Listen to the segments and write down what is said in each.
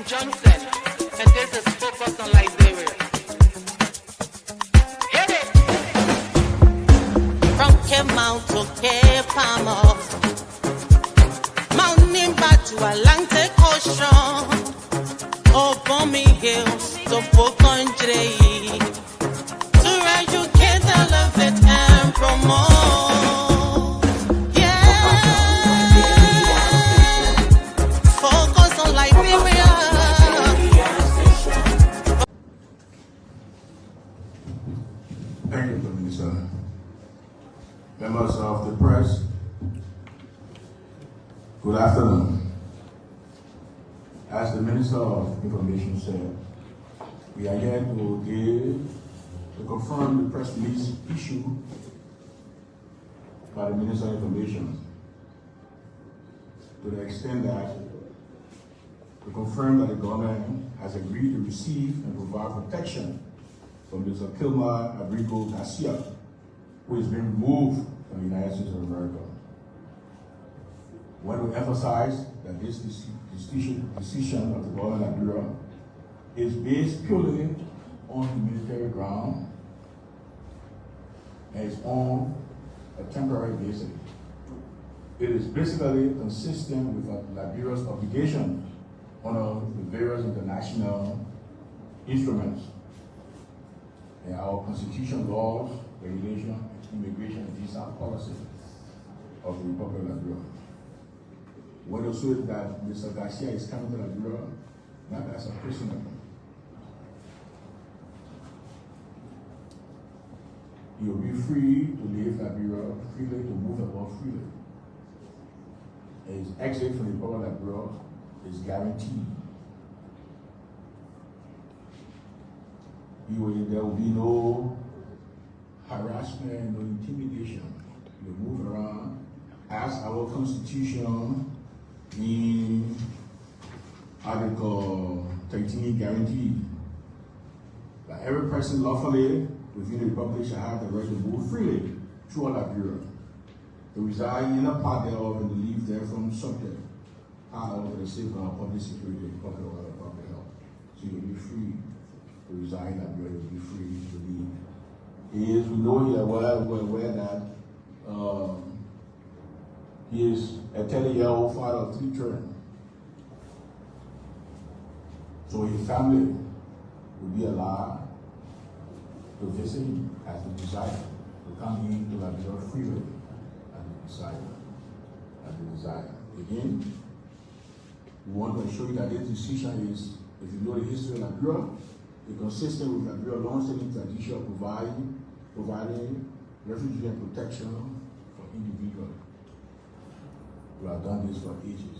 Johnson, and this is Focus on Liberia. Hit it! From Cape Mount to Cape Palmer, Mount Nimba to Atlantic Ocean, Obomi Hills to Pocondre, to educate, elevate, and promote. Thank you, Minister. Members of the press, good afternoon. As the Minister of Information said, we are here to confirm the press release issued by the Minister of Information, to the extent that to confirm that the government has agreed to receive and provide protection from Mr. Kilmer Abrigo Garcia, who is being removed from the United States of America. We want to emphasize that this decision of the government of Liberia is based purely on humanitarian ground and is on a temporary basis. It is basically consistent with Liberia's obligation under the various international instruments and our constitution, laws, regulation, immigration, and visa policy of the Republic of Liberia. When also that Mr. Garcia is coming to Liberia, not as a prisoner. He will be free to leave Liberia freely, to move about freely. His exit from the Republic of Liberia is guaranteed. There will be no harassment, no intimidation. He will move around as our Constitution in Article 13 guaranteed. That every person lawfully within the Republic shall have the right to move freely through Liberia, to reside in a part thereof and to leave therefrom subject to the safeguard of public security and public order and public health. So you'll be free to reside in Liberia, you'll be free to leave. We know here we're aware that he is a 30-year-old father of 3 children. So his family will be allowed to visit him as they desire, to come in to Liberia freely as they desire. Again, we want to assure you that this decision is, if you know the history of Liberia, it's consistent with Liberia's long-standing tradition of providing refugee and protection for individuals. We have done this for ages.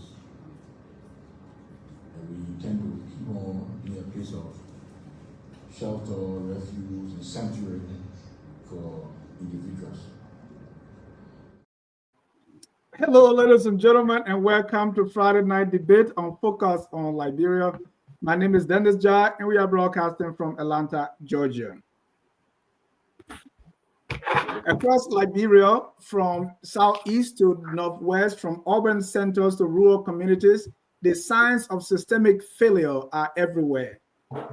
And we intend to keep on being a place of shelter, refuge, and sanctuary for individuals. Hello, ladies and gentlemen, and welcome to Friday Night Debate on Focus on Liberia. My name is Dennis Jai, and we are broadcasting from Atlanta, Georgia. Across Liberia, from southeast to northwest, from urban centers to rural communities, the signs of systemic failure are everywhere.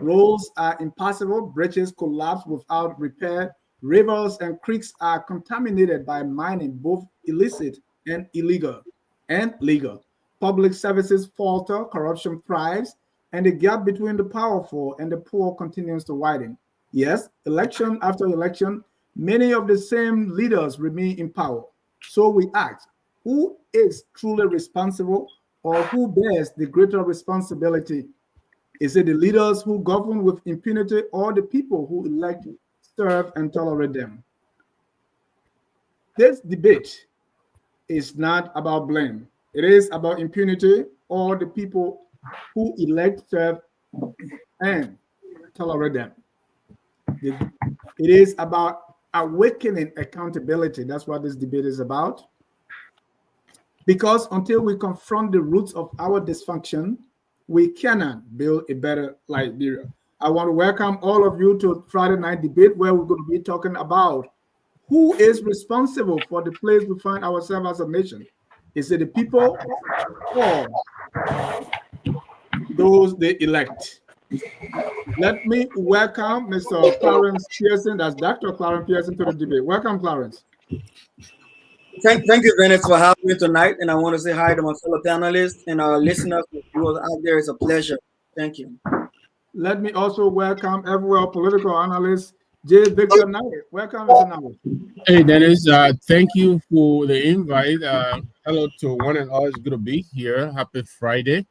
Roads are impassable, bridges collapse without repair, rivers and creeks are contaminated by mining, both illicit and illegal and legal. Public services falter, corruption thrives, and the gap between the powerful and the poor continues to widen. Yes, election after election, many of the same leaders remain in power. So we ask, who is truly responsible, or who bears the greater responsibility? Is it the leaders who govern with impunity, or the people who elect, serve, and tolerate them? This debate is not about blame. It is about impunity, or the people who elect, serve, and tolerate them. It is about awakening accountability. That's what this debate is about. Because until we confront the roots of our dysfunction, we cannot build a better Liberia. I want to welcome all of you to Friday Night Debate, where we're going to be talking about who is responsible for the place we find ourselves as a nation. Is it the people, or those they elect. Let me welcome Mr. Clarence Pearson, that's Dr. Clarence Pearson, to the debate. Welcome, Clarence. Thank you, Dennis, for having me tonight. And I want to say hi to my fellow panelists and our listeners and viewers out there. It's a pleasure. Thank you. Let me also welcome everywhere political analyst J. Victor Knight. Welcome, Mr. Knight. Hey, Dennis. Thank you for the invite. Hello to one and all. It's good to be here. Happy Friday.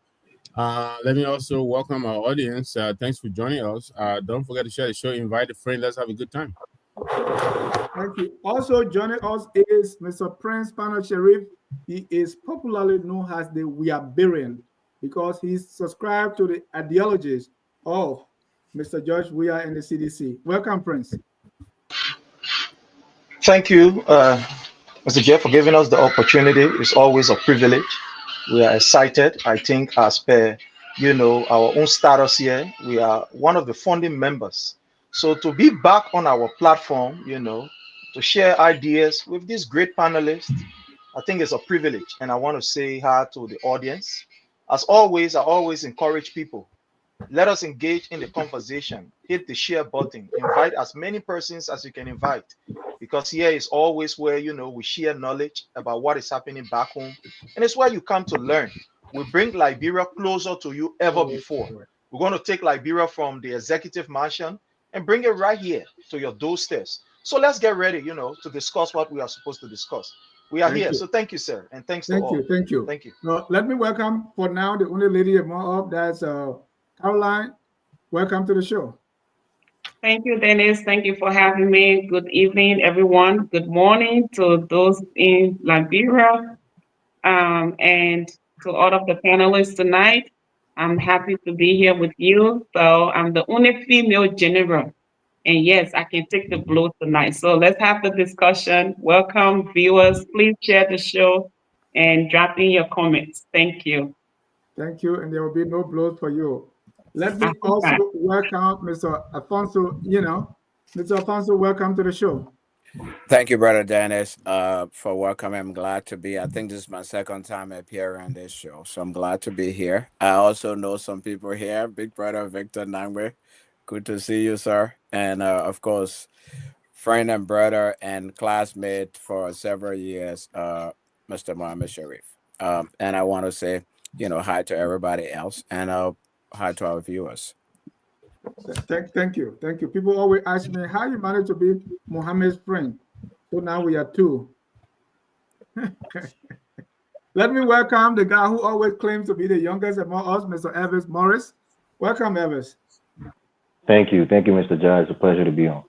Let me also welcome our audience. Thanks for joining us. Don't forget to share the show. Invite a friend. Let's have a good time. Thank you. Also joining us is Mr. Prince Pano Sharif. He is popularly known as the Weabarian because he's subscribed to the ideologies of Mr. George Weah and the CDC. Welcome, Prince. Thank you, Mr. Jeff, for giving us the opportunity. It's always a privilege. We are excited. I think as per, our own status here, we are one of the founding members. So to be back on our platform, to share ideas with these great panelists, I think it's a privilege. And I want to say hi to the audience. As always, I always encourage people. Let us engage in the conversation. Hit the share button. Invite as many persons as you can invite. Because here is always where, we share knowledge about what is happening back home. And it's where you come to learn. We bring Liberia closer to you ever before. We're going to take Liberia from the executive mansion and bring it right here to your doorsteps. So let's get ready, to discuss what we are supposed to discuss. We are here. So thank you, sir. And thanks to all. Thank you. Thank you. Now, let me welcome for now the only lady among us, that's Caroline. Welcome to the show. Thank you, Dennis. Thank you for having me. Good evening, everyone. Good morning to those in Liberia and to all of the panelists tonight. I'm happy to be here with you. So I'm the only female general. And yes, I can take the blow tonight. So let's have the discussion. Welcome, viewers. Please share the show and drop in your comments. Thank you. Thank you. And there will be no blows for you. Let me also welcome Mr. Alfonso. Mr. Alfonso, welcome to the show. Thank you, Brother Dennis, for welcoming. I'm glad to be. I think this is my second time appearing on this show, so I'm glad to be here. I also know some people here. Big Brother Victor Nangwe, good to see you, sir. And of course, friend and brother and classmate for several years, Mr. Mohammed Sharif. And I want to say, hi to everybody else, and hi to our viewers. Thank you. People always ask me how you manage to be Mohammed's friend. So now we are two. Let me welcome the guy who always claims to be the youngest among us, Mr. Elvis Morris. Welcome, Elvis. Thank you, Mr. Jai. It's a pleasure to be on.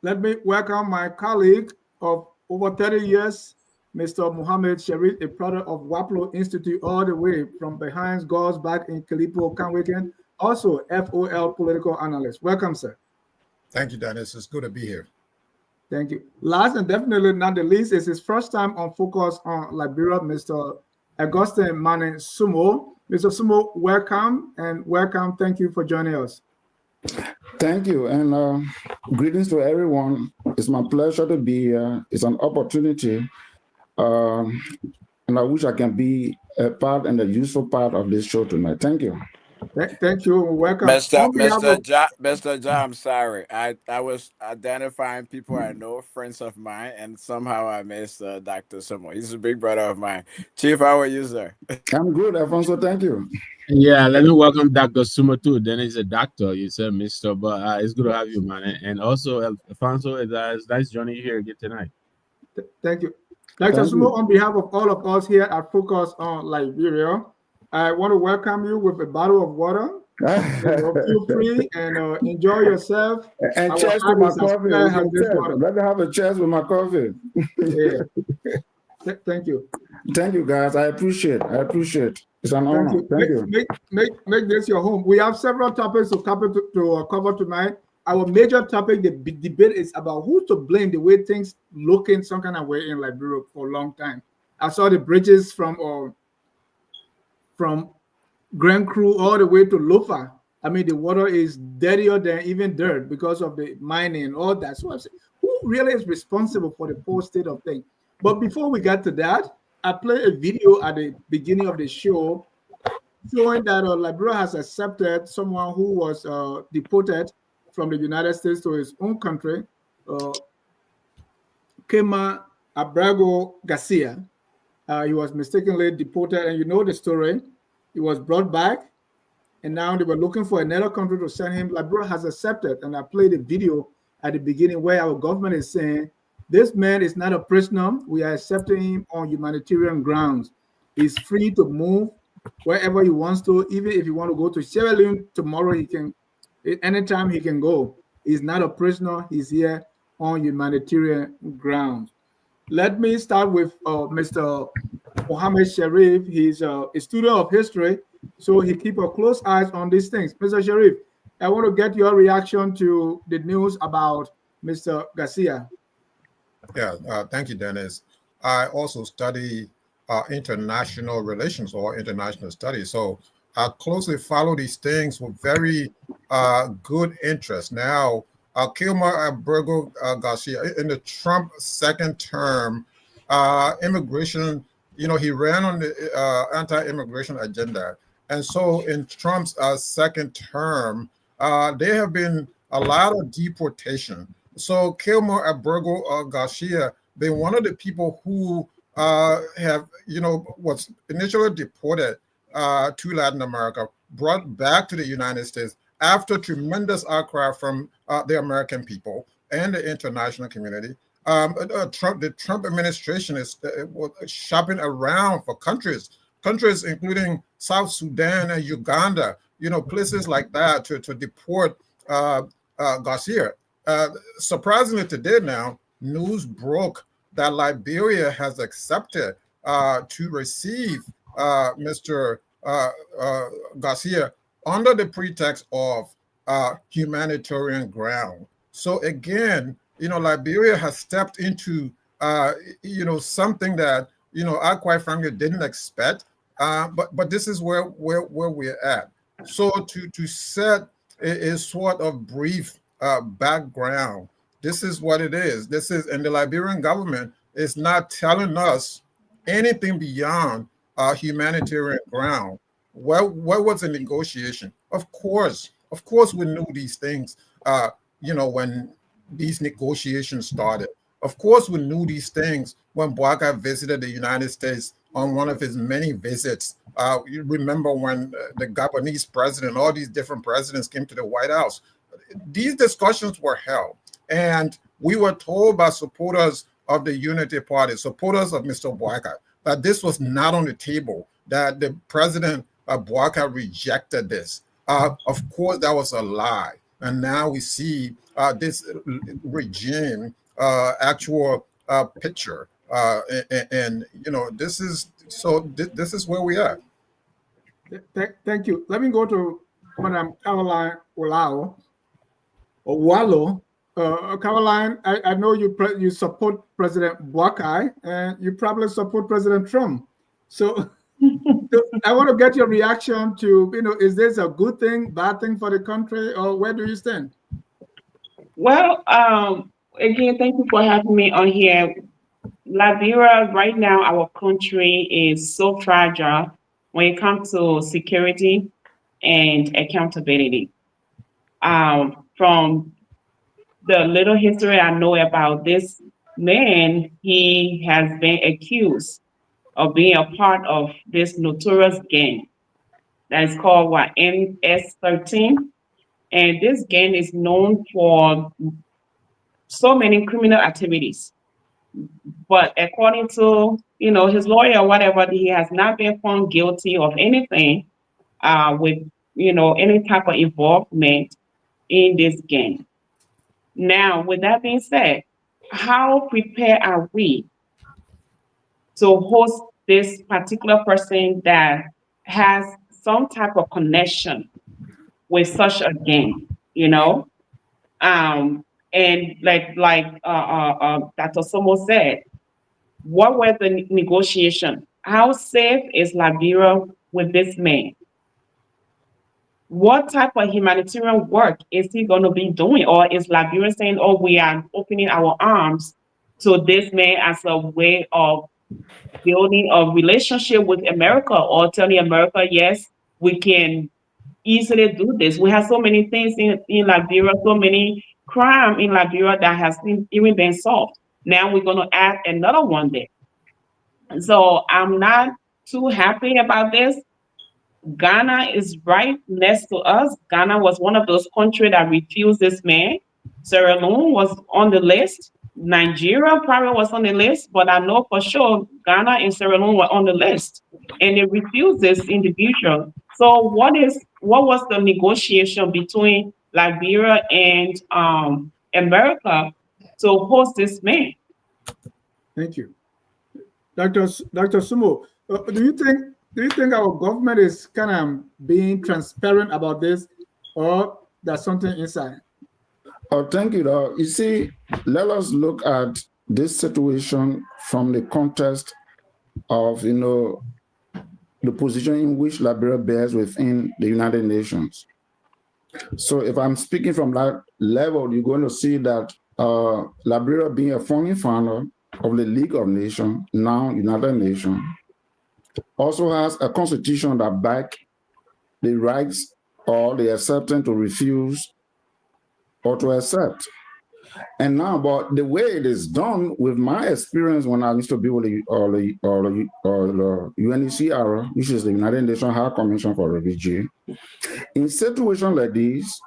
Let me welcome my colleague of over 30 years, Mr. Mohammed Sharif, a product of Waplo Institute, all the way from behind God's back in Kalipo, Kanweken. Also, FOL political analyst. Welcome, sir. Thank you, Dennis. It's good to be here. Thank you. Last and definitely not the least, is his first time on Focus on Liberia, Mr. Augustine Mane Sumo. Mr. Sumo, welcome and welcome. Thank you for joining us. Thank you, and greetings to everyone. It's my pleasure to be here. It's an opportunity, and I wish I can be a part and a useful part of this show tonight. Thank you. Thank you. Welcome. Mr. Ja, I'm sorry. I was identifying people I know, friends of mine, and somehow I missed Dr. Sumo. He's a big brother of mine. Chief, how are you, sir? I'm good, Alfonso. Thank you. Yeah, let me welcome Dr. Sumo too. Then he's a doctor. You said Mr., but it's good to have you, man. And also, Alfonso, it's nice joining you here again tonight. Thank you. Dr. Sumo, on behalf of all of us here at Focus on Liberia, I want to welcome you with a bottle of water. Feel free and enjoy yourself. And cheers with my coffee. Let me have a cheers with my coffee. Yeah. Thank you. Thank you, guys. I appreciate. It's an honor. Thank you. Make this your home. We have several topics to cover tonight. Our major topic, the debate, is about who to blame the way things looking some kind of way in Liberia for a long time. I saw the bridges from Grand Cru all the way to Lofa. I mean, the water is dirtier than even dirt because of the mining and all that. So I'm saying, who really is responsible for the poor state of things? But before we get to that, I played a video at the beginning of the show showing that Liberia has accepted someone who was deported from the United States to his own country, Kema Abrago Garcia. He was mistakenly deported, and you know the story. He was brought back, and now they were looking for another country to send him. Liberia has accepted, and I played a video at the beginning where our government is saying, this man is not a prisoner. We are accepting him on humanitarian grounds. He's free to move wherever he wants to. Even if he want to go to Sierra Leone tomorrow, he can. Anytime he can go. He's not a prisoner. He's here on humanitarian grounds. Let me start with Mr. Mohammed Sharif. He's a student of history, so he keep a close eyes on these things. Mr. Sharif, I want to get your reaction to the news about Mr. Garcia. Yeah, thank you, Dennis. I also study international relations or international studies, so I closely follow these things with very good interest. Now, Kilmer Abrego Garcia, in the Trump second term, immigration, he ran on the anti-immigration agenda. And so in Trump's second term, there have been a lot of deportation. So Kilmer Abrego Garcia, been one of the people who have, was initially deported to Latin America, brought back to the United States after tremendous outcry from the American people and the international community. The Trump administration is shopping around for countries including South Sudan and Uganda, places like that to deport Garcia. Surprisingly today now, news broke that Liberia has accepted to receive Mr. Garcia under the pretext of humanitarian ground. So again, Liberia has stepped into, something that, I quite frankly didn't expect. But this is where we're at. So to set a sort of brief background, this is what it is. And the Liberian government is not telling us anything beyond humanitarian ground. What was the negotiation? Of course, we knew these things, when these negotiations started. Of course, we knew these things when Boakai visited the United States on one of his many visits. You remember when the Gabonese president, all these different presidents came to the White House. These discussions were held, and we were told by supporters of the Unity Party, supporters of Mr. Boakai, that this was not on the table, that the president Boakai rejected this. Of course, that was a lie. And now we see this regime actual picture. And this is where we are. Thank you. Let me go to Madam Caroline Wallo. Caroline, I know you support President Boakai, and you probably support President Trump. So I want to get your reaction to, is this a good thing, bad thing for the country, or where do you stand? Well, again, thank you for having me on here. Liberia, right now, our country is so fragile when it comes to security and accountability. From the little history I know about this man, he has been accused of being a part of this notorious gang that is called MS-13. And this gang is known for so many criminal activities. But according to his lawyer or whatever, he has not been found guilty of anything with any type of involvement in this gang. Now, with that being said, how prepared are we to host this particular person that has some type of connection with such a gang, and like Dr. Somo said, what were the negotiations? How safe is Liberia with this man? What type of humanitarian work is he going to be doing? Or is Liberia saying, oh, we are opening our arms to this man as a way of building a relationship with America, or telling America, yes, we can easily do this. We have so many things in Liberia, so many crime in Liberia that has even been solved. Now we're going to add another one there. So I'm not too happy about this. Ghana is right next to us. Ghana was one of those countries that refused this man. Sierra Leone was on the list. Nigeria probably was on the list, but I know for sure Ghana and Sierra Leone were on the list, and they refused this individual. So what was the negotiation between Liberia and America to host this man? Thank you, Dr. Sumo. Do you think our government is kind of being transparent about this, or there's something inside? Oh, thank you. You see, let us look at this situation from the context of, the position in which Liberia bears within the United Nations. So if I'm speaking from that level, you're going to see that Liberia being a founding father of the League of Nations, now United Nations, also has a constitution that back the rights or the acceptance to refuse or to accept. And now, but the way it is done, with my experience when I used to be with the UNHCR, which is the United Nations High Commission for Refugees, in situations like these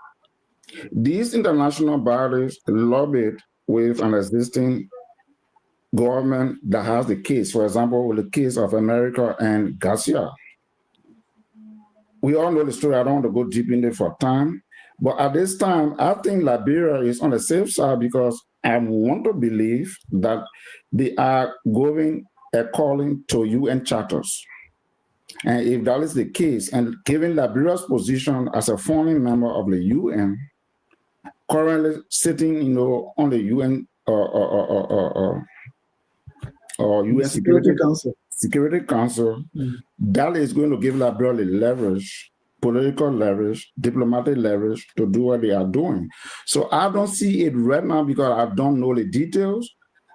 international bodies lobbied with an existing government that has the case. For example, with the case of America and Garcia. We all know the story. I don't want to go deep in it for time. But at this time, I think Liberia is on the safe side because I want to believe that they are going according to UN charters. And if that is the case, and given Liberia's position as a founding member of the UN, currently sitting, on the UN or UN Security Council, that is going to give Liberia the leverage, political leverage, diplomatic leverage to do what they are doing. So I don't see it right now because I don't know the details.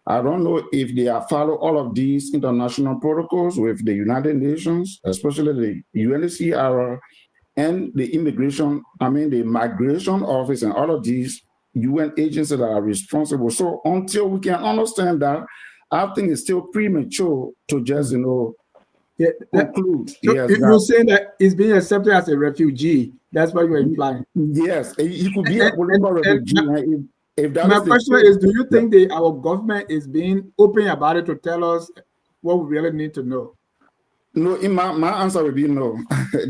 I don't know if they are follow all of these international protocols with the United Nations, especially the UNHCR and the migration office and all of these UN agencies that are responsible. So until we can understand that, I think it's still premature to just, conclude. So if you're saying that he's being accepted as a refugee, that's what you're implying. Yes, he could be a political refugee. If that my is the question case, is, do you think our government is being open about it to tell us what we really need to know? No, my answer would be no.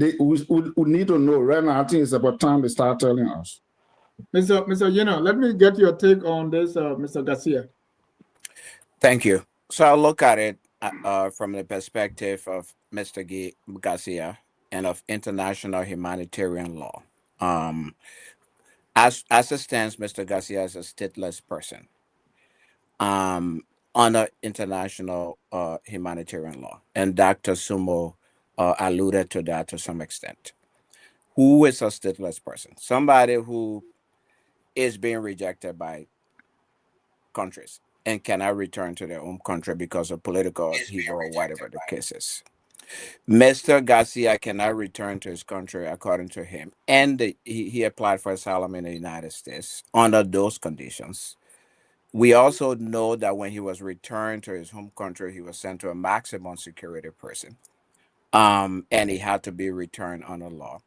we need to know right now. I think it's about time they start telling us. Mr. Let me get your take on this, Mr. Garcia. Thank you. So I'll look at it from the perspective of Mr. Garcia and of international humanitarian law. As it stands, Mr. Garcia is a stateless person under international humanitarian law, and Dr. Sumo alluded to that to some extent. Who is a stateless person? Somebody who is being rejected by countries and cannot return to their home country because of political upheaval or whatever the case is. Mr. Garcia cannot return to his country according to him, and he applied for asylum in the United States under those conditions. We also know that when he was returned to his home country, he was sent to a maximum security prison, and he had to be returned under law.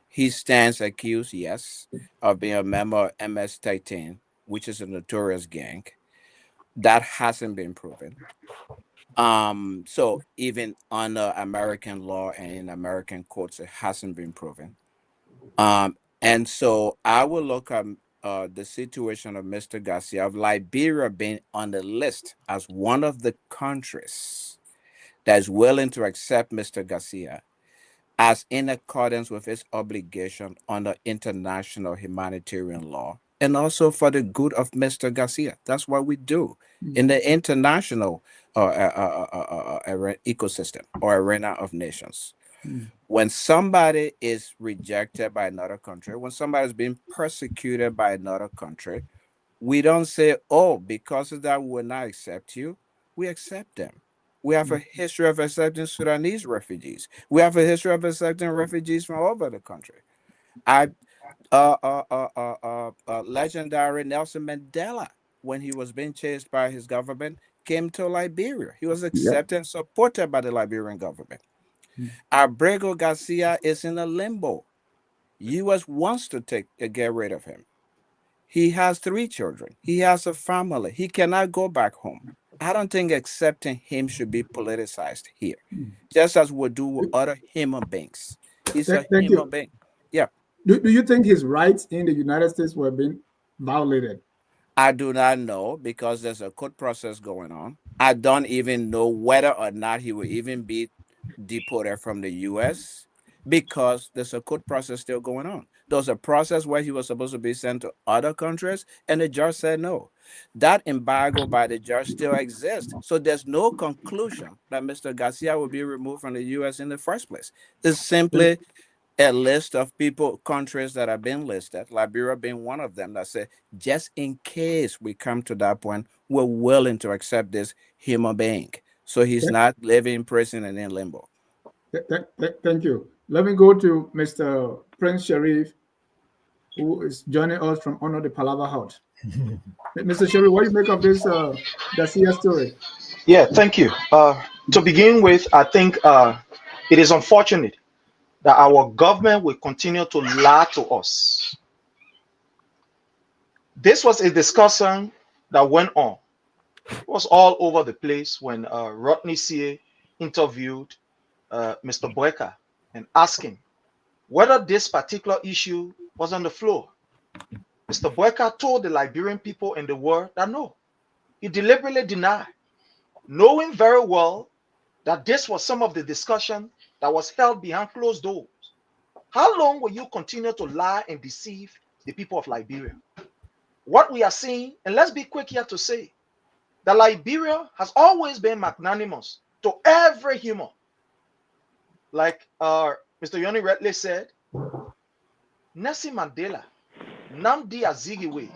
He stands accused, yes, of being a member of MS-13, which is a notorious gang. That hasn't been proven. So even under American law and in American courts, it hasn't been proven. And so I will look at the situation of Mr. Garcia of Liberia being on the list as one of the countries that is willing to accept Mr. Garcia as in accordance with its obligation under international humanitarian law and also for the good of Mr. Garcia. That's what we do in the international ecosystem or arena of nations. When somebody is rejected by another country, when somebody is being persecuted by another country, we don't say, oh, because of that, we will not accept you. We accept them. We have a history of accepting Sudanese refugees. We have a history of accepting refugees from all over the country. I legendary Nelson Mandela, when he was being chased by his government, came to Liberia. He was Yeah. accepted and supported by the Liberian government. Abrego Garcia is in a limbo. U.S. wants to get rid of him. He has 3 children. He has a family. He cannot go back home. I don't think accepting him should be politicized here, just as we do with other human beings. He's a Thank human you. being. Yeah. Do you think his rights in the United States were being violated? I do not know because there's a court process going on. I don't even know whether or not he will even be deported from the U.S. because there's a court process still going on. There's a process where he was supposed to be sent to other countries, and the judge said no. That embargo by the judge still exists. So there's no conclusion that Mr. Garcia will be removed from the U.S. in the first place. It's simply a list of people, countries that have been listed, Liberia being one of them, that say, just in case we come to that point, we're willing to accept this human being. So he's not living in prison and in limbo. Thank you. Let me go to Mr. Prince Sharif, who is joining us from Honor the Palava Hut. Mr. Sharif, what do you make of this Garcia story? Yeah, thank you. To begin with, I think it is unfortunate that our government will continue to lie to us. This was a discussion that went on. It was all over the place when Rodney C. interviewed Mr. Boyka and asked him whether this particular issue was on the floor. Mr. Boyka told the Liberian people in the world that no, he deliberately denied, knowing very well that this was some of the discussion that was held behind closed doors. How long will you continue to lie and deceive the people of Liberia? What we are seeing, and let's be quick here to say, that Liberia has always been magnanimous to every human. Like Mr. Yoni Redley said, Nelson Mandela, Nnamdi Azikiwe,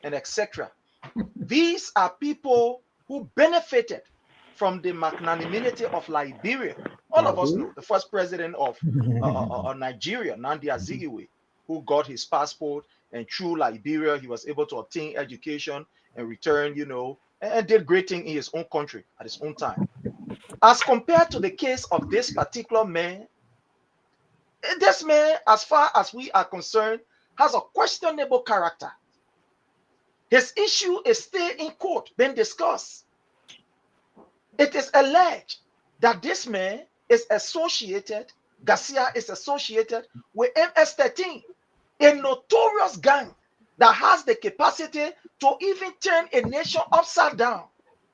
and etc. These are people who benefited from the magnanimity of Liberia. All of us know the first president of Nigeria, Nnamdi Azikiwe, who got his passport, and through Liberia, he was able to obtain education and return, and did great things in his own country at his own time. As compared to the case of this particular man, as far as we are concerned, has a questionable character. His issue is still in court, being discussed. It is alleged that this man is associated, Garcia is associated with MS-13, a notorious gang that has the capacity to even turn a nation upside down.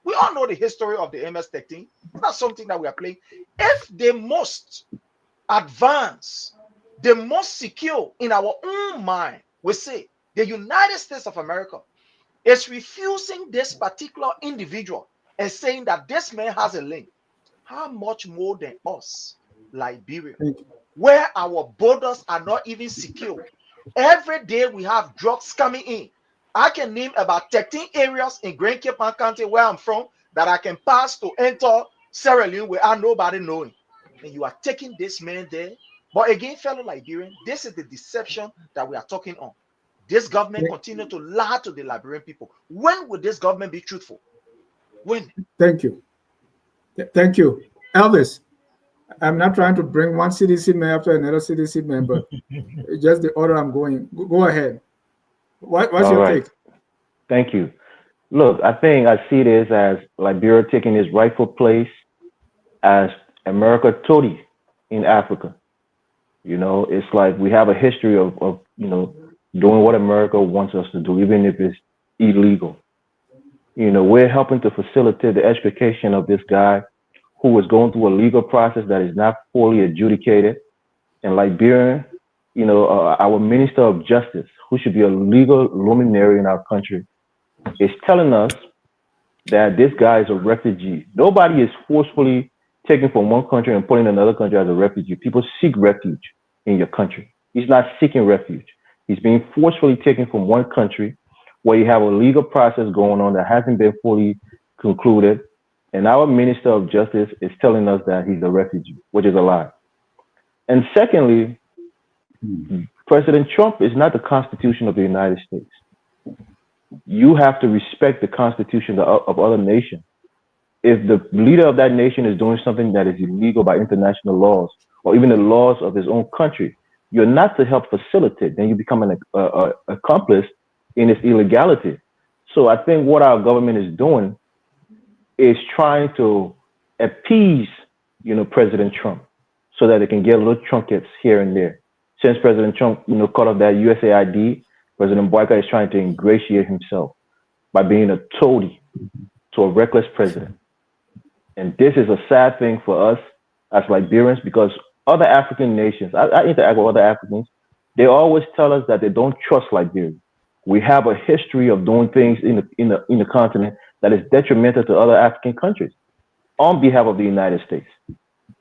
We all know the history of the MS-13. It's not something that we are playing. If the most advanced, the most secure in our own mind, we say the United States of America is refusing this particular individual and saying that this man has a link, how much more than us, Liberia, where our borders are not even secure? Every day we have drugs coming in. I can name about 13 areas in Grand Cape County where I'm from that I can pass to enter Sierra Leone without nobody knowing. And you are taking this man there. But again, fellow Liberian, this is the deception that we are talking on. This government continue to lie to the Liberian people. When will this government be truthful? When? Thank you. Thank you. Elvis, I'm not trying to bring one CDC man after another CDC man, but just the order I'm going. Go ahead. What's your take? Thank you. Look, I think I see this as Liberia taking its rightful place as America Tory in Africa. It's like we have a history of doing what America wants us to do, even if it's illegal. We're helping to facilitate the extrication of this guy who was going through a legal process that is not fully adjudicated. And Liberia, our Minister of Justice, who should be a legal luminary in our country, is telling us that this guy is a refugee. Nobody is forcefully taken from one country and put in another country as a refugee. People seek refuge in your country. He's not seeking refuge. He's being forcefully taken from one country where you have a legal process going on that hasn't been fully concluded. And our Minister of Justice is telling us that he's a refugee, which is a lie. And secondly, President Trump is not the Constitution of the United States. You have to respect the Constitution of other nations. If the leader of that nation is doing something that is illegal by international laws or even the laws of his own country, you're not to help facilitate. Then you become an accomplice in its illegality. So I think what our government is doing is trying to appease, President Trump, so that they can get little trinkets here and there. Since President Trump, called off that USAID, President Boyka is trying to ingratiate himself by being a toady to a reckless president. And this is a sad thing for us as Liberians, because other African nations, I interact with other Africans, they always tell us that they don't trust Liberia. We have a history of doing things in the continent that is detrimental to other African countries on behalf of the United States.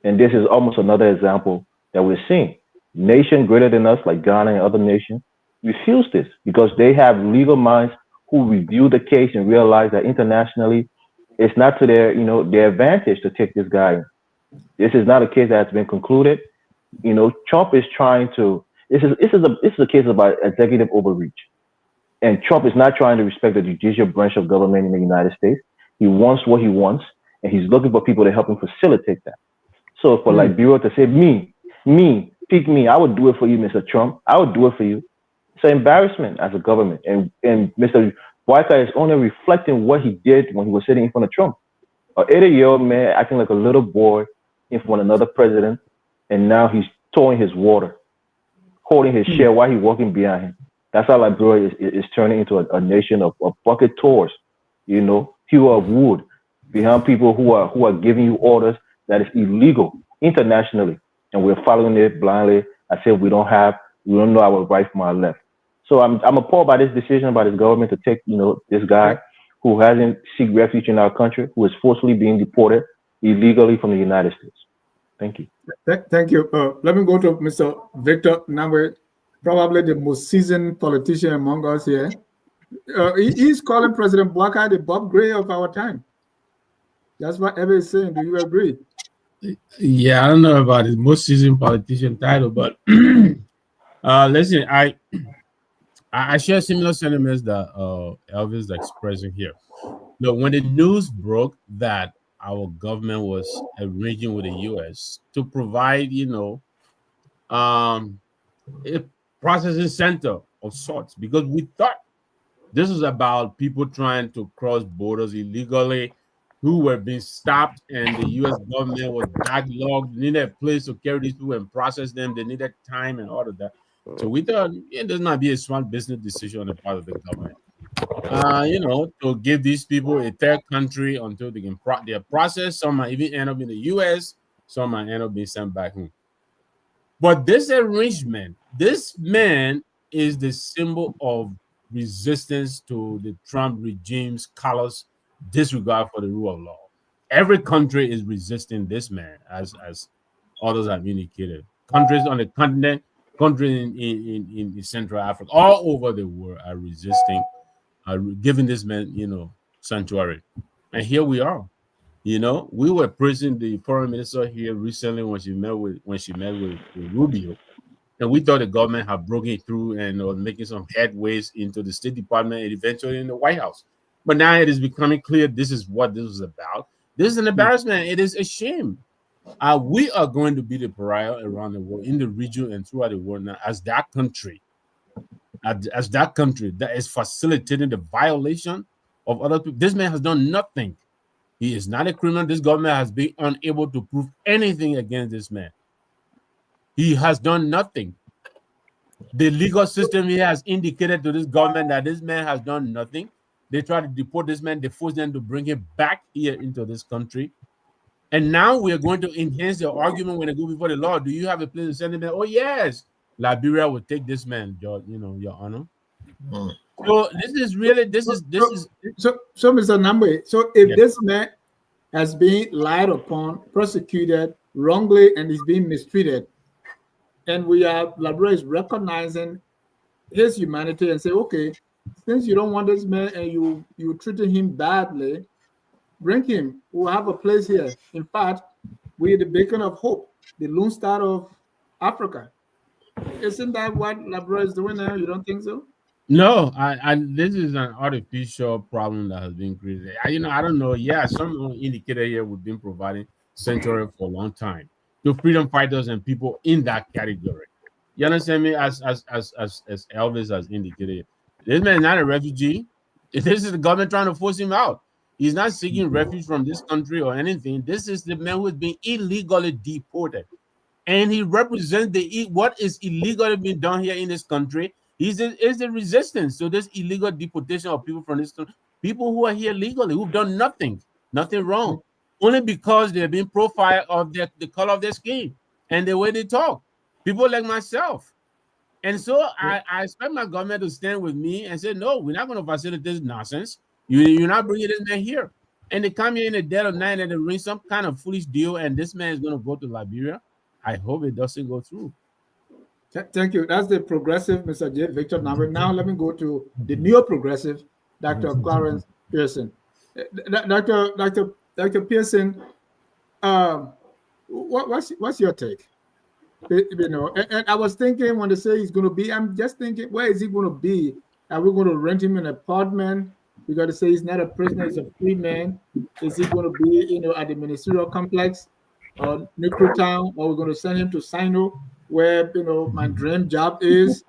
And this is almost another example that we're seeing. Nations greater than us, like Ghana and other nations, refuse this because they have legal minds who review the case and realize that internationally, it's not to their advantage to take this guy in. This is not a case that has been concluded. Trump is trying to. This is a case about executive overreach, and Trump is not trying to respect the judicial branch of government in the United States. He wants what he wants, and he's looking for people to help him facilitate that. So for Liberia to say pick me, I would do it for you, Mr. Trump. I would do it for you. It's an embarrassment as a government, and Mr. Boyka is only reflecting what he did when he was sitting in front of Trump. An 80-year-old man acting like a little boy in front of another president, and now he's towing his water, holding his share while he's walking behind him. That's how Liberia is turning into a nation of bucket tours, hue of wood behind people who are giving you orders that is illegal internationally, and we're following it blindly as if we don't know our right from our left. So I'm appalled by this decision by this government to take this guy who hasn't seek refuge in our country, who is forcibly being deported illegally from the United States. Thank you. Thank you. Let me go to Mr. Victor Nangwe, probably the most seasoned politician among us here. He's calling President Boyka the Bob Gray of our time. That's what Ebe is saying. Do you agree? Yeah, I don't know about his most seasoned politician title, but listen, I share similar sentiments that Elvis is expressing here. Look, when the news broke that our government was arranging with the U.S. to provide, a processing center of sorts, because we thought this was about people trying to cross borders illegally, who were being stopped, and the U.S. government was backlogged, needed a place to carry these people and process them. They needed time and all of that. So we thought this might be a smart business decision on the part of the government. To give these people a third country until they can their process. Some might even end up in the U.S. Some might end up being sent back home. But this arrangement, this man is the symbol of resistance to the Trump regime's callous disregard for the rule of law. Every country is resisting this man, as others have indicated. Countries on the continent, countries in Central Africa, all over the world are resisting, giving this man, sanctuary. And here we are. We were praising the foreign minister here recently when she met with Rubio, and we thought the government had broken through and was making some headways into the State Department and eventually in the White House. But now it is becoming clear this is what this was about. This is an embarrassment. It is a shame. We are going to be the pariah around the world, in the region and throughout the world now, as that country that is facilitating the violation of other people. This man has done nothing. He is not a criminal. This government has been unable to prove anything against this man. He has done nothing. The legal system here has indicated to this government that this man has done nothing. They try to deport this man. They force them to bring him back here into this country. And now we are going to enhance the argument when they go before the law. Do you have a place to send him there? Oh, yes. Liberia will take this man, Your Honor. So this is so Mr. Nangwe. So if this man has been lied upon, persecuted wrongly, and is being mistreated, and Liberia is recognizing his humanity and say, okay, since you don't want this man and you treating him badly, Bring him. We'll have a place here. In fact, we're the beacon of hope, the lone star of Africa. Isn't that what Labrador is doing now? You don't think so? No, this is an artificial problem that has been created. I don't know. Yeah, some indicator here we've been providing sanctuary for a long time to freedom fighters and people in that category. You understand me? As Elvis has indicated, this man is not a refugee. This is the government trying to force him out. He's not seeking refuge from this country or anything. This is the man who is being illegally deported, and he represents what is illegally being done here in this country. Is the resistance to this illegal deportation of people from this country, people who are here legally, who've done nothing wrong, only because they're being profiled of the color of their skin and the way they talk. People like myself. And so I expect my government to stand with me and say, no, we're not going to facilitate this nonsense. You're not bringing this man here. And they come here in the dead of night and they ring some kind of foolish deal, and this man is going to go to Liberia. I hope it doesn't go through. Thank you. That's the progressive, Mr. J. Victor Namwe. Now let me go to the neo-progressive, Dr. Clarence Pearson. Dr. Pearson, what's your take? You know, and I was thinking when they say he's going to be, I'm just thinking, where is he going to be? Are we going to rent him an apartment? We got to say he's not a prisoner, he's a free man. Is he going to be, at the ministerial complex or Nuclear Town, or we're going to send him to Sino, where my dream job is?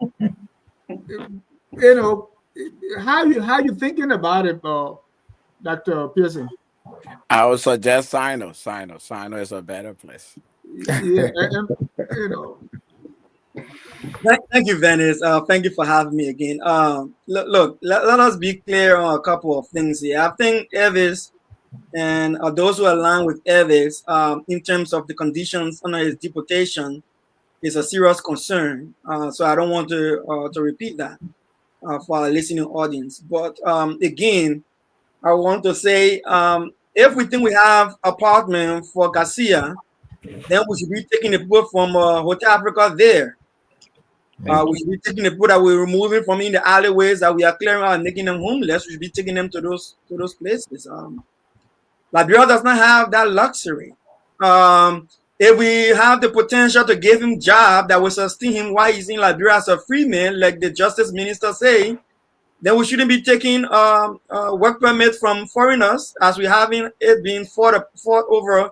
How you thinking about it, Dr. Pearson? I would suggest Sino. Sino is a better place. Yeah, Thank you, Venice. Thank you for having me again. Look, let us be clear on a couple of things here. I think Elvis and those who align with Elvis in terms of the conditions under his deportation is a serious concern. So I don't want to repeat that for our listening audience. But again, I want to say if we think we have apartment for Garcia, then we should be taking the people from Hotel Africa there. We should be taking the people that we're removing from in the alleyways that we are clearing out and making them homeless. We should be taking them to those places. Liberia does not have that luxury. If we have the potential to give him job that will sustain him while he's in Liberia as a free man, like the Justice Minister say, then we shouldn't be taking work permit from foreigners, as we having it being fought over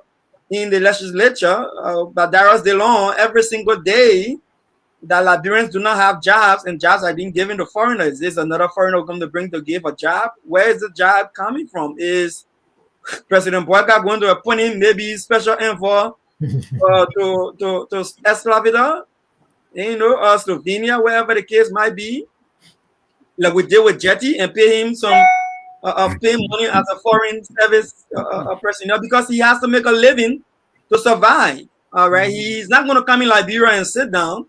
in the legislature by Darius DeLong every single day, that Liberians do not have jobs, and jobs are being given to foreigners. Is another foreigner going to bring to give a job? Where is the job coming from? Is President Boyka going to appoint him maybe special envoy to Esclavida, Slovenia, wherever the case might be, like we did with Jetty, and pay him some pay money as a foreign service personnel, because he has to make a living to survive. All right, he's not going to come in Liberia and sit down,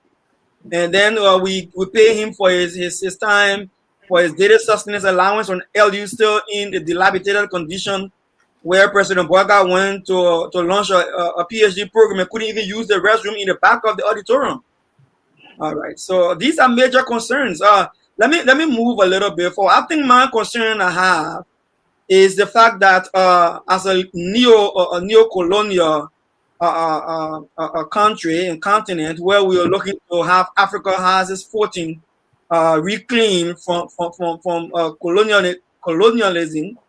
and then we pay him for his time, for his daily sustenance allowance on LU, still in the dilapidated condition where President Boyka went to launch a PhD program and couldn't even use the restroom in the back of the auditorium. All right, so these are major concerns. Let me move a little bit forward. I think my concern I have is the fact that as a neo-colonial country and continent, where we are looking to have Africa has its footing reclaimed from colonialism,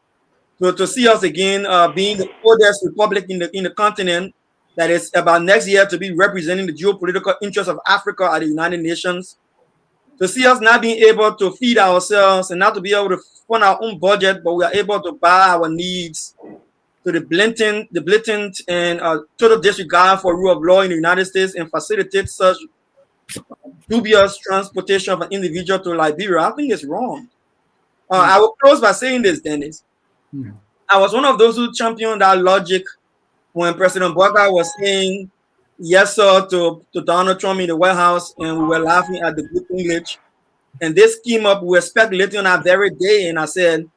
to see us again being the oldest republic in the continent that is about next year to be representing the geopolitical interests of Africa at the United Nations. To see us not being able to feed ourselves and not to be able to fund our own budget, but we are able to buy our needs, to the blatant and total disregard for rule of law in the United States, and facilitate such dubious transportation of an individual to Liberia. I think it's wrong. I will close by saying this, Dennis. I was one of those who championed that logic when President Boyka was saying yes, sir, to Donald Trump in the White House, and we were laughing at the good English. And this came up, we were speculating on that very day, and I said,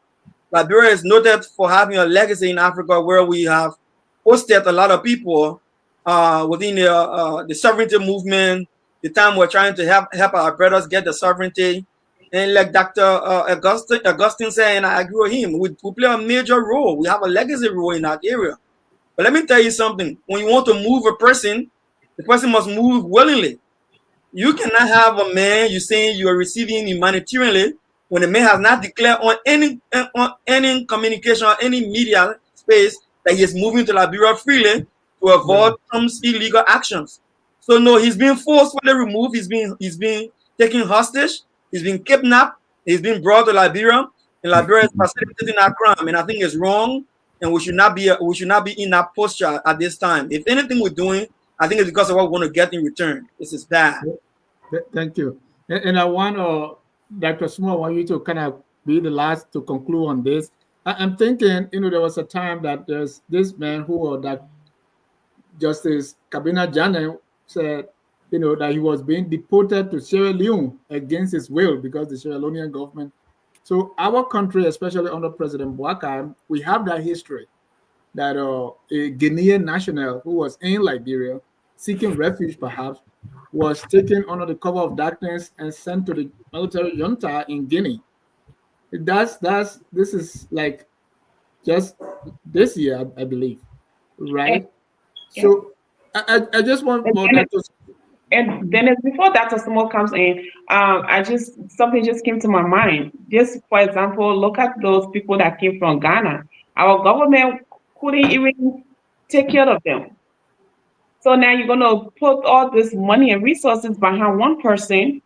Liberia is noted for having a legacy in Africa where we have hosted a lot of people within the sovereignty movement, the time we're trying to help our brothers get the sovereignty. And like Dr. Augustine said, and I agree with him, we play a major role. We have a legacy role in that area. But let me tell you something. When you want to move a person, the person must move willingly. You cannot have a man you saying you are receiving humanitarianly when the man has not declared on any communication or any media space that he is moving to Liberia freely to avoid some illegal actions. So no, he's being forcefully removed. He's being taken hostage. He's been kidnapped. He's been brought to Liberia, and Liberia is facilitating that crime. And I think it's wrong, and we should not be in that posture at this time. If anything we're doing, I think it's because of what we want to get in return. This is bad. Thank you. And I want Dr. Small, I want you to kind of be the last to conclude on this. I'm thinking, there was a time that there's this man that Justice Kabina Jane said, that he was being deported to Sierra Leone against his will because the Sierra Leonean government. So our country, especially under President Bouakai, we have that history that a Guinean national who was in Liberia seeking refuge perhaps was taken under the cover of darkness and sent to the military junta in Guinea. This is like just this year, I believe, right? Yeah. So I just want more that to. And then before Dr. Small comes in, something just came to my mind. Just for example, look at those people that came from Ghana. Our government couldn't even take care of them. So now you're gonna put all this money and resources behind one person.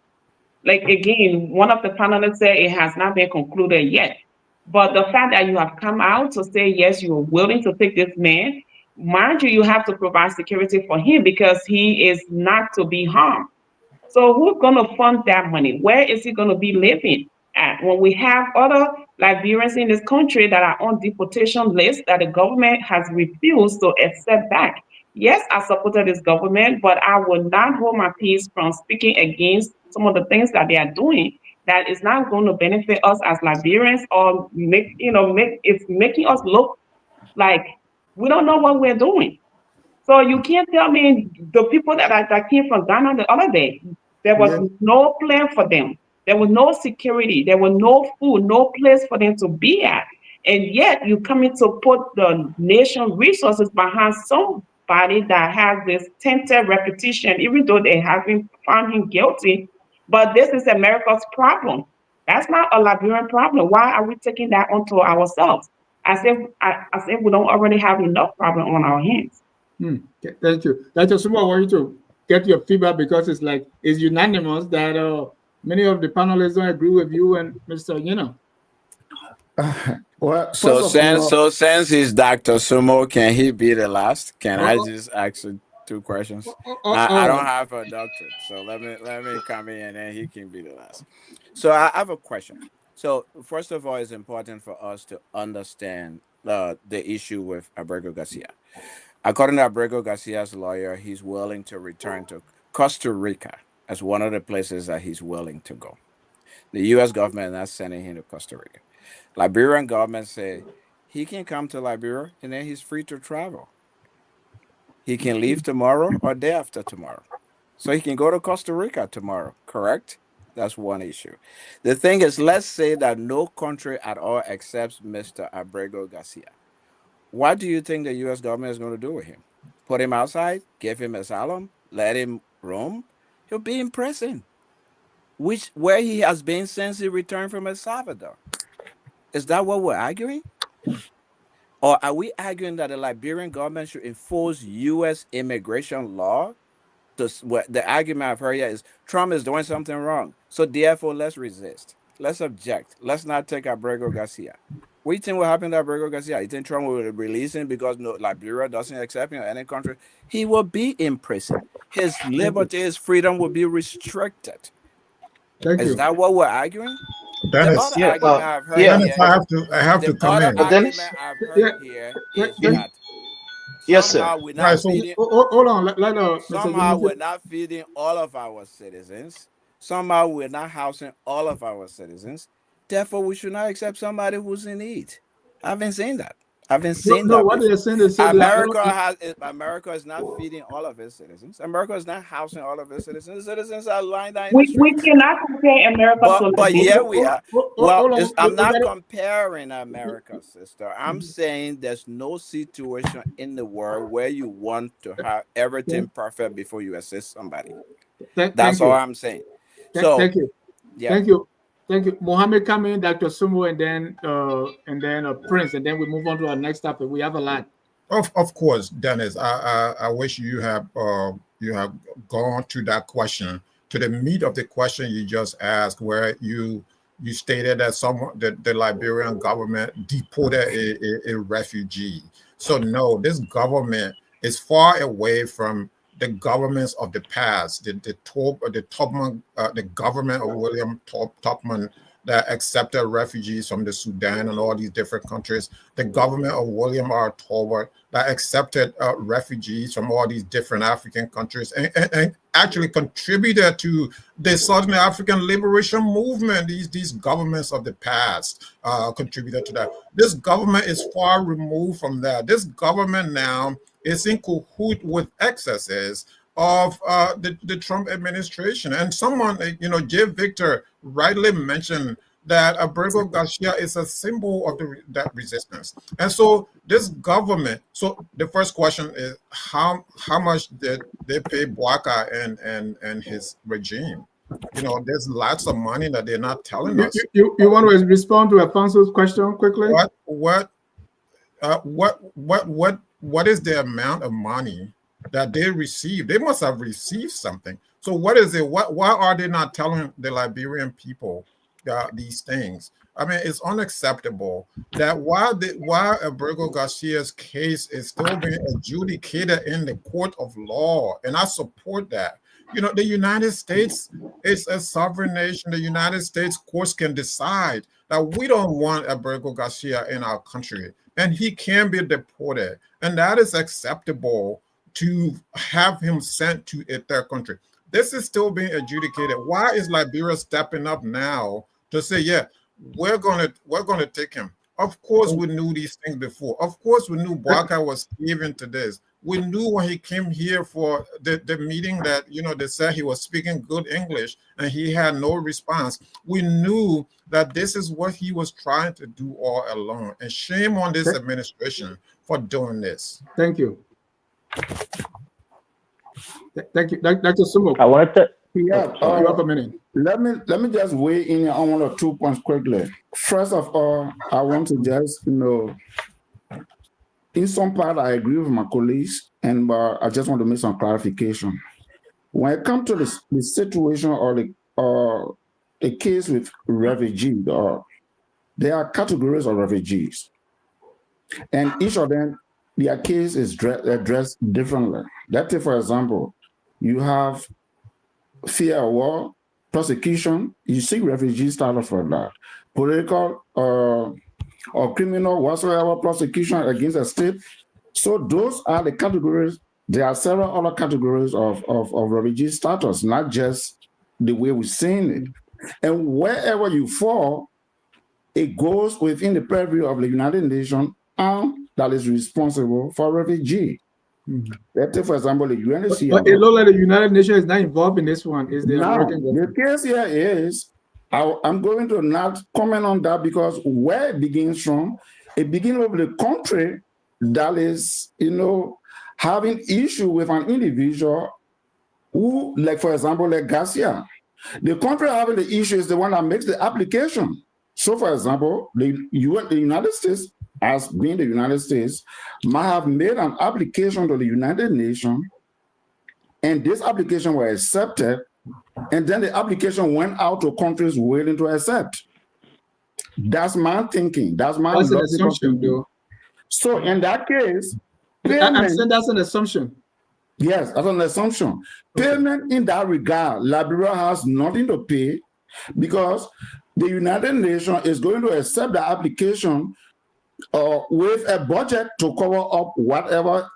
Like again, one of the panelists said it has not been concluded yet. But the fact that you have come out to say yes, you are willing to take this man, mind you, you have to provide security for him because he is not to be harmed. So who's going to fund that money? Where is he going to be living at? When we have other Liberians in this country that are on deportation lists that the government has refused to accept back. Yes, I supported this government, but I will not hold my peace from speaking against some of the things that they are doing that is not going to benefit us as Liberians or it's making us look like we don't know what we're doing. So you can't tell me the people that came from Ghana the other day, there was no plan for them. There was no security. There was no food, no place for them to be at. And yet you coming to put the nation resources behind somebody that has this tainted reputation, even though they haven't found him guilty. But this is America's problem. That's not a Liberian problem. Why are we taking that onto ourselves? As if we don't already have enough problem on our hands. Okay, thank you. Dr. Suma, I want you to get your feedback because it's unanimous that many of the panelists don't agree with you and Mr. Well, since he's Dr. Sumo, can he be the last? Can I just ask you 2 questions? I don't have a doctorate, so let me come in and then he can be the last. So I have a question. So first of all, it's important for us to understand the issue with Abrego Garcia. According to Abrego Garcia's lawyer, he's willing to return to Costa Rica as one of the places that he's willing to go. The U.S. government is not sending him to Costa Rica. Liberian government say he can come to Liberia and then he's free to travel. He can leave tomorrow or day after tomorrow. So he can go to Costa Rica tomorrow, correct? That's one issue. The thing is, let's say that no country at all accepts Mr. Abrego Garcia. What do you think the U.S. government is going to do with him? Put him outside, give him asylum, let him roam? He'll be in prison, where he has been since he returned from El Salvador. Is that what we're arguing? Or are we arguing that the Liberian government should enforce U.S. immigration law? The argument I've heard here is Trump is doing something wrong. So therefore, let's resist. Let's object. Let's not take Abrego Garcia. What do you think will happen to Abrego Garcia? You think Trump will release him because Liberia doesn't accept him or any country? He will be in prison. His liberty, his freedom will be restricted. Is that what we're arguing? Dennis, the other argument I've heard Dennis, here, I have to come in. Argument I've heard here is that somehow we're not feeding. Hold on, somehow we're not feeding all of our citizens. Somehow we're not housing all of our citizens. Therefore, we should not accept somebody who's in need. I haven't seen that. I haven't No, seen no, that what before. they're saying, they say America is not feeding all of its citizens. America is not housing all of its citizens. Citizens are lying down in the We streets. cannot compare America to But Liberia. yeah, we are. Well, hold on. I'm We not gotta, comparing America, sister. I'm saying there's no situation in the world where you want to have everything perfect before you assist somebody. That's thank all you. I'm saying. So, Thank you. yeah. Thank you. Thank you. Mohammed coming, Dr. Sumo, and then Prince, and then we move on to our next topic. We have a lot. Of course, Dennis. I wish you have gone to that question, to the meat of the question you just asked, where you stated that the Liberian government deported a refugee. So no, this government is far away from the governments of the past. The government of William Tubman that accepted refugees from the Sudan and all these different countries. The government of William R. Tolbert that accepted refugees from all these different African countries and actually contributed to the Southern African liberation movement. These governments of the past contributed to that. This government is far removed from that. This government now is in cahoot with excesses of the Trump administration. And someone, J. Victor rightly mentioned that Abrego Garcia is a symbol of that resistance. And so this government, so the first question is how much did they pay Bouaka and his regime? There's lots of money that they're not telling us. You want to respond to Alfonso's question quickly? What is the amount of money that they received? They must have received something. So what is it? Why are they not telling the Liberian people these things? I mean, it's unacceptable that while Abrego Garcia's case is still being adjudicated in the court of law, and I support that. The United States is a sovereign nation. The United States courts can decide that we don't want Abrego Garcia in our country, and he can be deported, and that is acceptable to have him sent to a third country. This is still being adjudicated. Why is Liberia stepping up now to say, yeah, we're gonna take him? Of course, we knew these things before. Of course, we knew Bouaka was given to this. We knew when he came here for the meeting that, they said he was speaking good English and he had no response. We knew that this is what he was trying to do all along. And shame on this administration for doing this. Thank you. Thank you. Dr. Sumo. I wanted to. Yeah, you have a minute. Let me just weigh in on 1 or 2 points quickly. First of all, I want to just, in some part, I agree with my colleagues, and I just want to make some clarification. When it comes to the situation or the case with refugees, there are categories of refugees, and each of them, their case is addressed differently. Let's say, for example, you have fear of war, prosecution. You see refugees started for that. Political or criminal whatsoever prosecution against a state. So those are the categories. There are several other categories of refugee status, not just the way we're seeing it. And wherever you fall, it goes within the purview of the United Nations that is responsible for refugee. Let's say, for example, the UNHCR. But it looks like the United Nations is not involved in this one. Is the American government? The case here is, I'm going to not comment on that because where it begins from, it begins with the country that is, having issue with an individual who, like, for example, like Garcia. The country having the issue is the one that makes the application. So, for example, the United States, as being the United States, might have made an application to the United Nations, and this application was accepted, and then the application went out to countries willing to accept. That's my thinking. That's my an assumption, though. So in that case, I'm saying that's an assumption. Yes, that's an assumption. Okay. Payment in that regard, Liberia has nothing to pay because the United Nations is going to accept the application with a budget to cover up whatever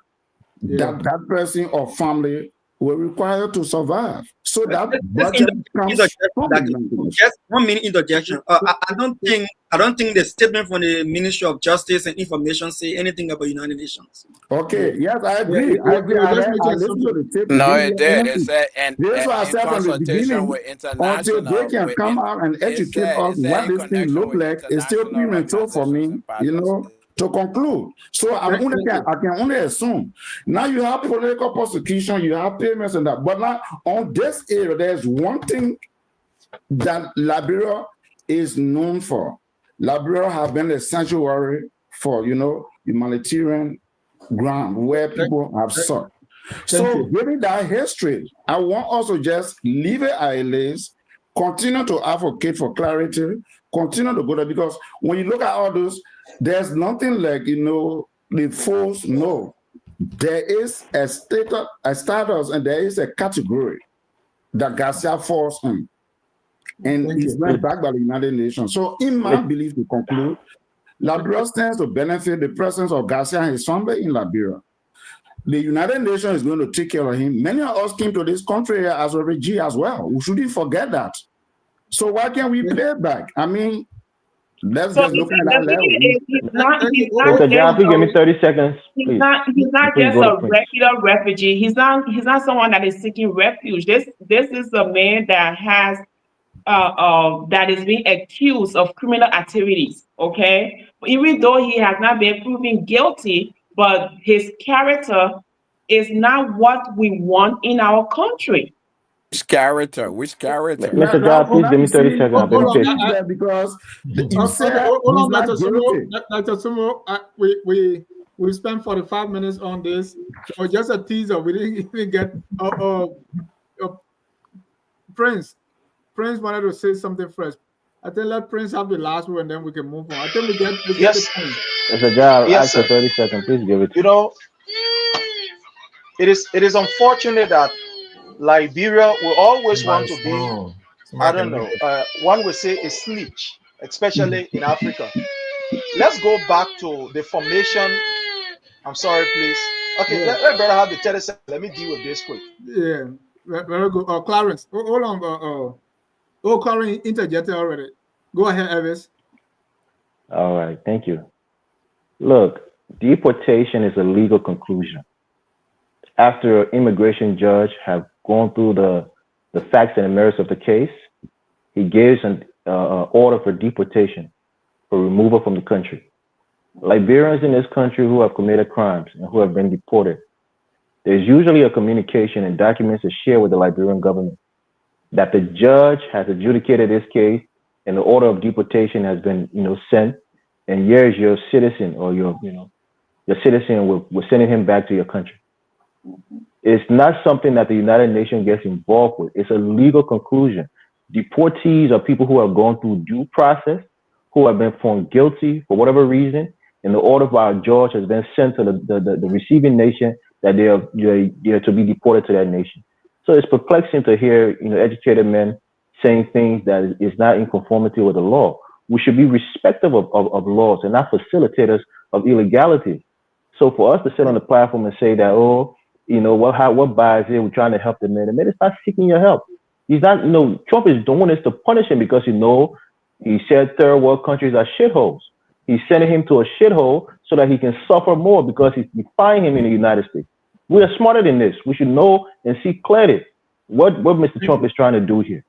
that person or family were required to survive. So that Just budget comes from the United Nations. just 1 minute interjection. I don't think the statement from the Ministry of Justice and Information say anything about United Nations. Okay, yes, I agree. I agree. I listened to the tape. No, Didn't it hear did. It anything. said, This is what I in said from the consultation beginning. with Until they international, can come out and educate us it said what in this thing connection look with like, it's still international premature for organizations me, and partners. to conclude. So I can only assume. Now you have political persecution, you have payments and that. But now on this area, there's one thing that Liberia is known for. Liberia have been a sanctuary for, humanitarian ground where people have sought. So given that history, I want also just leave it as it is, continue to advocate for clarity, continue to go there, because when you look at all those, there's nothing like, the force, no. There is a status and there is a category that Garcia falls in. And it's not backed by the United Nations. So in my belief, to conclude, Liberia stands to benefit the presence of Garcia and his family in Liberia. The United Nations is going to take care of him. Many of us came to this country as a refugee as well. We shouldn't forget that. So why can't we pay back? I mean, let's just look at that level. Mr. Jaffe, give me 30 seconds, please. He's not just a regular refugee. He's not someone that is seeking refuge. This is a man that has that is being accused of criminal activities. Okay, even though he has not been proven guilty, but his character is not what we want in our country. Which character? Mr. Job, please give me 30 seconds. I've been patient. Because you said hold on, Dr. Sumo. We spent 45 minutes on this. So just a teaser. We didn't even get Prince. Prince wanted to say something first. I think let Prince have the last word and then we can move on. I think we get the point. Mr. Job, after 30 seconds, please give it to it is unfortunate that Liberia will always want to be, I don't know, one would say a snitch, especially in Africa. Let's go back to the formation. I'm sorry, please. Okay, let brother have the 30 seconds. Let me deal with this quick. Yeah, very good. Clarence, hold on. Clarence interjected already. Go ahead, Elvis. All right, thank you. Look, deportation is a legal conclusion. After an immigration judge have gone through the facts and the merits of the case, he gives an order for deportation, for removal from the country. Liberians in this country who have committed crimes and who have been deported, there's usually a communication and documents to share with the Liberian government that the judge has adjudicated this case and the order of deportation has been, sent, and here's your citizen or your citizen, we're sending him back to your country. It's not something that the United Nations gets involved with. It's a legal conclusion. Deportees are people who have gone through due process, who have been found guilty for whatever reason, and the order by a judge has been sent to the receiving nation that they are to be deported to that nation. So it's perplexing to hear educated men saying things that is not in conformity with the law. We should be respectful of laws and not facilitators of illegality. So for us to sit on the platform and say that, what bias here, we're trying to help the man is not seeking your help. He's not, Trump is doing this to punish him because, he said third world countries are shitholes. He's sending him to a shithole so that he can suffer more because he's defying him in the United States. We are smarter than this. We should know and see clearly what Mr. Trump is trying to do here.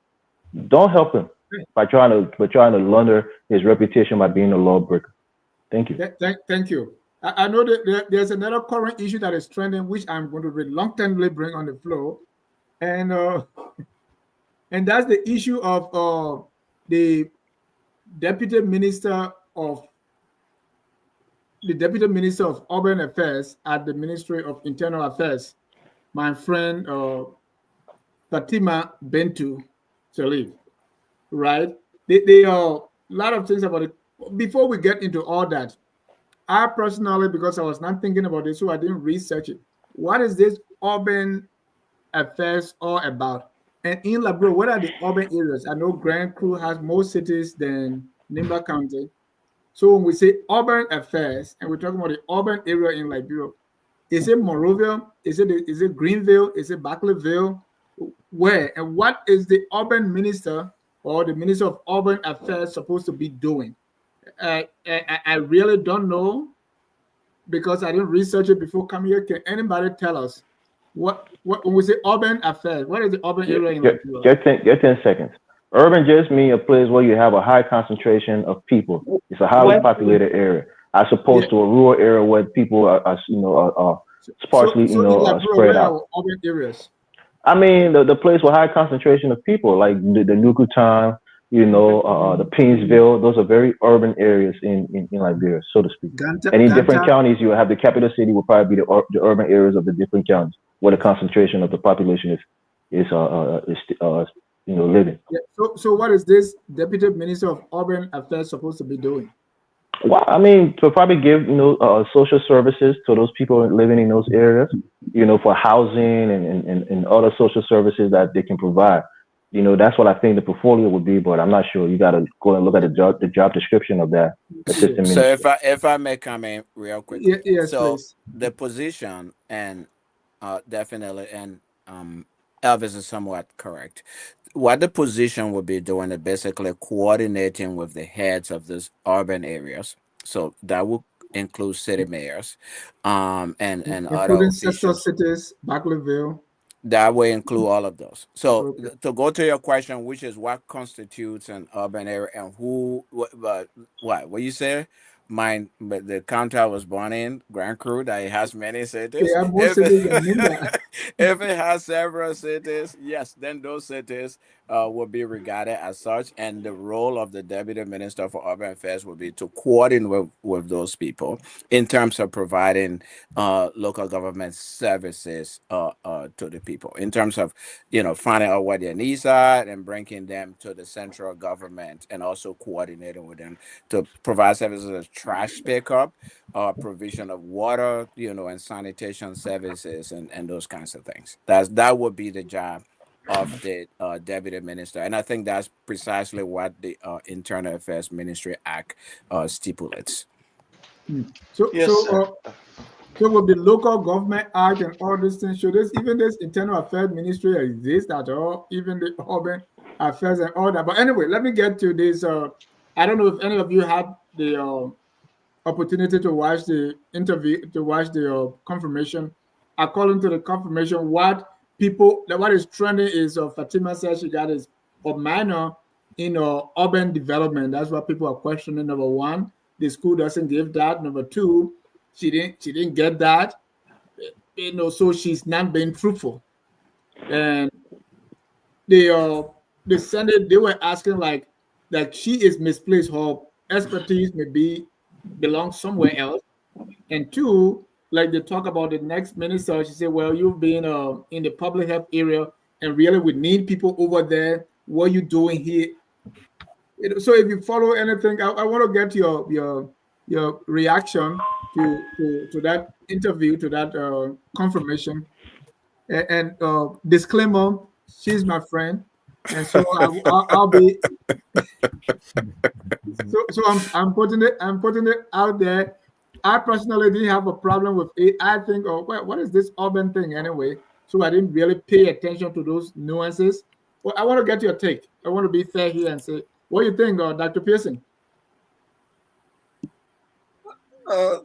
Don't help him by trying to launder his reputation by being a lawbreaker. Thank you. Thank you. I know that there's another current issue that is trending, which I'm going to reluctantly bring on the floor, and that's the issue of the deputy minister of Urban Affairs at the Ministry of Internal Affairs, my friend Fatima Bentu Salif, right? They are a lot of things about it. Before we get into all that, I personally, because I was not thinking about this, so I didn't research it. What is this urban affairs all about? And in Liberia, what are the urban areas? I know Grand Crew has more cities than Nimba County. So when we say urban affairs, and we're talking about the urban area in Liberia, Is it Monrovia? Is it Greenville? Is it Barclayville? Where? And what is the urban minister or the minister of urban affairs supposed to be doing? I really don't know because I didn't research it before coming here. Can anybody tell us what when we say urban affairs? What is the urban area in Liberia? Get 10 seconds. Urban just means a place where you have a high concentration of people. It's a highly West- populated area, as opposed to a rural area where people are sparsely, So in Liberia, spread where out. are urban areas? I mean, the place with high concentration of people, like the Nukutam, the Painesville, those are very urban areas in Liberia, so to speak. And in different counties, you have the capital city will probably be the urban areas of the different counties where the concentration of the population is living. Yeah. So what is this Deputy Minister of Urban Affairs supposed to be doing? Well, I mean, to probably give social services to those people living in those areas, for housing and other social services that they can provide. That's what I think the portfolio would be, but I'm not sure. You got to go and look at the job description of that assistant minister. So if I may come in real quickly, yes, so please. the position and definitely and Elvis is somewhat correct. What the position would be doing is basically coordinating with the heads of these urban areas. So that would include city mayors, and other Including sister officials. cities, Barclayville. That will include all of those. So Okay. to go to your question, which is what constitutes an urban area and who, what you say? Mine, but the county I was born in, Grand Cru, that it has many cities. Yeah, most If cities in Minda. if it has several cities, yes, then those cities will be regarded as such, and the role of the deputy minister for urban affairs will be to coordinate with those people in terms of providing local government services to the people, in terms of finding out what their needs are and bringing them to the central government, and also coordinating with them to provide services as trash pickup, provision of water, and sanitation services, and those kinds of things. That would be the job of the deputy minister, and I think that's precisely what the Internal Affairs Ministry Act stipulates. So Yes, sir. so with the local government act and all these things, should this internal affairs ministry exist at all? Even the urban affairs and all that. But anyway, let me get to this. I don't know if any of you had the opportunity to watch the interview, to watch the confirmation. According to the confirmation, what is trending is Fatima says she got is a minor in urban development. That's what people are questioning. Number one, the school doesn't give that. Number two, she didn't get that. So she's not being truthful. And the Senate, they were asking like she is misplaced. Her expertise belongs somewhere else. And two, like they talk about the next minister, she said, well, you've been in the public health area and really we need people over there. What are you doing here? So if you follow anything, I want to get your reaction to that interview, to that confirmation. And disclaimer, she's my friend. And so I'll be so I'm putting it out there. I personally didn't have a problem with it. I think, what is this urban thing anyway? So I didn't really pay attention to those nuances. Well, I want to get your take. I want to be fair here and say, what do you think, Dr. Pearson?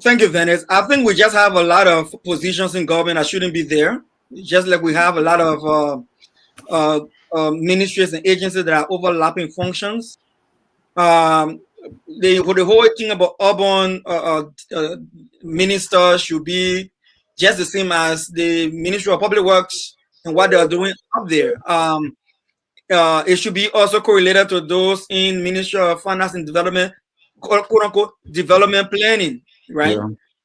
Thank you, Venice. I think we just have a lot of positions in government that shouldn't be there. Just like we have a lot of ministries and agencies that are overlapping functions. The whole thing about urban minister should be just the same as the Ministry of Public Works and what they are doing up there. It should be also correlated to those in Ministry of Finance and Development, quote unquote, development planning, right?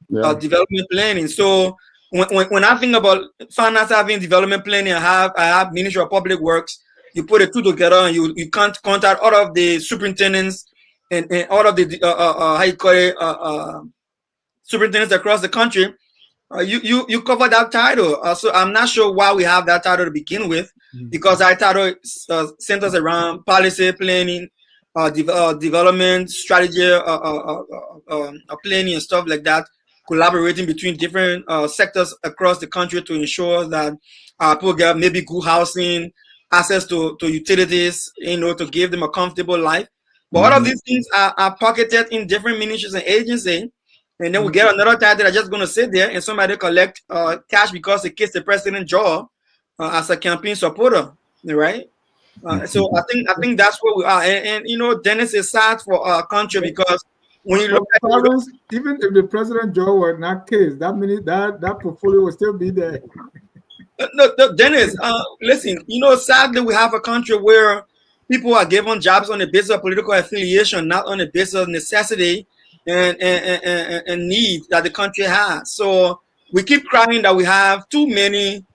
Yeah. Development planning. So when I think about finance having development planning, I have Ministry of Public Works. You put the two together and you can't contact all of the superintendents and all of the how you call it superintendents across the country. You cover that title. So I'm not sure why we have that title to begin with, because that title centers around policy planning, development strategy, planning and stuff like that, collaborating between different sectors across the country to ensure that people get maybe good housing, access to utilities, to give them a comfortable life. But all of these things are pocketed in different ministries and agencies. And then we get another title that's just going to sit there and somebody collect cash because it kiss the president jaw as a campaign supporter, right? So I think that's where we are. And Dennis, is sad for our country because when you look at Clarence, even if the president Joe were not case, that means that portfolio will still be there. no, Dennis, listen, sadly we have a country where people are given jobs on the basis of political affiliation, not on the basis of necessity and need that the country has. So we keep crying that we have too many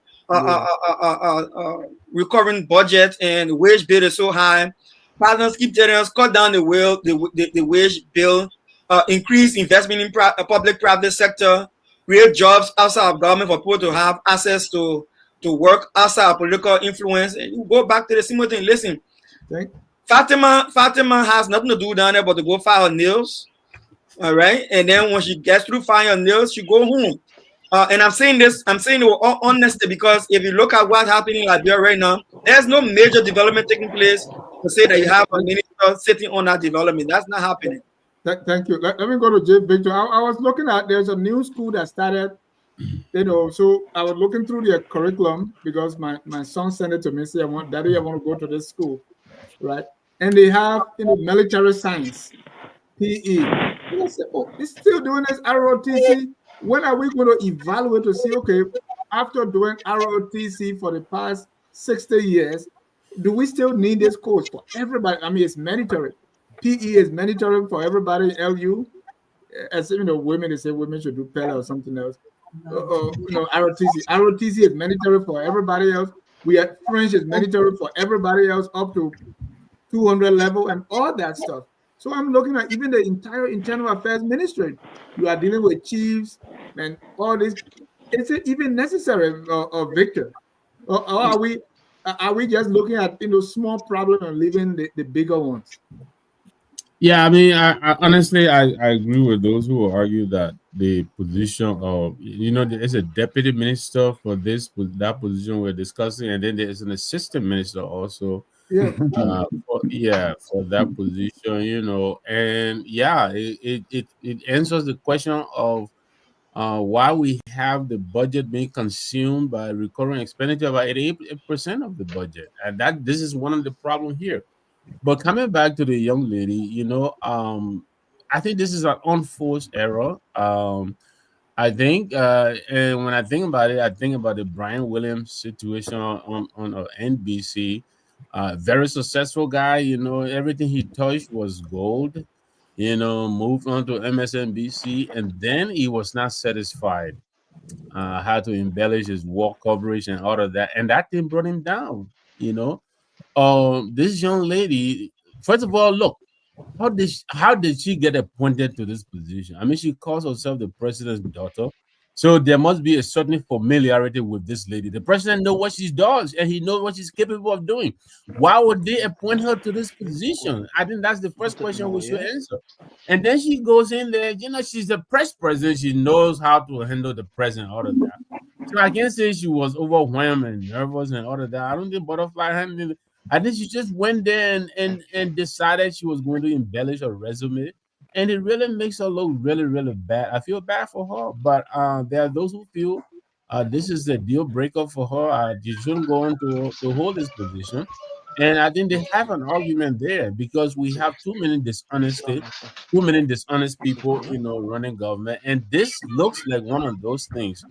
recurring budget and wage bill is so high. Partners keep telling us cut down the wage bill, increase investment in public-private sector, create jobs outside of government for people to have access to work outside of political influence. And you go back to the similar thing. Listen, Fatima has nothing to do down there but to go file her nails. All right, and then when she gets through filing her nails, she go home. And I'm saying it with all honesty because if you look at what's happening in Liberia right now, there's no major development taking place to say that you have a minister sitting on that development. That's not happening. Thank you. Let me go to Jay Victor. I was looking at, there's a new school that started, so I was looking through their curriculum because my son sent it to me, say, Daddy, I want to go to this school, right? And they have, military science, PE. And I said, oh, it's still doing this ROTC. When are we going to evaluate to see, okay, after doing ROTC for the past 60 years, do we still need this course for everybody? I mean, it's mandatory. PE is mandatory for everybody in LU. As women, they say women should do Pella or something else. ROTC is mandatory for everybody else. We have French is mandatory for everybody else up to 200 level and all that stuff. So I'm looking at even the entire internal affairs ministry. You are dealing with chiefs and all this. Is it even necessary, Victor? Or are we just looking at small problems and leaving the bigger ones? Yeah, I mean, I honestly I agree with those who argue that the position of there's a deputy minister for that position we're discussing, and then there's an assistant minister also. Yeah. For that position, and it answers the question of why we have the budget being consumed by recurring expenditure by 88% of the budget, and this is one of the problems here. But coming back to the young lady, I think this is an unforced error. I think, and when I think about it, I think about the Brian Williams situation on NBC. Very successful guy, everything he touched was gold. Moved on to MSNBC, and then he was not satisfied. Had to embellish his war coverage and all of that, and that thing brought him down. This young lady, first of all, look, how did she get appointed to this position? I mean, she calls herself the president's daughter, so there must be a certain familiarity with this lady. The president knows what she does, and he knows what she's capable of doing. Why would they appoint her to this position? I think that's the first question we should answer. And then she goes in there, she's the press president. She knows how to handle the president, all of that. So I can't say she was overwhelmed and nervous and all of that. I don't think Butterfly handled it. I think she just went there and decided she was going to embellish her resume. And it really makes her look really, really bad. I feel bad for her. But there are those who feel this is a deal breaker for her. She shouldn't go on to hold this position. And I think they have an argument there because we have too many dishonest people, running government. And this looks like one of those things.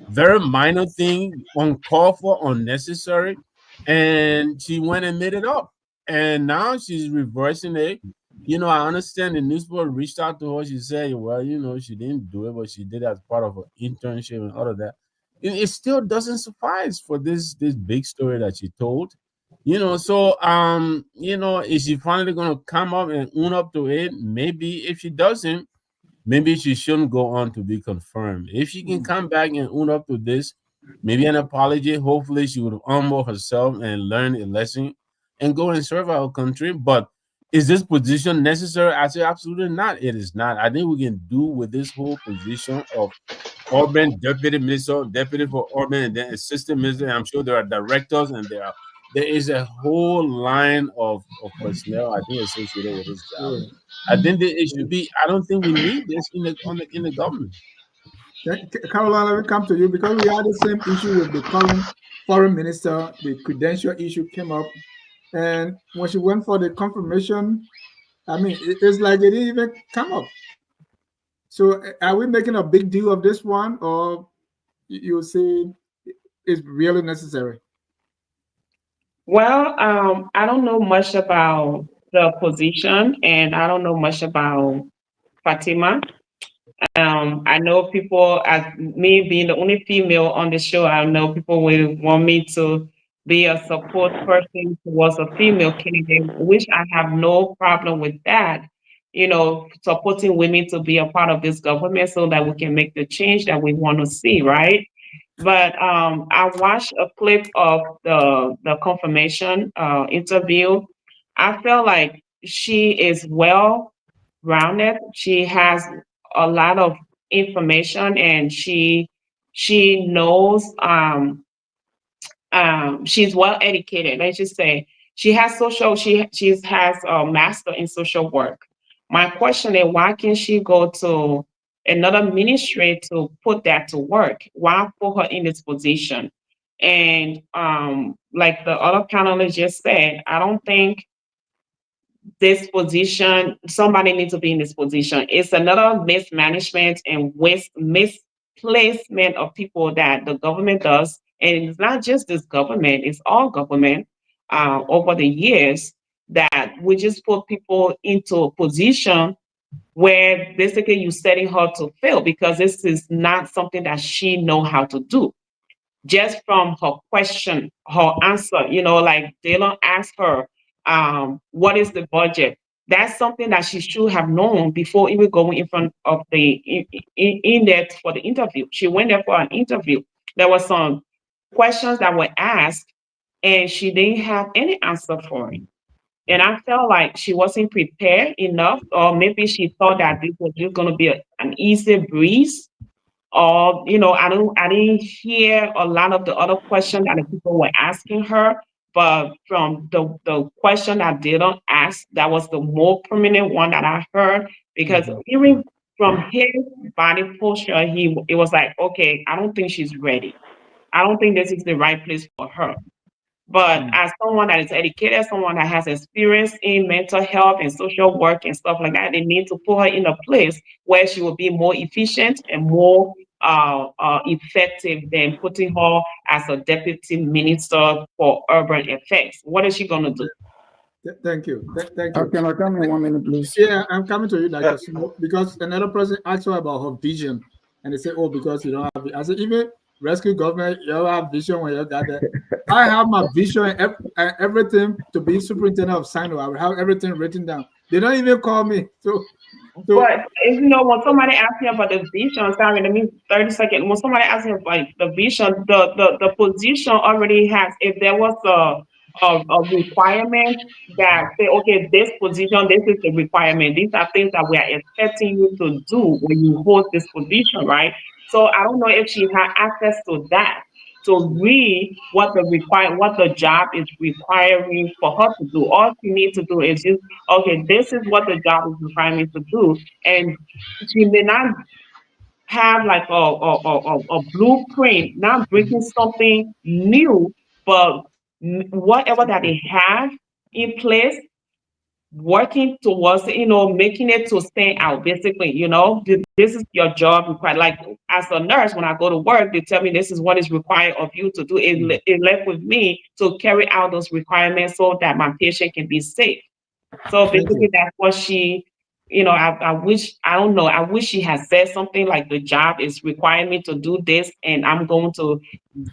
Very minor thing, uncalled for, unnecessary, and she went and made it up. And now she's reversing it. I understand the newspaper reached out to her. She said, well, she didn't do it, but she did it as part of her internship and all of that. It still doesn't suffice for this big story that she told. So is she finally gonna come up and own up to it? Maybe. If she doesn't, maybe she shouldn't go on to be confirmed. If she can come back and own up to this, maybe an apology, hopefully she would humble herself and learn a lesson and go and serve our country. But Is this position necessary? I say absolutely not. It is not. I think we can do with this whole position of urban deputy minister, deputy for urban, and then assistant minister. I'm sure there are directors, and there is a whole line of personnel I think associated with this job. I think that it should be. I don't think we need this in the government. Caroline, let me come to you because we had the same issue with the current foreign minister. The credential issue came up, and when she went for the confirmation, I mean, it's like it didn't even come up. So, are we making a big deal of this one, or you say it's really necessary? Well, I don't know much about the position, and I don't know much about Fatima. I know people, as me being the only female on the show, I know people will want me to be a support person towards a female candidate, which I have no problem with that. You know, supporting women to be a part of this government so that we can make the change that we want to see, right? But I watched a clip of the confirmation interview. I feel like she is well rounded. She has a lot of information, and she knows she's well educated. Let's just say she has social. She has a master in social work. My question is, why can't she go to another ministry to put that to work? Why put her in this position? And like the other panelists just said, I don't think this position, somebody needs to be in this position. It's another mismanagement and misplacement of people that the government does. And it's not just this government, it's all government over the years that we just put people into a position where basically you're setting her to fail because this is not something that she know how to do. Just from her question, her answer, you know, like Dylan asked her, what is the budget? That's something that she should have known before even going in front of in there for the interview. She went there for an interview. There were some questions that were asked, and she didn't have any answer for it. And I felt like she wasn't prepared enough, or maybe she thought that this was just going to be an easy breeze, or you know, I didn't hear a lot of the other questions that the people were asking her, but from the question that they don't ask, that was the more prominent one that I heard, because even from his body posture, it was like, okay, I don't think she's ready. I don't think this is the right place for her. But as someone that is educated, someone that has experience in mental health and social work and stuff like that, they need to put her in a place where she will be more efficient and more effective than putting her as a deputy minister for urban affairs. What is she going to do? Thank you. Thank you. Can I come in 1 minute, please? Yeah, I'm coming to you, Dr. Smoke, because another person asked her about her vision, and they say, "Oh, because you don't have it." I said, "Even rescue government, you don't have vision when you got there." I have my vision and everything to be superintendent of Sino. I will have everything written down. They don't even call me. So But if you know, when somebody asks me about the vision, sorry, let me 30 seconds. When somebody asks me about the vision, the position already has, if there was a requirement that say, okay, this position, this is the requirement. These are things that we are expecting you to do when you hold this position, right? So I don't know if she had access to that to read what the job is requiring for her to do. All she needs to do is just, okay, this is what the job is requiring me to do. And she may not have like a blueprint, not bringing something new, but whatever that they have in place, working towards, you know, making it to stand out. Basically, you know, this is your job required. Like as a nurse, when I go to work, they tell me this is what is required of you to do. It left with me to carry out those requirements so that my patient can be safe. So basically, that's what she, you know, I wish, I don't know, I wish she had said something like the job is requiring me to do this, and I'm going to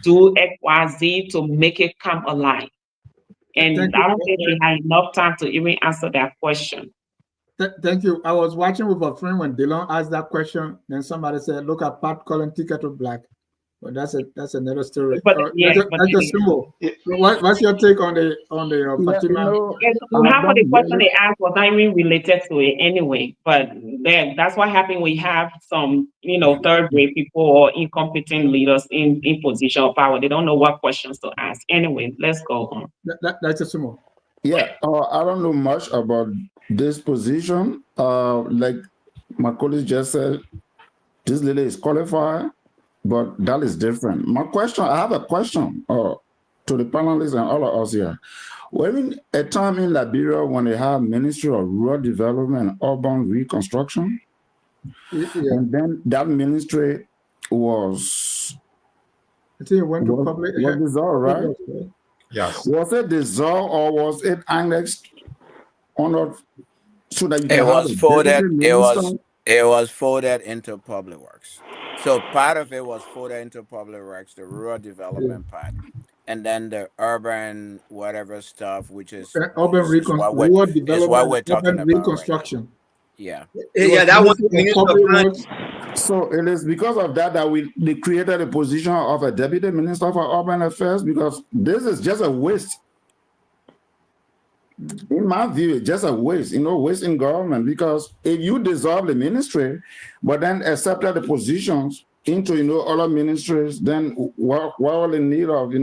do X, Y, Z to make it come alive. And I don't think she had enough time to even answer that question. Thank you. I was watching with a friend when Dylan asked that question. Then somebody said, "Look at Pat calling Ticket to Black." But that's another story. But yeah, but That's a symbol. What's your take on the Yeah, Fatima? half of the don't question really. they asked was not even related to it anyway. But then that's what happened. We have some, third grade people or incompetent leaders in position of power. They don't know what questions to ask. Anyway, let's go on. That's a symbol. Yeah, I don't know much about this position. Like my colleague just said, this lady is qualified, but that is different. I have a question to the panelists and all of us here. When a time in Liberia when they have Ministry of Rural Development and Urban Reconstruction, Yeah. and then that ministry was I think it went to public. dissolved, right? Yes. Was it dissolved or was it annexed under so that you It can have was a folded. deputy minister? It was folded into public works. So part of it was folded into public works, the rural development part, and then the urban whatever stuff, which is Urban rural what development, we're talking urban about right now. reconstruction. Yeah. It was that one Ministry of Minister of Public Planning. Works. So it is because of that they created a position of a deputy minister for urban affairs, because this is just a waste. In my view, it's just a waste, waste in government. Because if you dissolve the ministry, but then accepted the positions into other ministries, then what will in need of,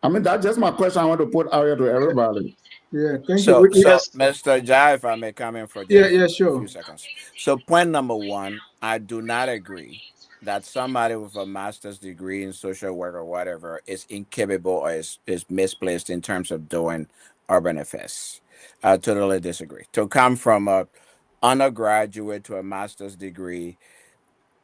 I mean, that's just my question I want to put out here to everybody. Yeah, thank So, you. Mr. Jai, if I may come in for Yeah, just a sure. few seconds. So, point number one, I do not agree that somebody with a master's degree in social work or whatever is incapable or is misplaced in terms of doing urban affairs. I totally disagree. To come from a undergraduate to a master's degree,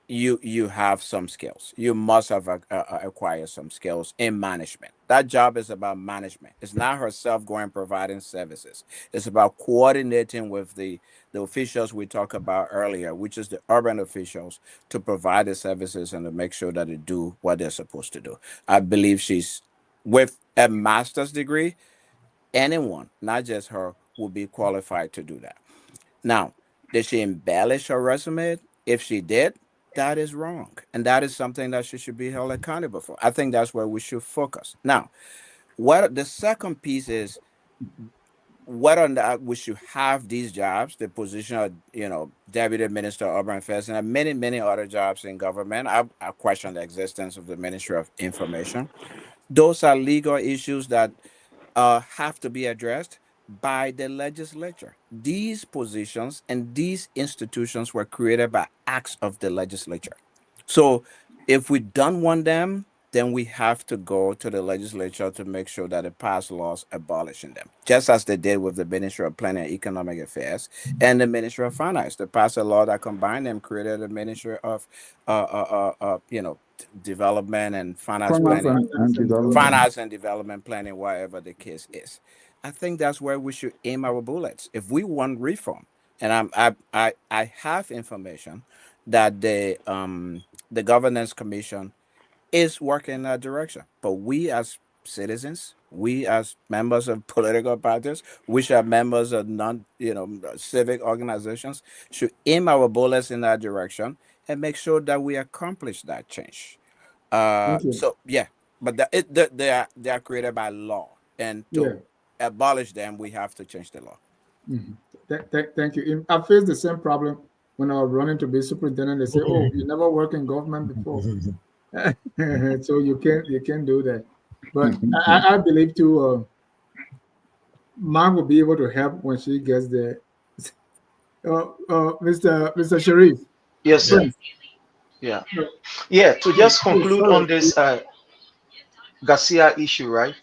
you have some skills. You must have acquired some skills in management. That job is about management. It's not herself going providing services. It's about coordinating with the officials we talked about earlier, which is the urban officials, to provide the services and to make sure that they do what they're supposed to do. I believe she's with a master's degree. Anyone, not just her, will be qualified to do that. Now, did she embellish her resume? If she did, that is wrong. And that is something that she should be held accountable for. I think that's where we should focus. Now, what the second piece is, whether or not we should have these jobs, the position of, deputy minister of urban affairs and many other jobs in government. I question the existence of the Ministry of Information. Those are legal issues that have to be addressed by the legislature. These positions and these institutions were created by acts of the legislature. So if we don't want them, then we have to go to the legislature to make sure that it pass laws abolishing them, just as they did with the Ministry of Planning and Economic Affairs and the Ministry of Finance. They passed a law that combined them, created a Ministry of, development and finance Finance planning, and development. finance and development planning, whatever the case is. I think that's where we should aim our bullets if we want reform. And I have information that the governance commission is working in that direction. But we as citizens, we as members of political parties, which are members of civic organizations, should aim our bullets in that direction and make sure that we accomplish that change. Thank you. So yeah, but they are created by law, and to abolish them, we have to change the law. Thank you. I faced the same problem when I was running to be superintendent. They say, "Oh, you never worked in government before, so you can't do that." But I believe too. Mark will be able to help when she gets there. Mr. Sharif. Yes, sir. Yeah. To just conclude on this Garcia issue, right?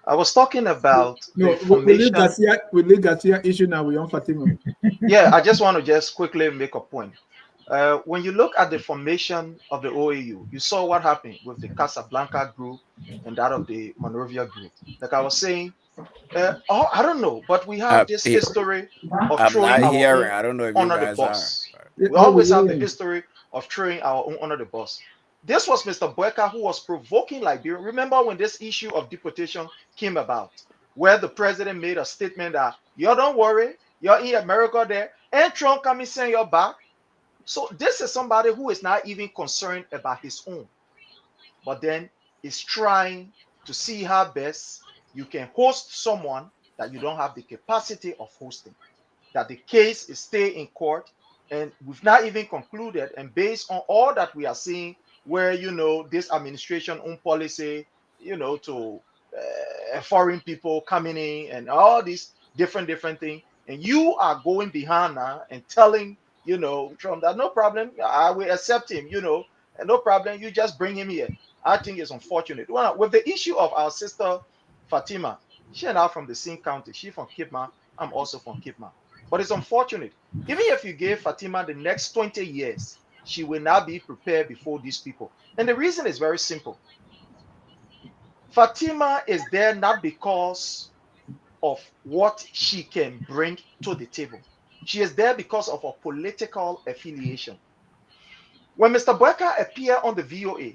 I was talking about No, the formation. we leave Garcia issue now. We on Fatima. Yeah, I just want to just quickly make a point. When you look at the formation of the OAU, you saw what happened with the Casablanca group and that of the Monrovia group. Like I was saying, I don't know, but we have this history of I'm throwing not our hearing. own I don't know if you under the guys bus. are. We always have the history of throwing our own under the bus. This was Mr. Boyka who was provoking Liberia. Remember when this issue of deportation came about, where the president made a statement that, you don't worry, you're in America there, and Trump coming send you back. So this is somebody who is not even concerned about his own. but then is trying to see how best you can host someone that you don't have the capacity of hosting, that the case is stay in court, and we've not even concluded. And based on all that we are seeing, where this administration own policy, to foreign people coming in and all these different things, and you are going behind now and telling Trump that no problem, I will accept him, and no problem, you just bring him here. I think it's unfortunate. Well, with the issue of our sister Fatima, she and I from the same county. She from Kipma, I'm also from Kipma. But it's unfortunate. Even if you gave Fatima the next 20 years, she will not be prepared before these people. And the reason is very simple. Fatima is there not because of what she can bring to the table. She is there because of a political affiliation. When Mr. Boyka appeared on the VOA,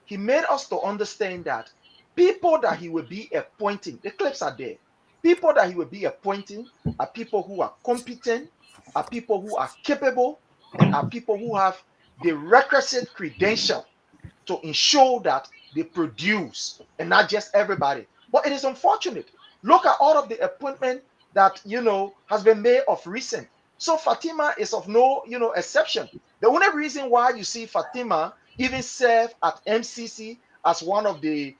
he made us to understand that people that he will be appointing, the clips are there, people that he will be appointing are people who are competent, are people who are capable, and are people who have the requisite credential to ensure that they produce, and not just everybody. But it is unfortunate. Look at all of the appointment that has been made of recent. So Fatima is of no exception. The only reason why you see Fatima even serve at MCC as one of the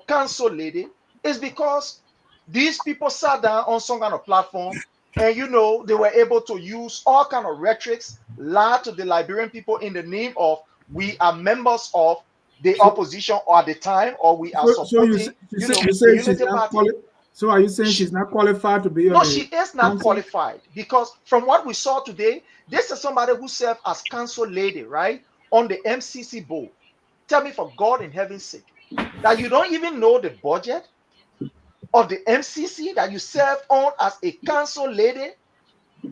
council lady is because these people sat down on some kind of platform, and they were able to use all kind of rhetorics, lie to the Liberian people in the name of we are members of the opposition or at the time, or we are supporting the Unity Party. So are you saying she's not qualified to be on? No, she is not qualified, because from what we saw today, this is somebody who served as council lady, right, on the MCC board. Tell me, for God in heaven's sake, that you don't even know the budget of the MCC that you served on as a council lady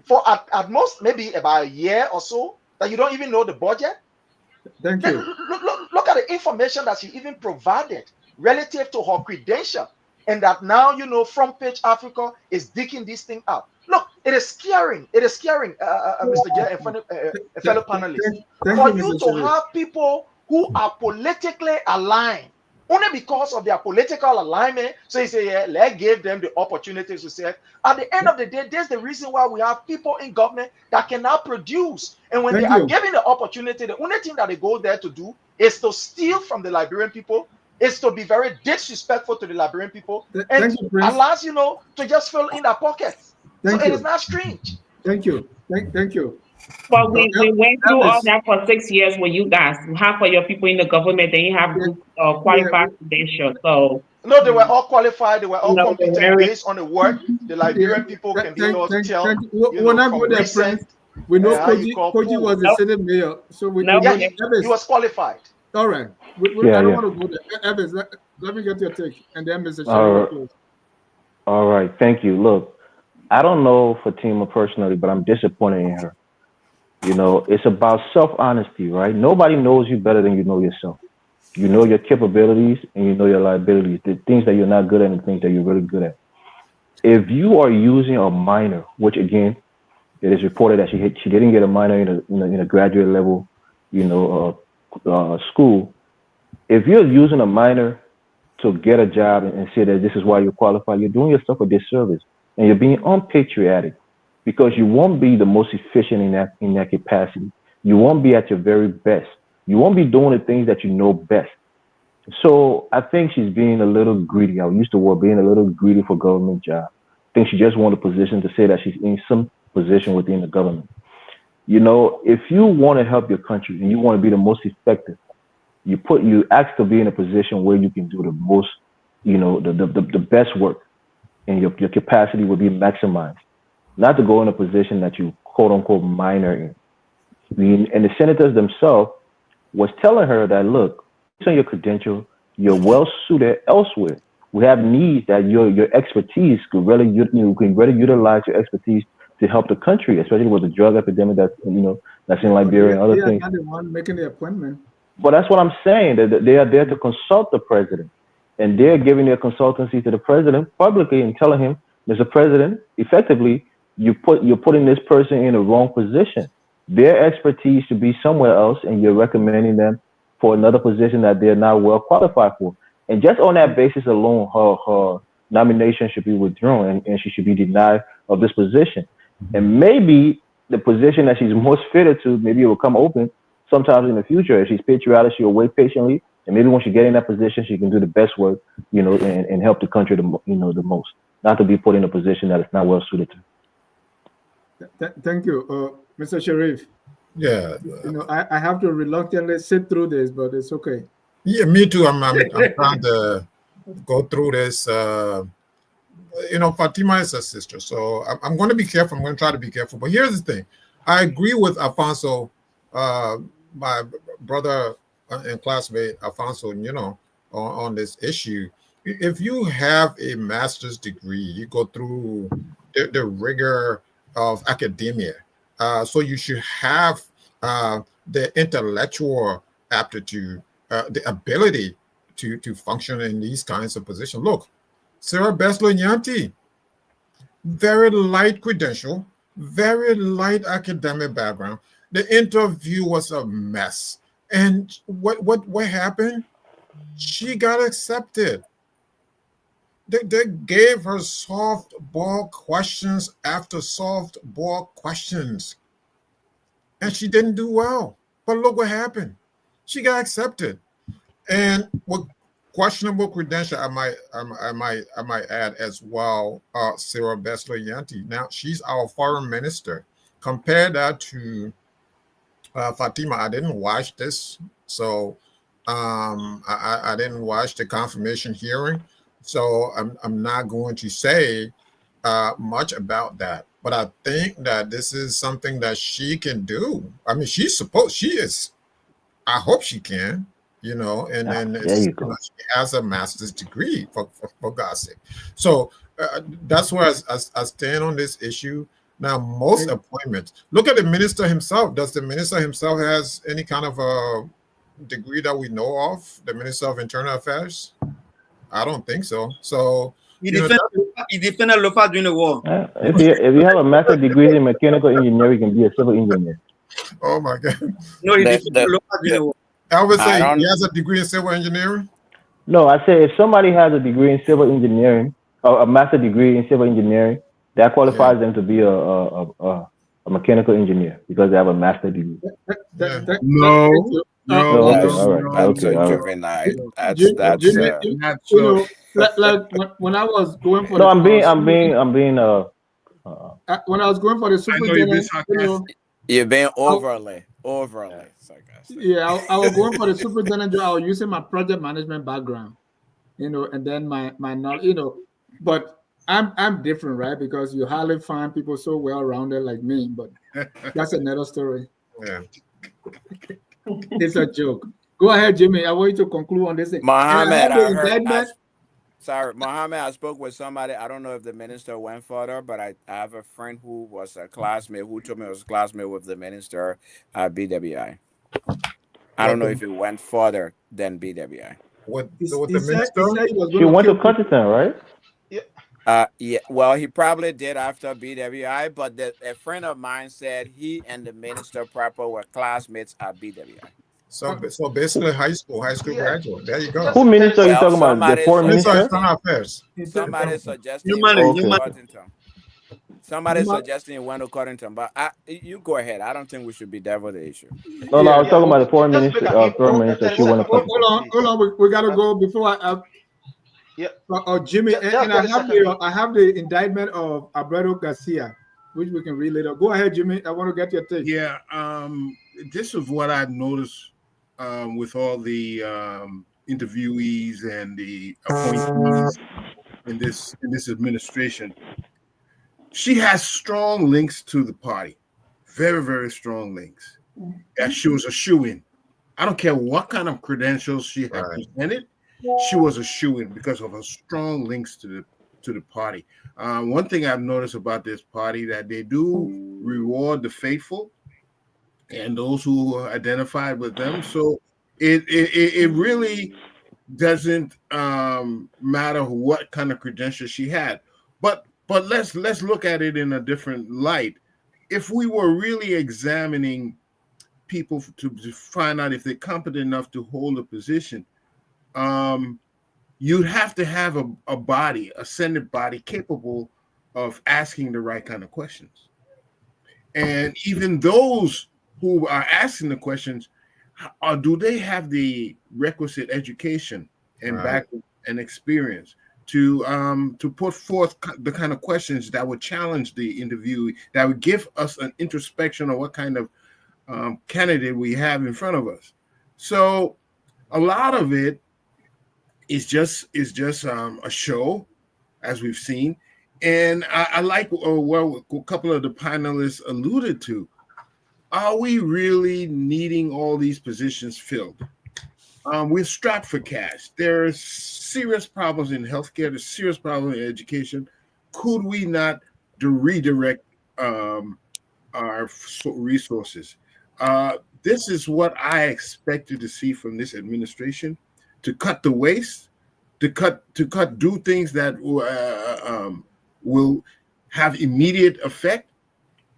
for at most maybe about a year or so, that you don't even know the budget. Thank you. Look at the information that she even provided relative to her credential, and that now Front Page Africa is digging this thing out. Look, it is scaring. It is scaring, Mr. J and fellow panelists, for you to have people who are politically aligned only because of their political alignment. So you say, yeah, let's give them the opportunities to serve. At the end of the day, there's the reason why we have people in government that cannot produce. And when they are given the opportunity, the only thing that they go there to do is to steal from the Liberian people, is to be very disrespectful to the Liberian people, and allows to just fill in their pockets. So it is not strange. Thank you. Thank you. But we went through all that for 6 years with you guys. Half of your people in the government, they have good qualified credentials. So no, they were all qualified. They were all competent based on the work. The Liberian people can be able to tell. We're not going there, Prince. We know Koji was the city mayor, so we know he was qualified. All right. I don't want to go there. Evans, let me get your take, and then Mr. Sherry. All right. Thank you. Look, I don't know Fatima personally, but I'm disappointed in her. It's about self-honesty, right? Nobody knows you better than you know yourself. You know your capabilities and you know your liabilities, the things that you're not good at and the things that you're really good at. If you are using a minor, which again, it is reported that she didn't get a minor in a graduate level, school. If you're using a minor to get a job and say that this is why you're qualified, you're doing yourself a disservice, and you're being unpatriotic, because you won't be the most efficient in that capacity. You won't be at your very best. You won't be doing the things that you know best. So I think she's being a little greedy. I used the word being a little greedy for government job. I think she just wanted a position to say that she's in some position within the government. If you want to help your country and you want to be the most effective, you ask to be in a position where you can do the most, the best work, and your capacity will be maximized. Not to go in a position that you quote unquote minor in. And the senators themselves was telling her that, look, based on your credential, you're well suited elsewhere. We have needs that your expertise could really, can really utilize your expertise to help the country, especially with the drug epidemic that's in Liberia and other things. Not the one making the appointment. But that's what I'm saying. That they are there to consult the president, and they're giving their consultancy to the president publicly and telling him, Mr. President, effectively, you're putting this person in the wrong position. Their expertise should be somewhere else, and you're recommending them for another position that they're not well qualified for. And just on that basis alone, her nomination should be withdrawn and she should be denied of this position. And maybe the position that she's most fitted to, maybe it will come open sometimes in the future. If she's patriotic, she'll wait patiently. And maybe when she get in that position, she can do the best work, and help the country the most, not to be put in a position that is not well suited to. Thank you, Mr. Sharif. Yeah. I have to reluctantly sit through this, but it's okay. Yeah, me too. I'm trying to go through this. Fatima is a sister, so I'm going to be careful. I'm going to try to be careful. But here's the thing: I agree with Alfonso, my brother and classmate Alfonso. On this issue. If you have a master's degree, you go through the rigor of academia. So you should have the intellectual aptitude, the ability to function in these kinds of positions. Look, Sarah Besler-Nyanti, very light credential, very light academic background. The interview was a mess. And what happened? She got accepted. They gave her softball questions after softball questions. And she didn't do well. But look what happened. She got accepted. And with questionable credential, I might add as well, Sarah Besler-Nyanti. Now, she's our foreign minister. Compare that to Fatima. I didn't watch this, so I didn't watch the confirmation hearing, so I'm not going to say much about that. But I think that this is something that she can do. I mean, she is. I hope she can. And then she has a master's degree for God's sake. So that's where I stand on this issue. Now, most appointments. Look at the minister himself. Does the minister himself has any kind of a degree that we know of? The Minister of Internal Affairs? I don't think so. So he defended Lofa during the war. If you have a master's degree in mechanical engineering, you can be a civil engineer. Oh my God! No, he defended Lofa during the war. I would say he has a degree in civil engineering. No, I say if somebody has a degree in civil engineering or a master's degree in civil engineering, that qualifies them to be a mechanical engineer because they have a master's degree. No. That's juvenile. That's when I was going for I'm being when I was going for the superintendent, you're being overly sarcastic. Yeah, I was going for the superintendent job. I was using my project management background, and then my knowledge, but I'm different, right? Because you hardly find people so well-rounded like me, but that's another story. Yeah. It's a joke. Go ahead, Jimmy. I want you to conclude on this thing. Mohammed, Mohammed, I spoke with somebody. I don't know if the minister went further, but I have a friend who was a classmate who told me he was a classmate with the minister at BWI. I don't know if it went further than BWI. What the minister? She went to Huntington, right? Yeah. Well, he probably did after BWI, but a friend of mine said he and the minister proper were classmates at BWI. So basically high school graduate. There you go. Who minister are you talking about? The foreign minister? Somebody suggesting Cottington. Somebody suggesting you went to Cottington, but you go ahead. I don't think we should be devil the issue. No, I was talking about the foreign minister. She went to Cottington. Hold on. We gotta go before Jimmy, and I have the indictment of Alberto Garcia, which we can read later. Go ahead, Jimmy. I want to get your take. Yeah, this is what I noticed with all the interviewees and the appointees in this administration. She has strong links to the party, very, very strong links. That she was a shoo-in. I don't care what kind of credentials she had presented. She was a shoo-in because of her strong links to the party. One thing I've noticed about this party that they do reward the faithful and those who identified with them. So it really doesn't matter what kind of credentials she had. But let's look at it in a different light. If we were really examining people to find out if they're competent enough to hold a position, you'd have to have a body, a Senate body capable of asking the right kind of questions. And even those who are asking the questions, do they have the requisite education and background and experience to put forth the kind of questions that would challenge the interviewee, that would give us an introspection of what kind of candidate we have in front of us. So a lot of it is just a show, as we've seen. And I like what a couple of the panelists alluded to. Are we really needing all these positions filled? We're strapped for cash. There's serious problems in healthcare. There's serious problems in education. Could we not redirect our resources? This is what I expected to see from this administration: to cut the waste, do things that will have immediate effect,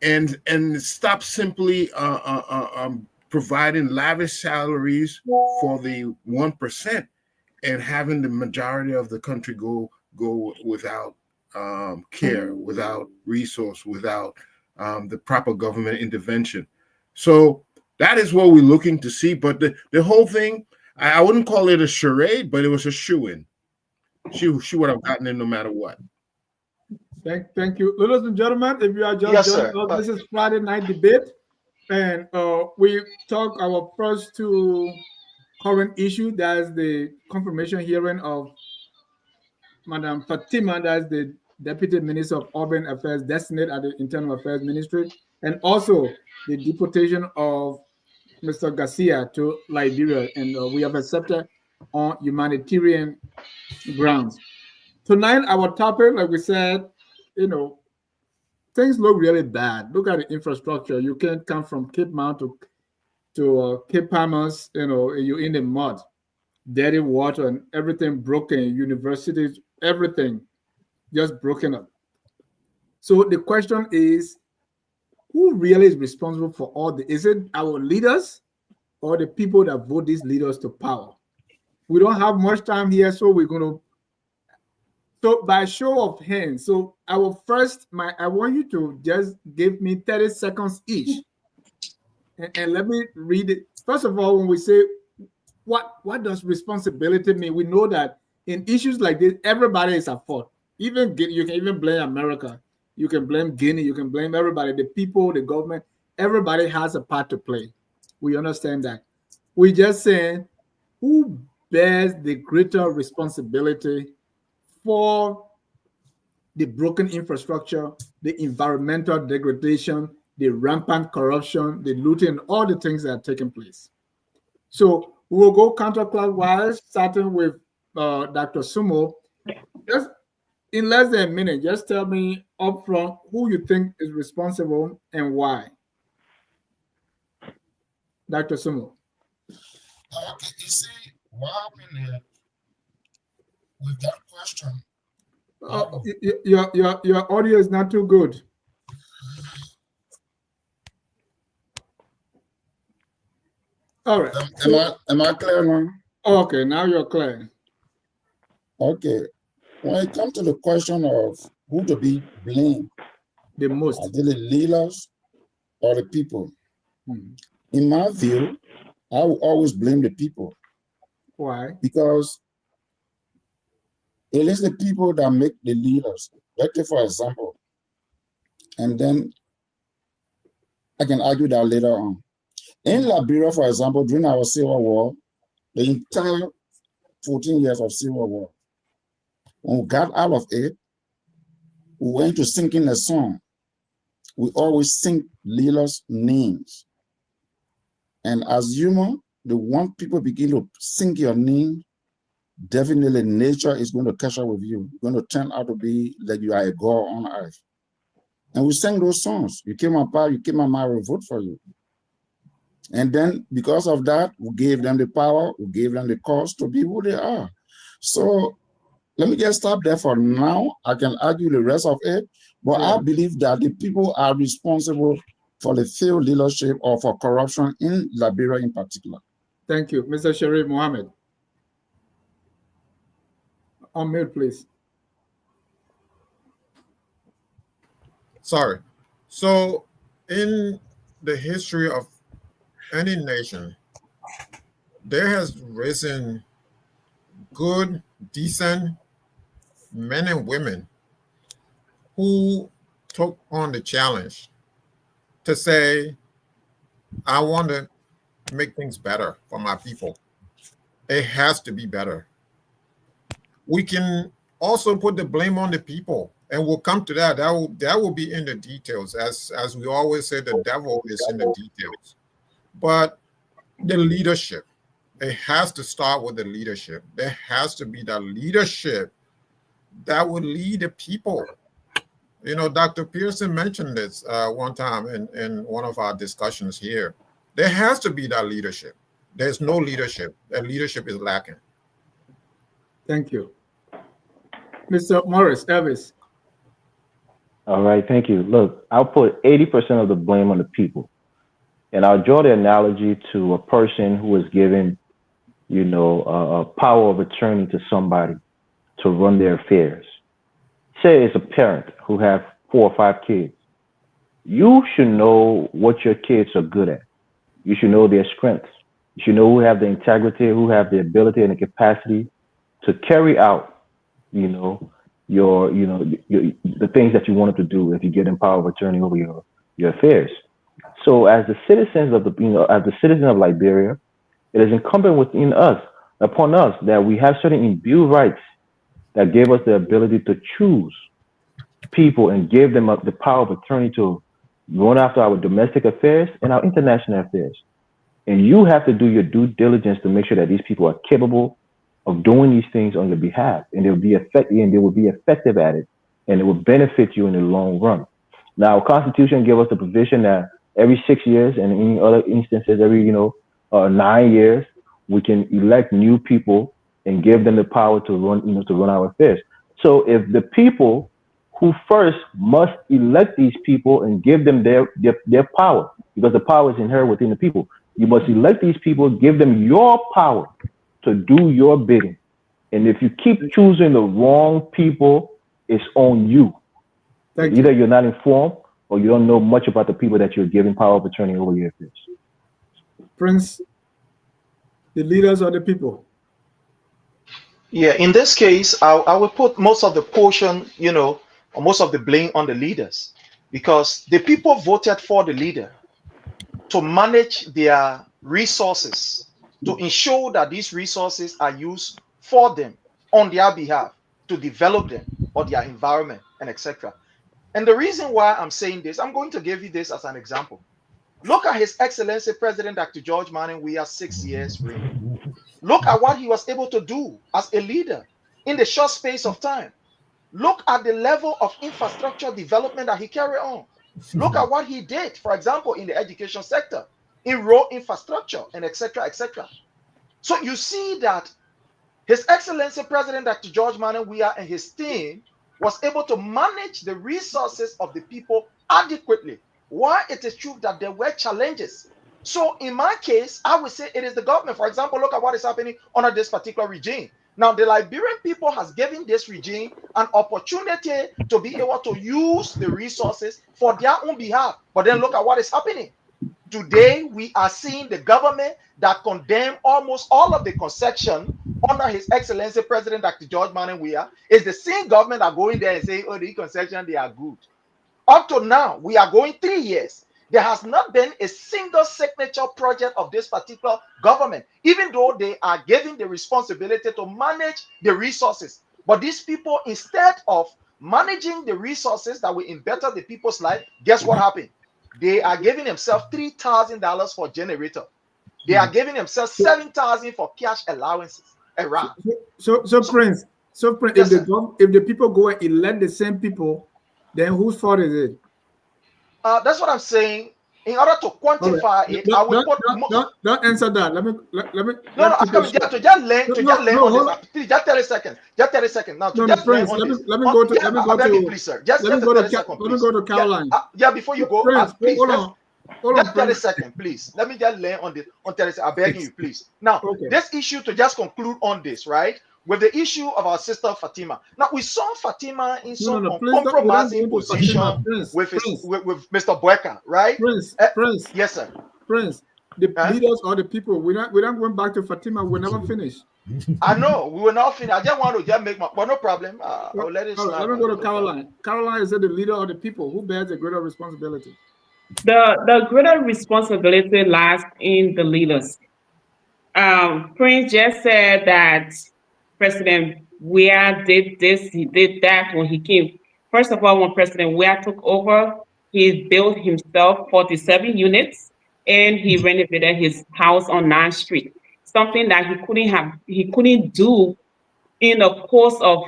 and stop simply providing lavish salaries for the 1% and having the majority of the country go without care, without resource, without the proper government intervention. So that is what we're looking to see. But the whole thing, I wouldn't call it a charade, but it was a shoe-in. She would have gotten in no matter what. Thank you. Ladies and gentlemen, if you are just joining us, this is Friday Night Debate. And we talk our first two current issue. That's the confirmation hearing of Madam Fatima, that's the Deputy Minister of Urban Affairs, designated at the Internal Affairs Ministry, and also the deportation of Mr. Garcia to Liberia. And we have accepted on humanitarian grounds. Tonight, our topic, like we said, things look really bad. Look at the infrastructure. You can't come from Cape Mount to Cape Palmas, you're in the mud, dirty water and everything broken, universities, everything just broken up. So the question is, who really is responsible for all this? Is it our leaders or the people that vote these leaders to power? We don't have much time here, so we're going to, so by show of hands, so I want you to just give me 30 seconds each. And let me read it. First of all, when we say, what does responsibility mean? We know that in issues like this, everybody is at fault. Even you can even blame America. You can blame Guinea. You can blame everybody, the people, the government. Everybody has a part to play. We understand that. We're just saying, who bears the greater responsibility for the broken infrastructure, the environmental degradation, the rampant corruption, the looting, all the things that are taking place? So we will go counterclockwise, starting with Dr. Sumo. Just in less than a minute, just tell me up front who you think is responsible and why. Dr. Sumo. Okay, you see, what happened here with that question? Your audio is not too good. All right. Am I clear now? Okay, now you're clear. Okay. When it comes to the question of who to be blamed, the most, are they the leaders or the people? In my view, I will always blame the people. Why? Because it is the people that make the leaders. Let's take for example, and then I can argue that later on. In Liberia, for example, during our Civil War, the entire 14 years of Civil War, when we got out of it, we went to singing a song. We always sing leaders' names. And as human, the one people begin to sing your name, definitely nature is going to catch up with you. You're going to turn out to be like you are a god on earth. And we sang those songs. You came apart, you came out, we vote for you. And then because of that, we gave them the power, we gave them the cause to be who they are. So let me just stop there for now. I can argue the rest of it, but I believe that the people are responsible for the failed leadership or for corruption in Liberia in particular. Thank you. Mr. Sharif Mohammed. On mute, please. Sorry. So, in the history of any nation, there has risen good, decent men and women who took on the challenge to say, I want to make things better for my people. It has to be better. We can also put the blame on the people, and we'll come to that. That will be in the details. As we always say, the devil is in the details. But the leadership, it has to start with the leadership. There has to be that leadership that will lead the people. You know, Dr. Pearson mentioned this one time in one of our discussions here. There has to be that leadership. There's no leadership. That leadership is lacking. Thank you. Mr. Morris, Elvis. All right, thank you. Look, I'll put 80% of the blame on the people. And I'll draw the analogy to a person who is given, a power of attorney to somebody to run their affairs. Say it's a parent who have 4 or 5 kids. You should know what your kids are good at. You should know their strengths. You should know who have the integrity, who have the ability and the capacity to carry out, the things that you want them to do if you get them power of attorney over your affairs. So as the citizens of Liberia, it is incumbent upon us that we have certain imbued rights that gave us the ability to choose people and give them the power of attorney to run after our domestic affairs and our international affairs. And you have to do your due diligence to make sure that these people are capable of doing these things on your behalf, and they will be effective at it, and it will benefit you in the long run. Now, Constitution gives us the provision that every 6 years, and in other instances, every 9 years, we can elect new people and give them the power to run our affairs. So, if the people who first must elect these people and give them their power, because the power is inherent within the people, you must elect these people, give them your power to do your bidding. And if you keep choosing the wrong people, it's on you. Either you're not informed or you don't know much about the people that you're giving power of attorney over your affairs. Prince, the leaders are the people. Yeah, in this case, I will put most of the portion, or most of the blame on the leaders, because the people voted for the leader to manage their resources, to ensure that these resources are used for them on their behalf, to develop them or their environment and etc. And the reason why I'm saying this, I'm going to give you this as an example. Look at His Excellency President Dr. George Manning Weah's 6 years reign. Look at what he was able to do as a leader in the short space of time. Look at the level of infrastructure development that he carried on. Look at what he did, for example, in the education sector, in road infrastructure, and etc., etc. So you see that His Excellency President Dr. George Manning Weah and his team was able to manage the resources of the people adequately. While it is true that there were challenges. So in my case, I would say it is the government. For example, look at what is happening under this particular regime. Now, the Liberian people has given this regime an opportunity to be able to use the resources for their own behalf. But then look at what is happening. Today, we are seeing the government that condemn almost all of the concession under His Excellency President Dr. George Manning Weah is the same government that go in there and say, oh, the concession, they are good. Up to now, we are going 3 years. There has not been a single signature project of this particular government, even though they are given the responsibility to manage the resources. But these people, instead of managing the resources that will better the people's life, guess what happened? They are giving themselves $3,000 for generator. They are giving themselves $7,000 for cash allowances. So Prince, yes, if the people go and elect the same people, then whose fault is it? That's what I'm saying. In order to quantify it, I will put. Don't answer that. Let me. No, I'm coming just learn on this. Please, just 30 seconds. Just 30 seconds. Now, to just learn on this. Let me go to. Please, sir. Just 30 seconds. Let me go to Caroline. Yeah, before you go, Prince, please. Hold on. Hold Just on, 30 Prince. seconds, please. Let me just land on this on 30 seconds. I'm begging you, please. Now, Okay. this issue to just conclude on this, right? With the issue of our sister Fatima. Now, we saw Fatima in No, no, some no. Please don't. We don't go uncompromising into Fatima. position Prince, with his Prince, with Mr. Boyka, right? Prince, Eh, Prince, yes, sir. Prince. The Eh? leaders or the people. We're not going back to Fatima. We'll never finish. I know we will not finish. I just want to just make my, but no problem. I'll let it All right, let slide me on go you. to No problem. Caroline. Caroline is the leader of the people. Who bears the greater responsibility? The greater responsibility lies in the leaders. Prince just said that President Weah did this, he did that when he came. First of all, when President Weah took over, he built himself 47 units and he renovated his house on 9th Street. Something that he couldn't do in the course of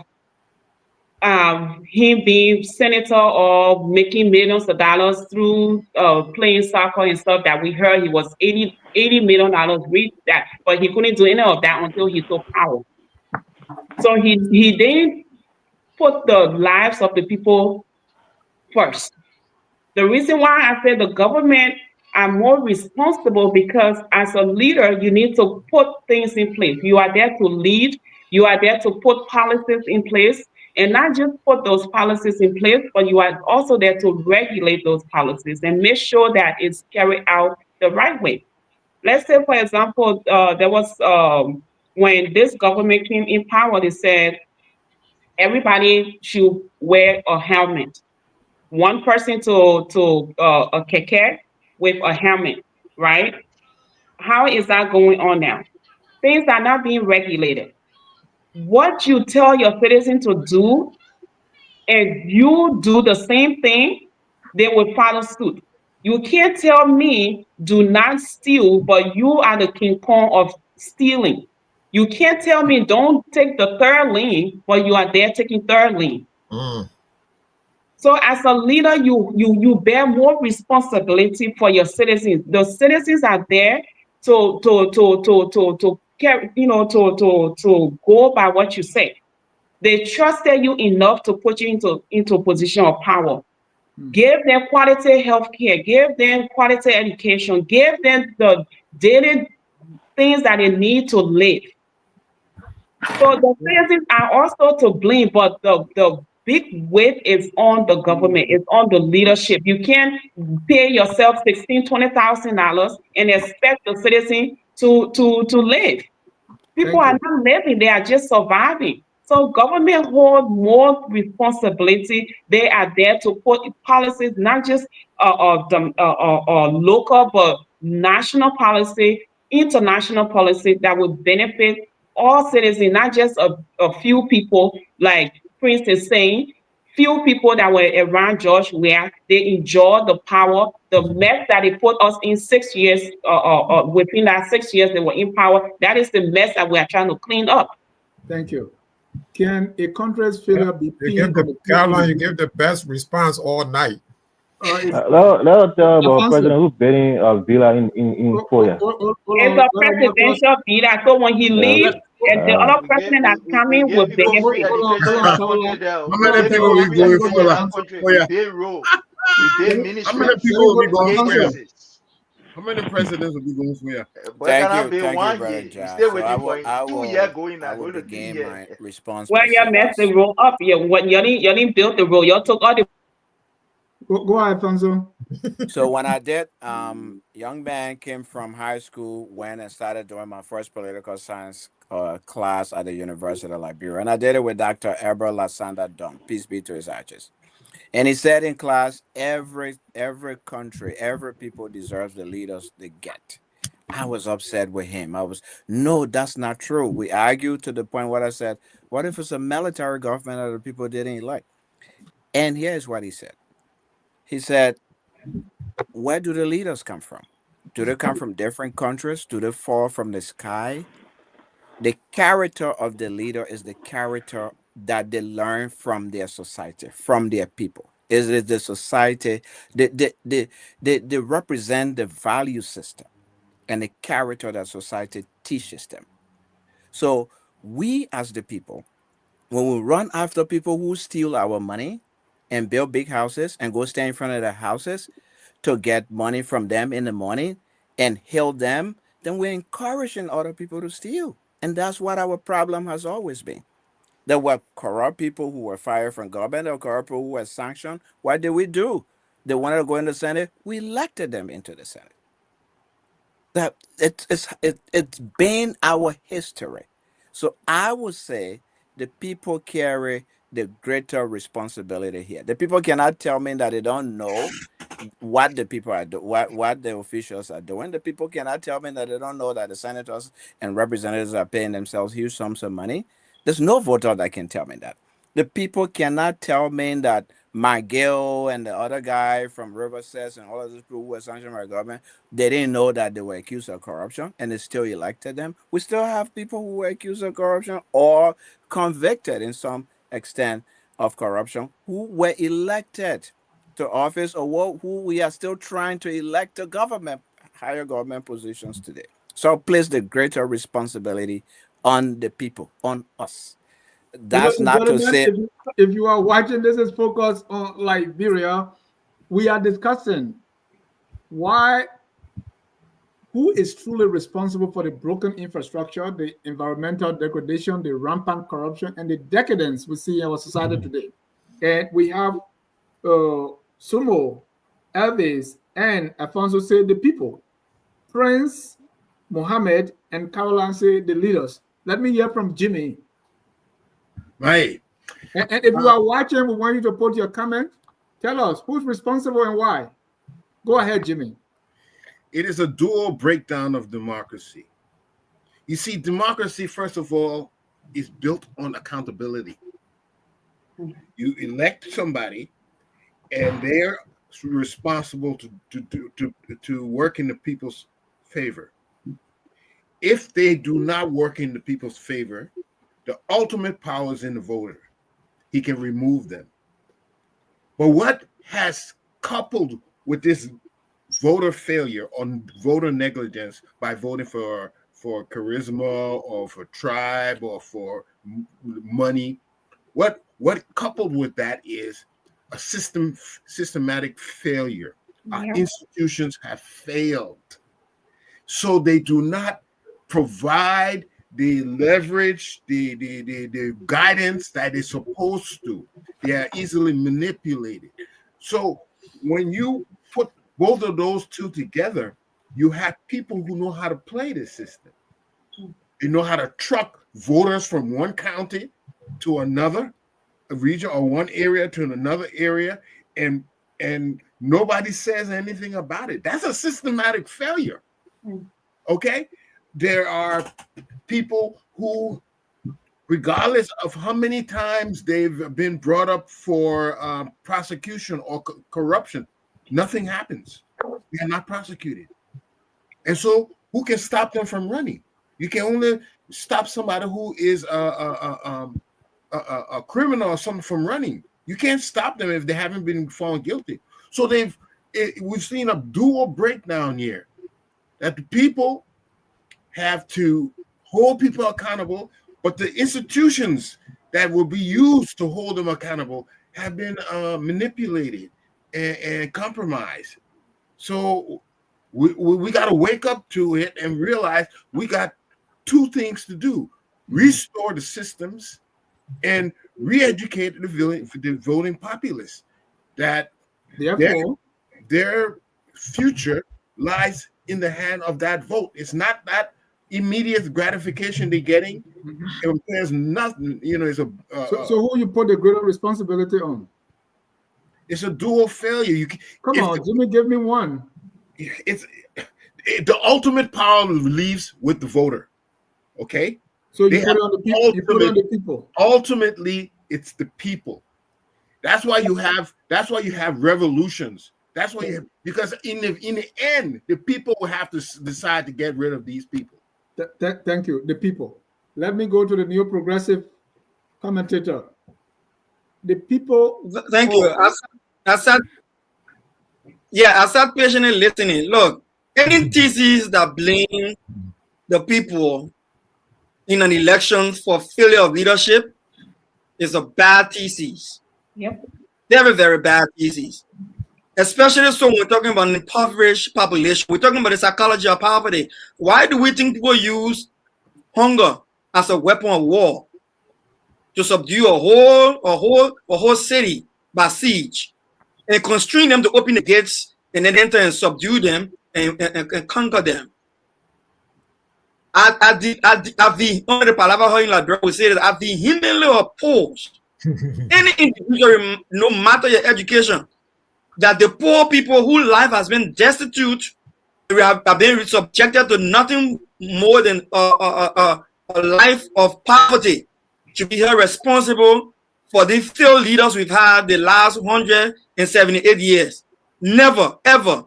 him being senator or making millions of dollars through playing soccer and stuff that we heard he was $80 million rich that, but he couldn't do any of that until he took power. So he didn't put the lives of the people first. The reason why I say the government are more responsible because as a leader, you need to put things in place. You are there to lead, you are there to put policies in place, and not just put those policies in place, but you are also there to regulate those policies and make sure that it's carried out the right way. Let's say, for example, there was when this government came in power, they said everybody should wear a helmet. One person to a keke with a helmet, right? How is that going on now? Things are not being regulated. What you tell your citizen to do, and you do the same thing, they will follow suit. You can't tell me do not steal, but you are the king kong of stealing. You can't tell me don't take the third lane, but you are there taking third lane. Mm. So as a leader, you bear more responsibility for your citizens. The citizens are there to carry, to go by what you say. They trusted you enough to put you into a position of power. Give them quality health care, give them quality education, give them the daily things that they need to live. So the citizens are also to blame, but the big weight is on the government, it's on the leadership. You can't pay yourself $20,000 and expect the citizen to live. People Thank are you. not living, they are just surviving. So government hold more responsibility. They are there to put policies, not just local, but national policy, international policy that will benefit all citizens, not just a few people, like Prince is saying, few people that were around George where they enjoy the power, the mess that they put us in 6 years, within that 6 years they were in power. That is the mess that we are trying to clean up. Thank you. Can a country's Yeah. failure be You pinned give on the the people? Caroline, you give the best response all night. Let us tell about Alfonso, President who's building a villa in Korea. hold It's on. a presidential leader. So when he leaves, and the Uh, other president that's We coming will gave people free benefit. education in that country there. How We many gave people people we free going education for in that? that country. Oh We yeah. did road. We did How many ministry. people will be We going gave for ya? services. How many presidents will be going for ya? Boy, can I be Thank you, 1 brother year? We John. still So waiting for him. 2 year going I now, will going to 3 begin years. my response Well, by you saying messed the this. roll up. You didn't build the road. You took all the. go ahead, Alfonso. So when I did, young man came from high school, went and started doing my first political science class at the University of Liberia, and I did it with Dr. Eber Lasanda Dom, peace be to his ashes. And he said in class, every country, every people deserves the leaders they get. I was upset with him. No, that's not true. We argued to the point where I said, what if it's a military government that the people didn't elect? And here's what he said. He said, where do the leaders come from? Do they come from different countries? Do they fall from the sky? The character of the leader is the character that they learn from their society, from their people. Is it the society? They represent the value system and the character that society teaches them. So we as the people, when we run after people who steal our money and build big houses and go stand in front of the houses, to get money from them in the morning and heal them, then we're encouraging other people to steal. And that's what our problem has always been. There were corrupt people who were fired from government, there were corrupt people who were sanctioned. What did we do? They wanted to go in the Senate. We elected them into the Senate. That it's been our history. So I would say the people carry the greater responsibility here. The people cannot tell me that they don't know what the people are doing, what the officials are doing. The people cannot tell me that they don't know that the senators and representatives are paying themselves huge sums of money. There's no voter that can tell me that. The people cannot tell me that McGill and the other guy from Riverside and all of those people who were sanctioned by the government, they didn't know that they were accused of corruption and they still elected them. We still have people who were accused of corruption or convicted in some extent of corruption who were elected to office or who we are still trying to elect to government, higher government positions today. So place the greater responsibility on the people, on us. That's Ladies and not to gentlemen, say if you are watching, this is Focus on Liberia. We are discussing who is truly responsible for the broken infrastructure, the environmental degradation, the rampant corruption, and the decadence we see in our society today. And we have Sumo, Elvis, and Alfonso say the people. Prince, Mohammed, and Caroline say the leaders. Let me hear from Jimmy. Right. And if you are watching, we want you to put your comment. Tell us who's responsible and why. Go ahead, Jimmy. It is a dual breakdown of democracy. You see, democracy, first of all, is built on accountability. You elect somebody, and they're responsible to work in the people's favor. If they do not work in the people's favor, the ultimate power is in the voter. He can remove them. But what has coupled with this voter failure or voter negligence by voting for charisma or for tribe or for money, what coupled with that is a systematic failure. Our institutions have failed. So they do not provide the leverage, the guidance that is supposed to. They are easily manipulated. So when you put both of those two together, you have people who know how to play the system. They know how to truck voters from one county to another region or one area to another area, and nobody says anything about it. That's a systematic failure. Okay? There are people who, regardless of how many times they've been brought up for prosecution or corruption, nothing happens. They are not prosecuted. And so who can stop them from running? You can only stop somebody who is a criminal or something from running. You can't stop them if they haven't been found guilty. So we've seen a dual breakdown here, that the people have to hold people accountable, but the institutions that will be used to hold them accountable have been manipulated and compromised. So we got to wake up to it and realize we got two things to do: restore the systems and re-educate the voting populace, that their future lies in the hand of that vote. It's not that immediate gratification they're getting. There's nothing, it's a so who you put the greater responsibility on? It's a dual failure. Come on, Jimmy, give me one. The ultimate power leaves with the voter. Okay, so you put it on the people. Ultimately, it's the people. That's why you have revolutions. That's why because in the end, the people will have to decide to get rid of these people. Thank you. The people. Let me go to the new progressive commentator. The people. Thank you. I sat patiently listening. Look, any thesis that blame the people in an election for failure of leadership is a bad thesis. Yep. Very, very bad thesis. Especially so when we're talking about an impoverished population, we're talking about the psychology of poverty. Why do we think people use hunger as a weapon of war to subdue a whole city by siege and constrain them to open the gates and then enter and subdue them and conquer them? One of the palabras in Ladra we say that I vehemently oppose any individual, no matter your education, that the poor people whose life has been destitute, have been subjected to nothing more than a life of poverty, should be held responsible for the failed leaders we've had the last 178 years. Never, ever.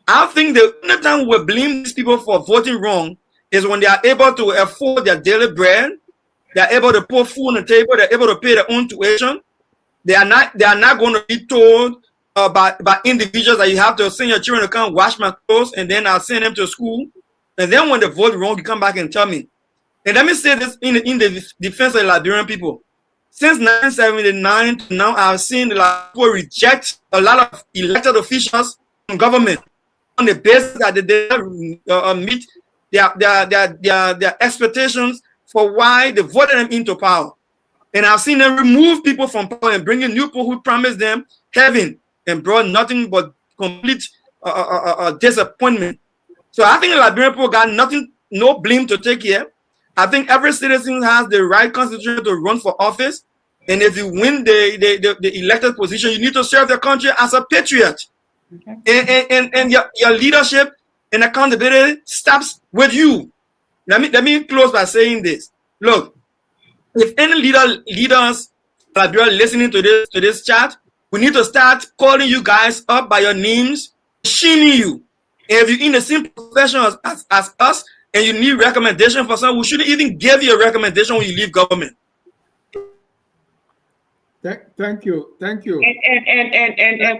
I think the only time we blame these people for voting wrong is when they are able to afford their daily bread, they are able to put food on the table, they're able to pay their own tuition. They are not going to be told by individuals that you have to send your children to come wash my clothes and then I'll send them to school. And then when they vote wrong, you come back and tell me. And let me say this in the defense of the Liberian people. Since 1979 to now, I've seen the people reject a lot of elected officials from government on the basis that they didn't meet their expectations for why they voted them into power. And I've seen them remove people from power and bring in new people who promised them heaven and brought nothing but complete disappointment. So I think the Liberian people got nothing, no blame to take here. I think every citizen has the right constitution to run for office. And if you win the elected position, you need to serve the country as a patriot. Okay. And your leadership and accountability stops with you. Let me close by saying this. Look, if any leaders Liberia listening to this chat, we need to start calling you guys up by your names, shaming you. And if you're in the same profession as us and you need recommendation for someone, we shouldn't even give you a recommendation when you leave government. Thank you. And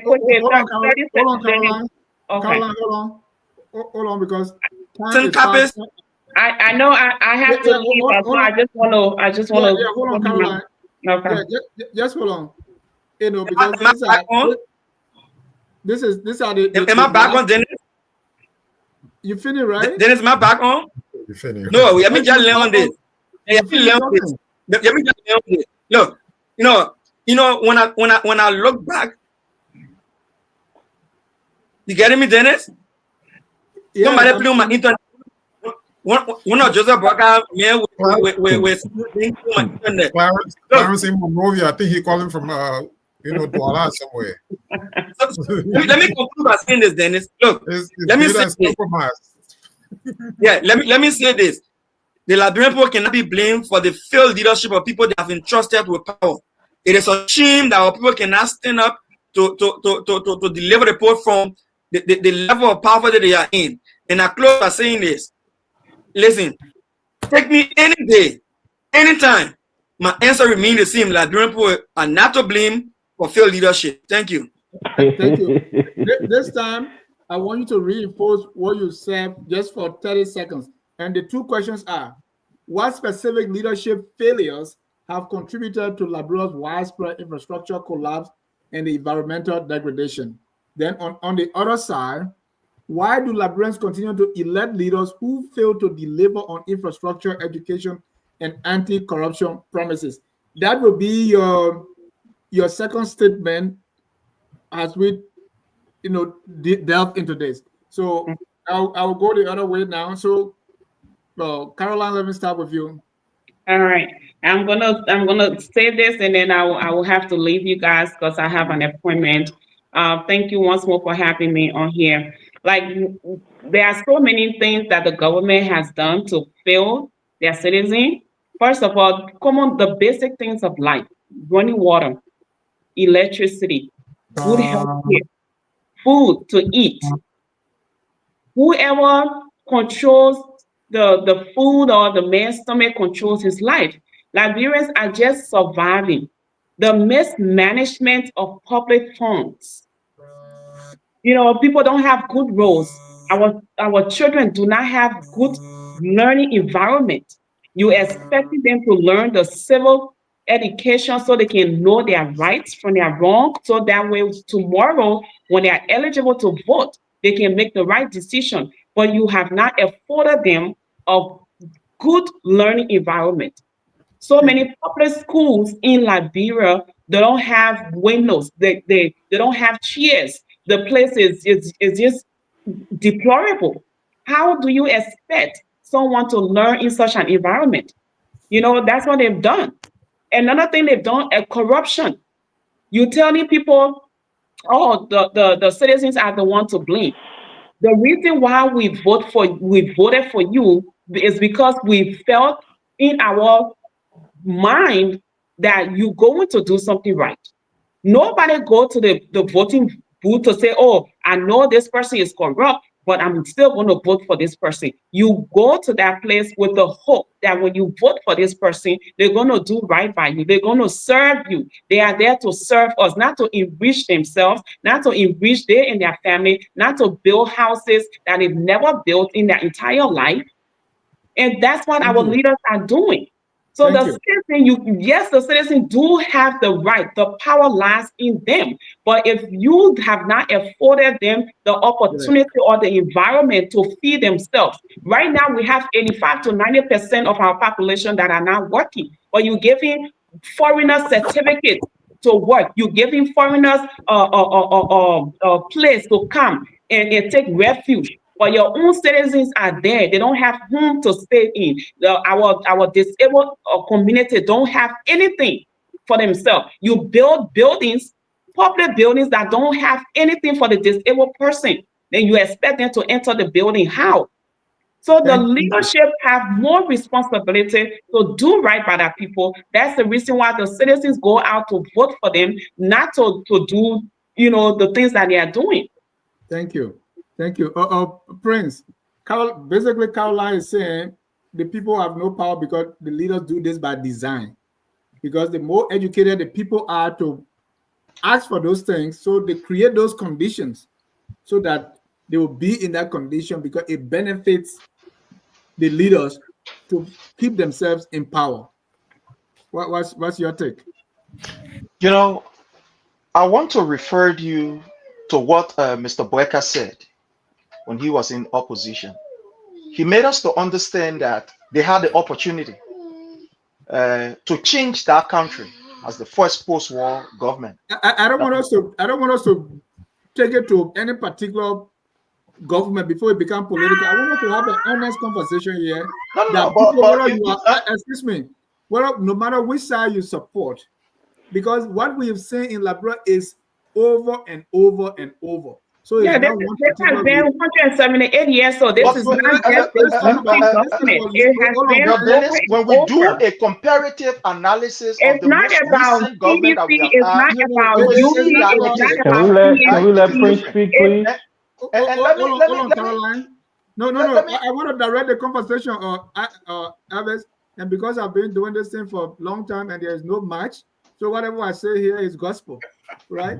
hold on, Caroline. Okay. Caroline, hold on, because I know I have to leave, so I just want to. Hold on, Caroline. Okay. Just hold on. You know, because these are the. Am I back on, Dennis? You finished, right? Dennis, am I back on? You finished. No, let me just learn on this. Let me just learn on this. Look, you know, when I look back, you getting me, Dennis? Yeah, somebody play on my internet. One of Joseph Broca here with internet. Clarence in Monrovia, I think he called him from Douala somewhere. Let me conclude by saying this, Dennis. Look, let me say this. Yeah, let me say this. The Liberian people cannot be blamed for the failed leadership of people that have been trusted with power. It is a shame that our people cannot stand up to deliver the report from the level of power that they are in. And I close by saying this. Listen, take me any day, anytime. My answer remains the same. Liberian people are not to blame for failed leadership. Thank you. Thank you. This time, I want you to reinforce what you said just for 30 seconds. And the two questions are, what specific leadership failures have contributed to Liberia's widespread infrastructure collapse and the environmental degradation? Then on the other side, why do Liberians continue to elect leaders who fail to deliver on infrastructure, education, and anti-corruption promises? That will be your second statement as we delve into this. So I'll go the other way now. So Caroline, let me start with you. All right. I'm gonna say this and then I will have to leave you guys because I have an appointment. Thank you once more for having me on here. Like, there are so many things that the government has done to fail their citizens. First of all, the basic things of life: running water, electricity, good health care, food to eat. Whoever controls the food or the man's stomach controls his life. Liberians are just surviving. The mismanagement of public funds. People don't have good roads. Our children do not have good learning environment. You expecting them to learn the civil education so they can know their rights from their wrong, so that way tomorrow when they are eligible to vote, they can make the right decision. But you have not afforded them a good learning environment. So many public schools in Liberia, they don't have windows, they don't have chairs. The place is just deplorable. How do you expect someone to learn in such an environment? You know, that's what they've done. Another thing they've done is corruption. You're telling people, oh, the citizens are the one to blame. The reason why we voted for you is because we felt in our mind that you're going to do something right. Nobody go to the voting booth to say, oh, I know this person is corrupt, but I'm still going to vote for this person. You go to that place with the hope that when you vote for this person, they're going to do right by you. They're going to serve you. They are there to serve us, not to enrich themselves, not to enrich them and their family, not to build houses that they've never built in their entire life. And that's what our leaders are doing. So the citizen, yes, the citizen do have the right, the power lies in them. But if you have not afforded them the opportunity or the environment to feed themselves, right now we have 85 to 90% of our population that are not working. But you're giving foreigner certificates to work. You're giving foreigners a place to come and take refuge. But your own citizens are there. They don't have home to stay in. Our disabled community don't have anything for themselves. You build buildings, public buildings that don't have anything for the disabled person. Then you expect them to enter the building. How? So the leadership have more responsibility to do right by the people. That's the reason why the citizens go out to vote for them, not to do, you know, the things that they are doing. Thank you. Thank you. Prince, basically Caroline is saying the people have no power because the leaders do this by design. Because the more educated the people are to ask for those things, so they create those conditions so that they will be in that condition because it benefits the leaders to keep themselves in power. What's your take? You know, I want to refer you to what Mr. Boeka said when he was in opposition. He made us to understand that they had the opportunity to change that country as the first post-war government. I don't want us to take it to any particular government before it become political. I want us to have an honest conversation here. Excuse me, no matter which side you support, because what we have seen in Liberia is over and over and over. So yeah, this has been 178 years, so this is not just Dennis, when we do a comparative analysis of the most recent government that we have had, we see that can we let Prince speak, please? And let me, Caroline. No. I want to direct the conversation Elvis, and because I've been doing this thing for a long time and there is no match, so whatever I say here is gospel, right?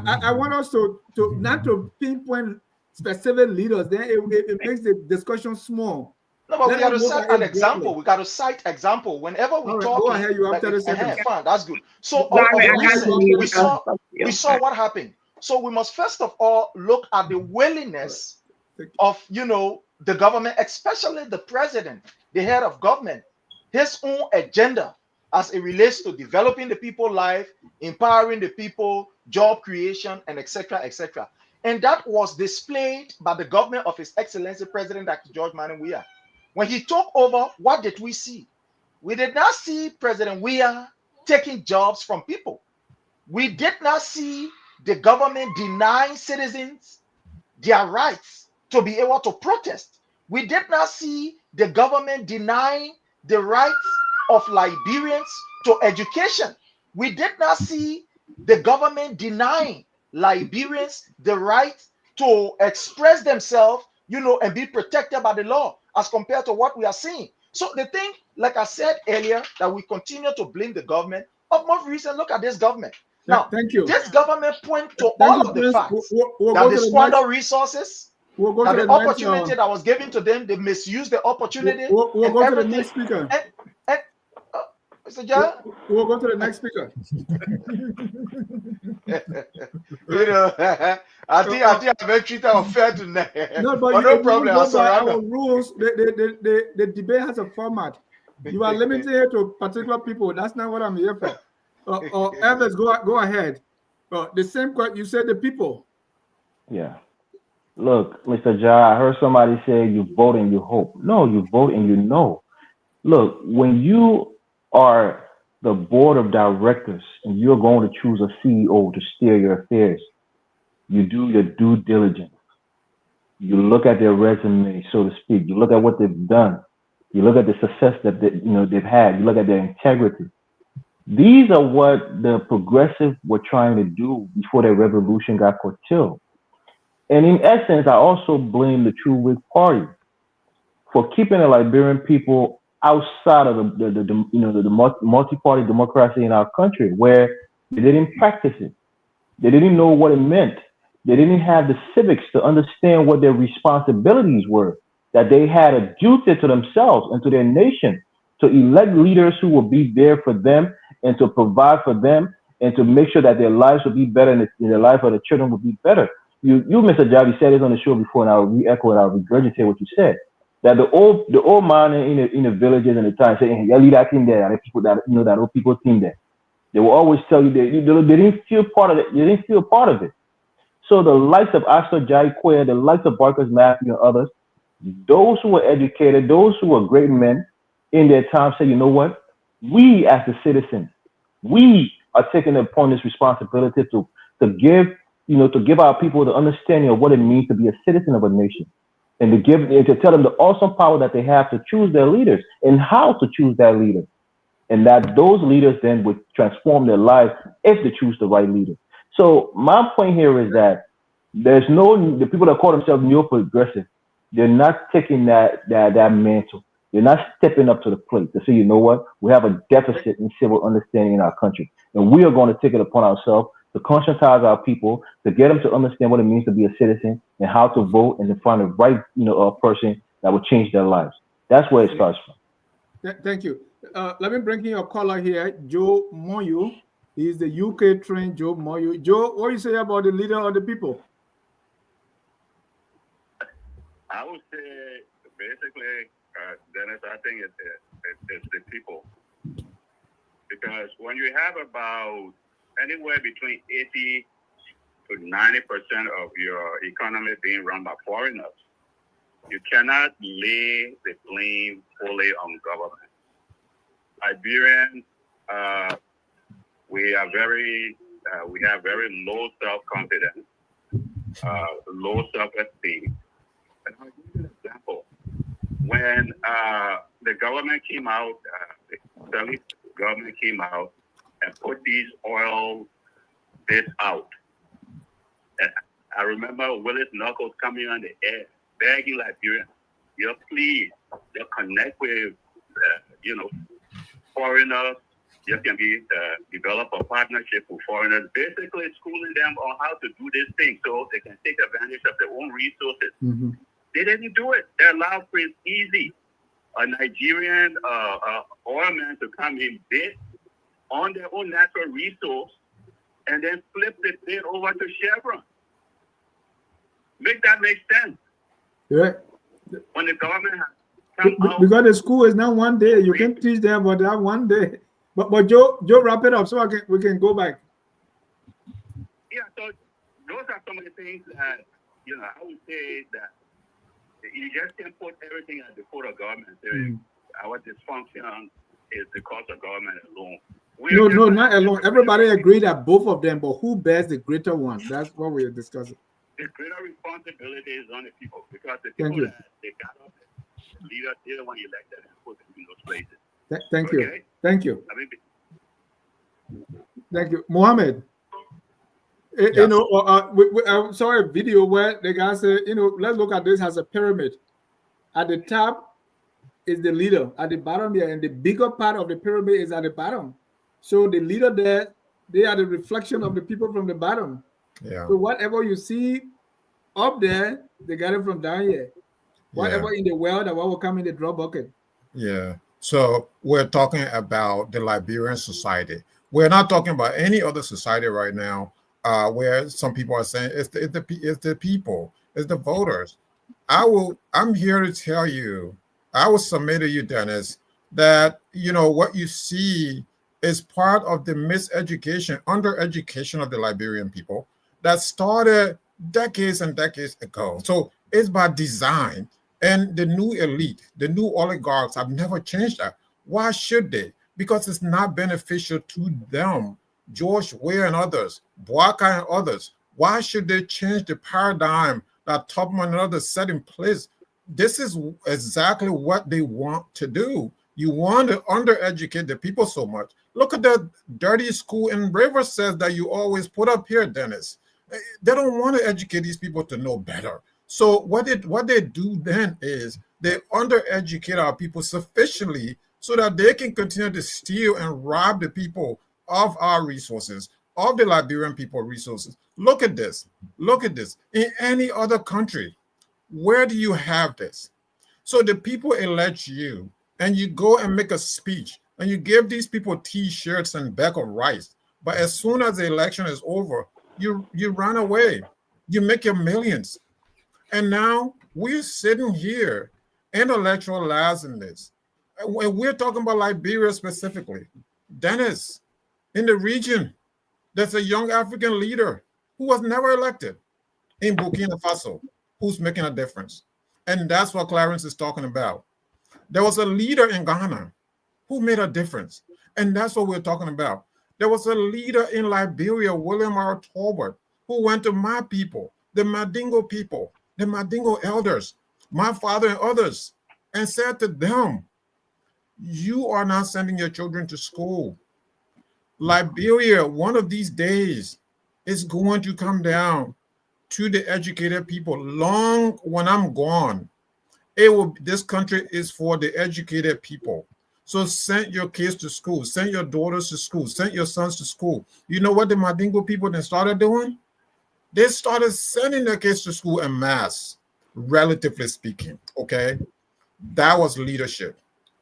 I want us to not to pinpoint specific leaders. Then it makes the discussion small. No, but we got to cite an example. We got to cite example whenever we talk. Go ahead. You have 30 seconds. Fine, that's good. So we saw what happened. So we must first of all look at the willingness of the government, especially the president, the head of government, his own agenda as it relates to developing the people's life, empowering the people, job creation, and etc., etc. And that was displayed by the government of His Excellency President Dr. George Manneh Weah. When he took over, what did we see? We did not see President Weah taking jobs from people. We did not see the government denying citizens their rights to be able to protest. We did not see the government denying the rights of Liberians to education. We did not see the government denying Liberians the right to express themselves, and be protected by the law as compared to what we are seeing. So the thing, like I said earlier, that we continue to blame the government, of most recent, look at this government. Now, this government point to all of the facts that they squander resources, that the opportunity that was given to them, they misused the opportunity. We'll go to the next speaker. Mr. John? We'll go to the next speaker. I think I've been treated unfair tonight. No, but But if no you problem, don't I'll go by our surrender. rules, the debate has a format. You are limited here to particular people. That's not what I'm here for. Evans, go ahead. The same question, you said the people. Yeah. Look, Mr. Ja, I heard somebody say you vote and you hope. No, you vote and you know. Look, when you are the board of directors and you're going to choose a CEO to steer your affairs, you do your due diligence. You look at their resume, so to speak. You look at what they've done. You look at the success that they've had. You look at their integrity. These are what the progressive were trying to do before their revolution got curtailed. And in essence, I also blame the True Whig Party for keeping the Liberian people outside of the multi-party democracy in our country, where they didn't practice it. They didn't know what it meant. They didn't have the civics to understand what their responsibilities were, that they had a duty to themselves and to their nation to elect leaders who will be there for them and to provide for them and to make sure that their lives will be better and the life of the children will be better. You, Mr. Javi, said it on the show before, and I'll re-echo it. I'll regurgitate what you said. That the old man in the villages and the town saying, "Yeah, lead that team there," and the people that old people team there. They will always tell you they didn't feel part of it. They didn't feel part of it. So the likes of Astor Jai Quay, the likes of Barker's Matthew and others, those who were educated, those who were great men in their time say, you know what? We as the citizens, we are taking upon this responsibility to give our people the understanding of what it means to be a citizen of a nation. And to tell them the awesome power that they have to choose their leaders and how to choose that leader. And that those leaders then would transform their lives if they choose the right leader. So my point here is that the people that call themselves neo-progressive, they're not taking that mantle. They're not stepping up to the plate to say, you know what, we have a deficit in civil understanding in our country. And we are going to take it upon ourselves to conscientize our people, to get them to understand what it means to be a citizen and how to vote and to find the right person that will change their lives. That's where it starts from. Thank you. Let me bring in your caller here, Joe Moyu. He's the UK trained Joe Moyu. Joe, what do you say about the leader of the people? I would say basically, Dennis, I think it's the people. Because when you have about anywhere between 80 to 90% of your economy being run by foreigners, you cannot lay the blame fully on government. Liberians, we have very low self-confidence, low self-esteem. And I'll give you an example. When the government came out, the Italy government came out and put these oil bids out. And I remember Willis Knuckles coming on the air, begging Liberians, please, connect with, foreigners. You can develop a partnership with foreigners, basically schooling them on how to do this thing so they can take advantage of their own resources. Mm-hmm. They didn't do it. They allowed for it easy. A Nigerian oilman to come in, bid on their own natural resource, and then flip the bid over to Chevron. Make that make sense. Yeah. When the government has come out, because the school is not one day. You can teach them about that one day. But Joe, wrap it up so we can go back. Yeah. So those are some of the things that I would say that you just can't put everything at the foot of government. Our dysfunction is because of government alone. No, not alone. Everybody agree that both of them, but who bears the greater one? That's what we're discussing. The greater responsibility is on the people because the people that they got up, the leaders, they're the one elected and put them in those places. Thank you. Thank you. Thank you, Mohammed. Yes. I saw a video where the guy said, let's look at this as a pyramid. At the top is the leader. At the bottom there, and the bigger part of the pyramid is at the bottom. So the leader there, they are the reflection of the people from the bottom. Yeah. So whatever you see up there, they got it from down here. Whatever in the well, that what will come in the drop bucket. Yeah. So we're talking about the Liberian society. We're not talking about any other society right now where some people are saying it's the people, it's the voters. I'm here to tell you, I will submit to you, Dennis, that what you see is part of the miseducation, undereducation of the Liberian people that started decades and decades ago. So it's by design. And the new elite, the new oligarchs have never changed that. Why should they? Because it's not beneficial to them. George Weah and others, Boakai and others, why should they change the paradigm that Tubman and others set in place? This is exactly what they want to do. You want to undereducate the people so much. Look at the dirty school in Riverside that you always put up here, Dennis. They don't want to educate these people to know better. So what they do then is they undereducate our people sufficiently so that they can continue to steal and rob the people of our resources, of the Liberian people resources. Look at this. Look at this. In any other country, where do you have this? So the people elect you, and you go and make a speech, and you give these people T-shirts and bag of rice. But as soon as the election is over, you run away. You make your millions. And now we're sitting here intellectualizing this. And we're talking about Liberia specifically. Dennis, in the region, there's a young African leader who was never elected in Burkina Faso, who's making a difference. And that's what Clarence is talking about. There was a leader in Ghana who made a difference. And that's what we're talking about. There was a leader in Liberia, William R. Tolbert, who went to my people, the Mandingo people, the Mandingo elders, my father and others, and said to them, you are not sending your children to school. Liberia, one of these days, is going to come down to the educated people. Long when I'm gone, this country is for the educated people. So send your kids to school, send your daughters to school, send your sons to school. You know what the Mandingo people then started doing? They started sending their kids to school en masse, relatively speaking, okay? That was leadership.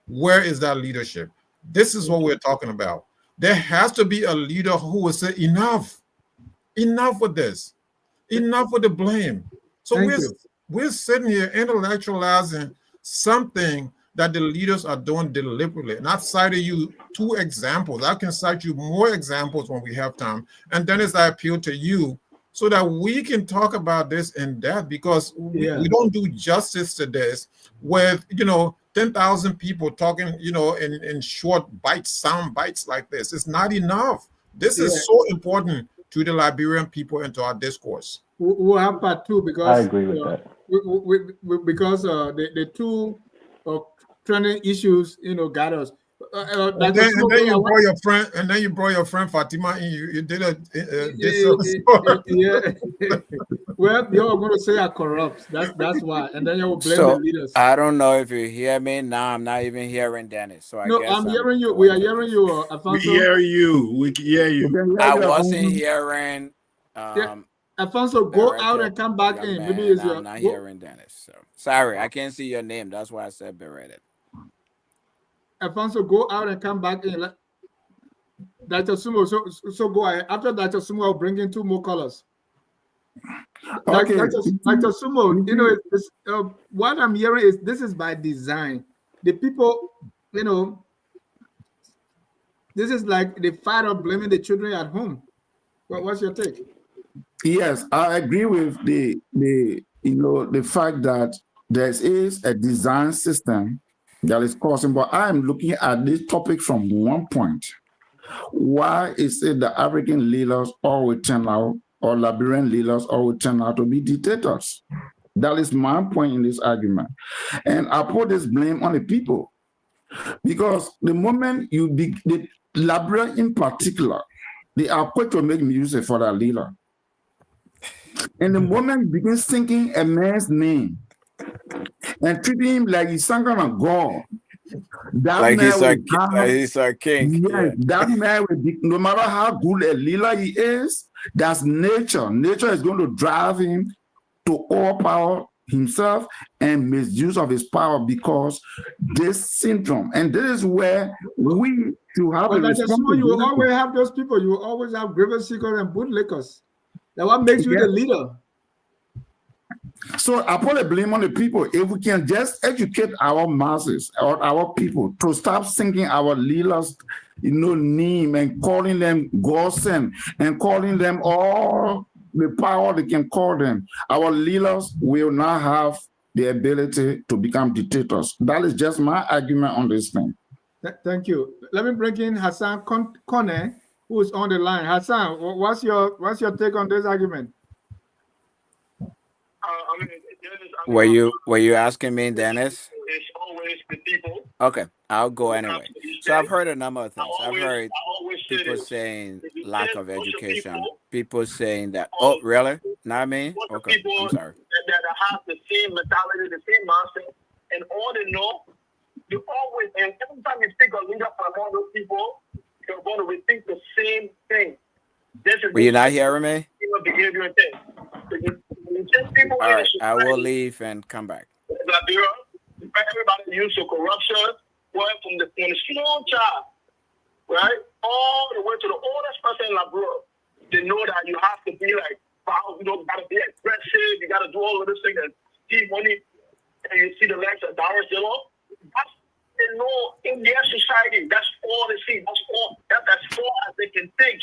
Where is that leadership? This is what we're talking about. There has to be a leader who will say, enough with this, enough with the blame. So we're sitting here intellectualizing something that the leaders are doing deliberately. And I've cited you 2 examples. I can cite you more examples when we have time. And then as I appeal to you so that we can talk about this in depth, because we don't do justice to this with, 10,000 people talking, in short bites, sound bites like this. It's not enough. This is so important to the Liberian people and to our discourse. We'll have part 2 because I agree with that. Because the 2 trending issues, got us. And then you brought your friend, Fatima in. You did a disservice. Well, you're going to say I corrupt. That's why, and then you will blame the leaders. I don't know if you hear me now. I'm not even hearing Dennis. So I guess I'm hearing you. We are hearing you, Alfonso. We hear you. We can hear you. I wasn't hearing. Alfonso, go out and come back in. Maybe it's I'm not hearing Dennis. So sorry, I can't see your name. That's why I said berated. Alfonso, go out and come back in. Dr. Sumo, so go ahead. After Dr. Sumo, I'll bring in 2 more callers. Okay. Dr. Sumo, what I'm hearing is this is by design. The people, this is like the father blaming the children at home. What's your take? Yes, I agree with the fact that there is a design system that is causing, but I am looking at this topic from one point. Why is it the African leaders always turn out, or Liberian leaders always turn out to be dictators? That is my point in this argument. And I put this blame on the people. Because the moment the Liberian in particular, they are quick to make music for that leader. And the moment you begin singing a man's name and treating him like he's some kind of God, he's a king. Yes, that man will be, no matter how good a leader he is, that's nature. Nature is going to drive him to overpower himself and misuse of his power because this syndrome. And this is where we to have a But responsibility. you will always have those people. You will always have grievance seekers and bootlickers. That's what makes you the leader. So I put a blame on the people. If we can just educate our masses or our people to stop singing our leaders, name and calling them godsend and calling them all the power they can call them, our leaders will not have the ability to become dictators. That is just my argument on this thing. Thank you. Let me bring in Hassan Kone, who is on the line. Hassan, what's your take on this argument? Were you asking me, Dennis? It's always the people. Okay, I'll go anyway. So I've heard a number of things. I've heard people saying lack of education. People saying that. Oh, really? Not me? Okay, I'm sorry. That have the same mentality, the same mindset, and all they know, you always, and every time you speak a leader from among those people, you're going to repeat the same thing. Were you not hearing me? Behavior and things. All right, I will leave and come back. Liberia, everybody used to corruption, went from the small child, right, all the way to the oldest person in Liberia. They know that you have to be like, you got to be aggressive, you got to do all of this thing and see money, and you see the likes of Dollars Zillow. That's, they know in their society, that's all they see. That's all as they can think.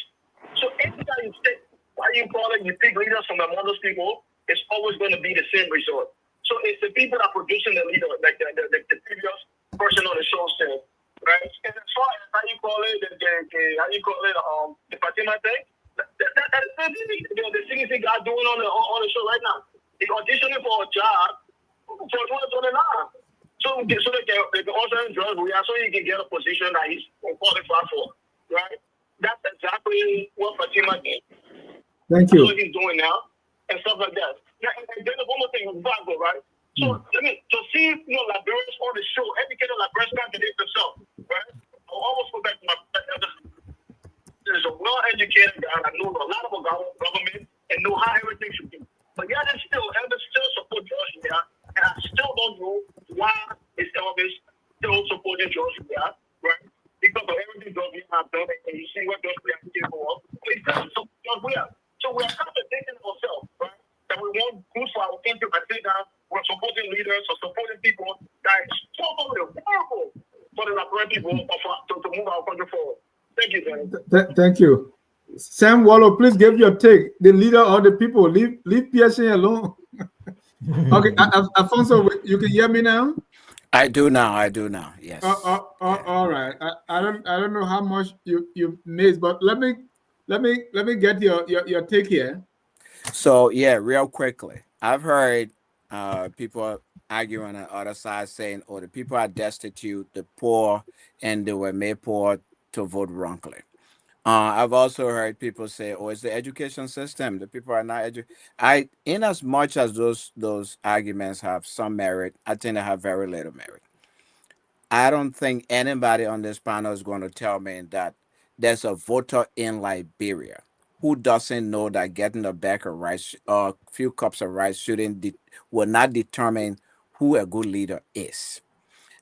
So anytime you think, why you call it, you pick leaders from among those people, it's always going to be the same result. So it's the people that are producing the leader, like the previous person on the show said, right? And as far as how you call it, the Fatima thing, that's the CDC guy doing on the show right now. He's auditioning for a job for 2029. So they can also enjoy so he can get a position that he's qualified for, right? That's exactly what Fatima did. Thank you. That's what he's doing now, and stuff like that. Yeah, and then one more thing, Bible, right? So, to see, Liberians on the show, educated Liberians candidates themselves, right? I'll almost go back to my there's a well-educated guy that knows a lot about government and know how everything should be. But yet, Elvis still support George Weah, and I still don't know why is Elvis still supporting George Weah, right? Because of everything George Weah has done, and you see what George Weah is capable of. But he still supports George Weah. So we are contradicting ourselves, right? That we want good for our country by saying that we're supporting leaders or supporting people that is totally horrible for the Liberian people to move our country forward. Thank you, Danny. Thank you. Sam Wallow, please give your take. The leader or the people, leave PSA alone. Okay, Alfonso, you can hear me now? I do now. Yes. All right. I don't know how much you missed, but let me get your take here. So yeah, real quickly, I've heard people arguing on the other side saying, "Oh, the people are destitute, the poor, and they were made poor to vote wrongly." I've also heard people say, "Oh, it's the education system. The people are not educated." In as much as those arguments have some merit, I think they have very little merit. I don't think anybody on this panel is going to tell me that there's a voter in Liberia who doesn't know that getting a bag of rice or a few cups of rice will not determine who a good leader is.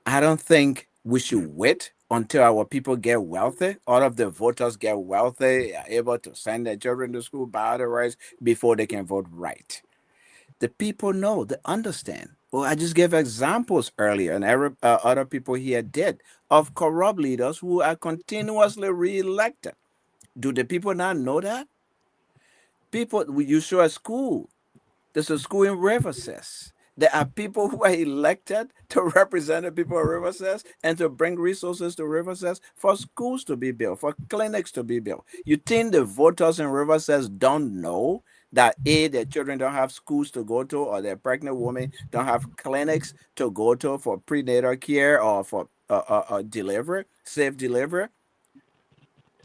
I don't think we should wait until our people get wealthy, all of the voters get wealthy, are able to send their children to school, buy the rice before they can vote right. The people know, they understand. Well, I just gave examples earlier, and other people here did, of corrupt leaders who are continuously re-elected. Do the people not know that? People, you show a school. There's a school in Riverside. There are people who are elected to represent the people of Riverside and to bring resources to Riverside for schools to be built, for clinics to be built. You think the voters in Riverside don't know that their children don't have schools to go to, or their pregnant women don't have clinics to go to for prenatal care or for delivery, safe delivery?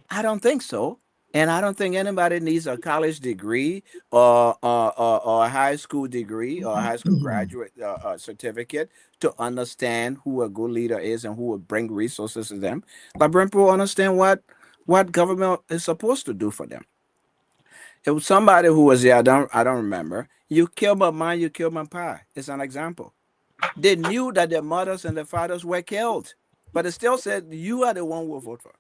I don't think so. And I don't think anybody needs a college degree or a high school degree or a high school graduate certificate to understand who a good leader is and who will bring resources to them. Liberian people understand what government is supposed to do for them. It was somebody who was here, I don't remember. You kill my mom, you kill my pa. It's an example. They knew that their mothers and their fathers were killed, but they still said, you are the one who will vote for.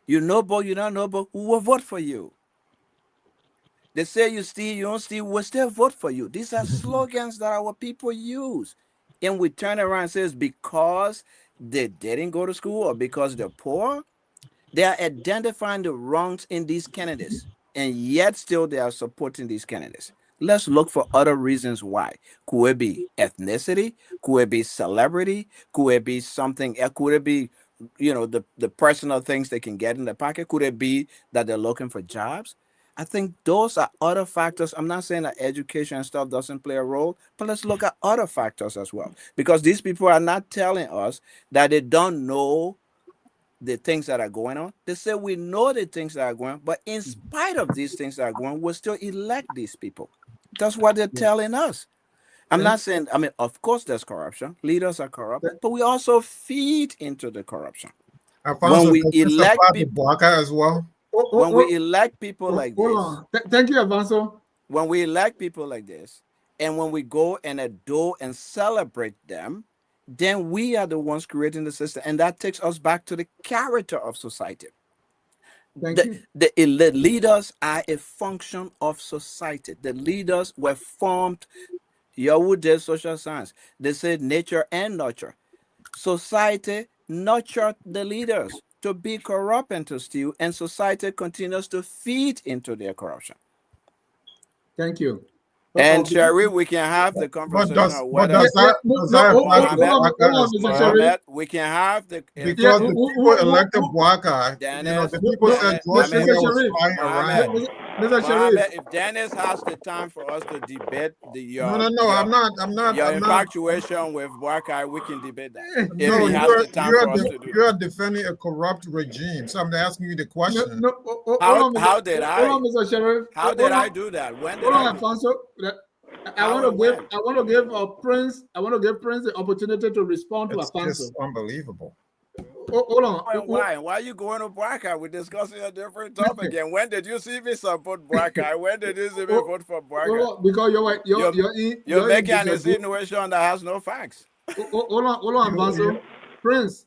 You noble, you're not noble, who will vote for you? They say you steal, you don't steal, we'll still vote for you. These are slogans that our people use. And we turn around and says because they didn't go to school or because they're poor, they are identifying the wrongs in these candidates, and yet still they are supporting these candidates. Let's look for other reasons why. Could it be ethnicity? Could it be celebrity? Could it be something? Could it be, the personal things they can get in their pocket? Could it be that they're looking for jobs? I think those are other factors. I'm not saying that education and stuff doesn't play a role, but let's look at other factors as well. Because these people are not telling us that they don't know the things that are going on. They say we know the things that are going on, but in spite of these things that are going on, we'll still elect these people. That's what they're telling us. I'm not saying, of course there's corruption. Leaders are corrupt, but we also feed into the corruption. Alfonso, When we does this elect apply to people, Boaca as well? when we elect people like Hold this, on. Thank you, Avanzo. when we elect people like this, and when we go and adore and celebrate them, then we are the ones creating the system. And that takes us back to the character of society. Thank you. The leaders are a function of society. The leaders were formed. Yahoo did social science. They said nature and nurture. Society nurtured the leaders to be corrupt and to steal, and society continues to feed into their corruption. Thank you. And Sherry, we can have the conversation of whether does that apply to Boaca as well? Mohammed, we can have the because the people elected Boaca, Dennis, the people said George Weah was flying around. Mohammed, if Dennis has the time for us to debate No, I'm not. Your infatuation with Boaca, we can debate that. If No, he has the time for us to do you're defending a corrupt regime. So I'm asking you the question. How did I? Hold on, Mr. Sheriff. How did I do that? When did hold on, I do Alfonso. I want to give Prince. I want to give Prince the opportunity to respond to Alfonso. It's unbelievable. Hold on. Why are you going to Boaca? We're discussing a different topic. And when did you see me support Boaca? When did you see me vote for Boaca? Because you're making an insinuation that has no facts. Hold on, Alfonso. Prince,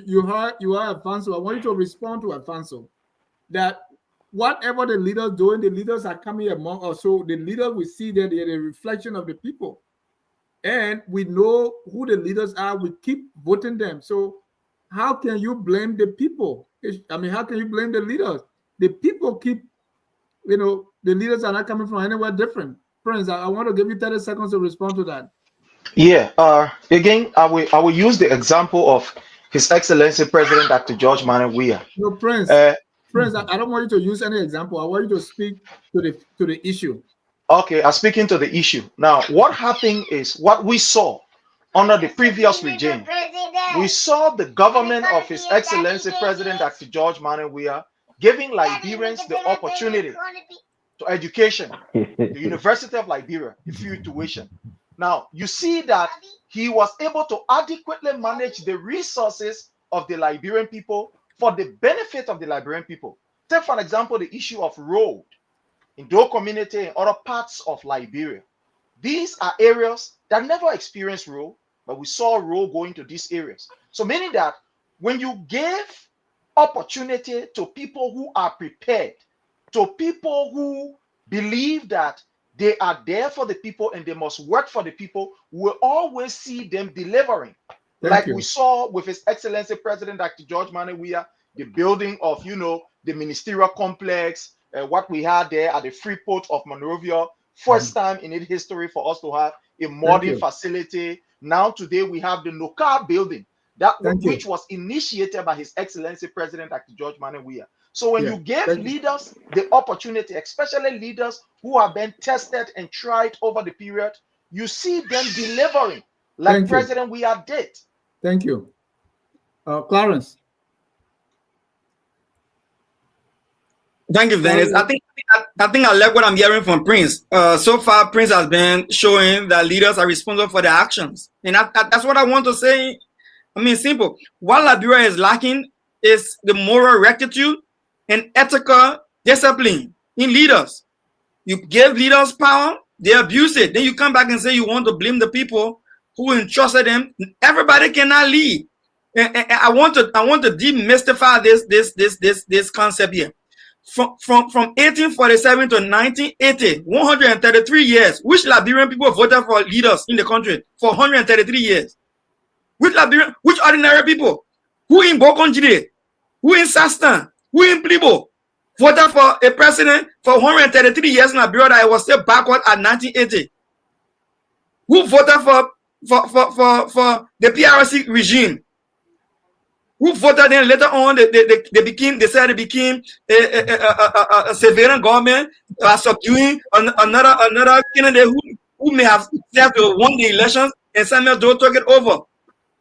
you heard Alfonso. I want you to respond to Alfonso that whatever the leaders doing, the leaders are coming among us. So the leaders, we see that they're a reflection of the people. And we know who the leaders are. We keep voting them. So how can you blame the people? How can you blame the leaders? The people keep, the leaders are not coming from anywhere different. Prince, I want to give you 30 seconds to respond to that. Yeah. Again, I will use the example of His Excellency President Dr. George Manuel Weah. No, Prince. Prince, I don't want you to use any example. I want you to speak to the issue. Okay, I'm speaking to the issue. Now, what happened is what we saw under the previous regime. We saw the government of His Excellency President Dr. George Manuel Weah giving Liberians the opportunity to education, the University of Liberia, the free tuition. Now, you see that he was able to adequately manage the resources of the Liberian people for the benefit of the Liberian people. Take, for example, the issue of road in Dole community and other parts of Liberia. These are areas that never experienced road, but we saw road going to these areas. So meaning that when you give opportunity to people who are prepared, to people who believe that they are there for the people and they must work for the people, we'll always see them delivering. We saw with His Excellency President Dr. George Manuel Weah, the building of, the ministerial complex, what we had there at the Freeport of Monrovia, first time in its history for us to have a modern facility. Now today we have the NOCA building, which was initiated by His Excellency President Dr. George Manuel Weah. So when you give leaders the opportunity, especially leaders who have been tested and tried over the period, you see them delivering like President Weah did. Thank you. Clarence. Thank you, Dennis. I think I like what I'm hearing from Prince. So far, Prince has been showing that leaders are responsible for their actions, and that's what I want to say. Simple. What Liberia is lacking is the moral rectitude and ethical discipline in leaders. You give leaders power, they abuse it. Then you come back and say you want to blame the people who entrusted them. Everybody cannot lead. And I want to demystify this concept here. From 1847 to 1980, 133 years, which Liberian people voted for leaders in the country for 133 years? Which ordinary people? Who in Bokonjide? Who in Sastan? Who in Plibo? Voted for a president for 133 years in Liberia that was still backward at 1980. Who voted for the PRC regime? Who voted then later on? They said they became a surveillance government, subduing another candidate who may have served to won the elections, and Samuel Doe took it over.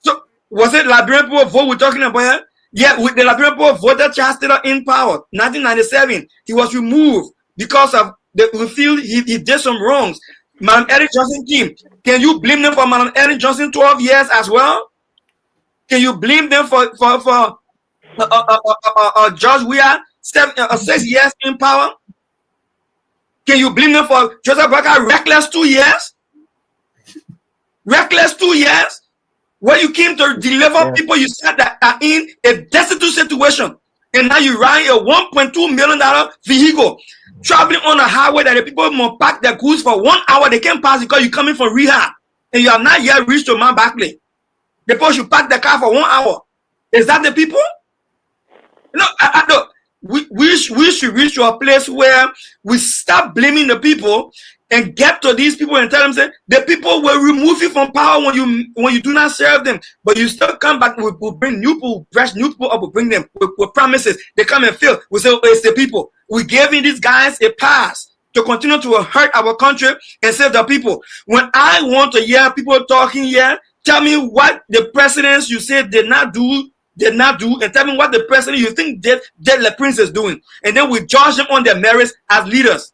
So was it Liberian people vote we're talking about here? Yeah, with the Liberian people voted Charles Taylor in power, 1997. He was removed because of we feel he did some wrongs. Madam Eric Johnson came. Can you blame them for Madam Eric Johnson 12 years as well? Can you blame them for George Weah 6 years in power? Can you blame them for Joseph Barker reckless 2 years? Reckless 2 years? Where you came to deliver people you said that are in a destitute situation, and now you ride a $1.2 million vehicle traveling on a highway that the people must pack their goods for 1 hour. They can't pass because you're coming from rehab and you have not yet reached to Mount Barclay. The people should pack the car for 1 hour. Is that the people? No, we should reach to a place where we stop blaming the people and get to these people and tell them, say, the people will remove you from power when you do not serve them, but you still come back. We'll bring new people, fresh new people up. We'll bring them with promises. They come and fail. We say, oh, it's the people. We're giving these guys a pass to continue to hurt our country and save the people. When I want to hear people talking here, tell me what the presidents you say did not do, and tell me what the president you think did the prince is doing, and then we judge them on their merits as leaders.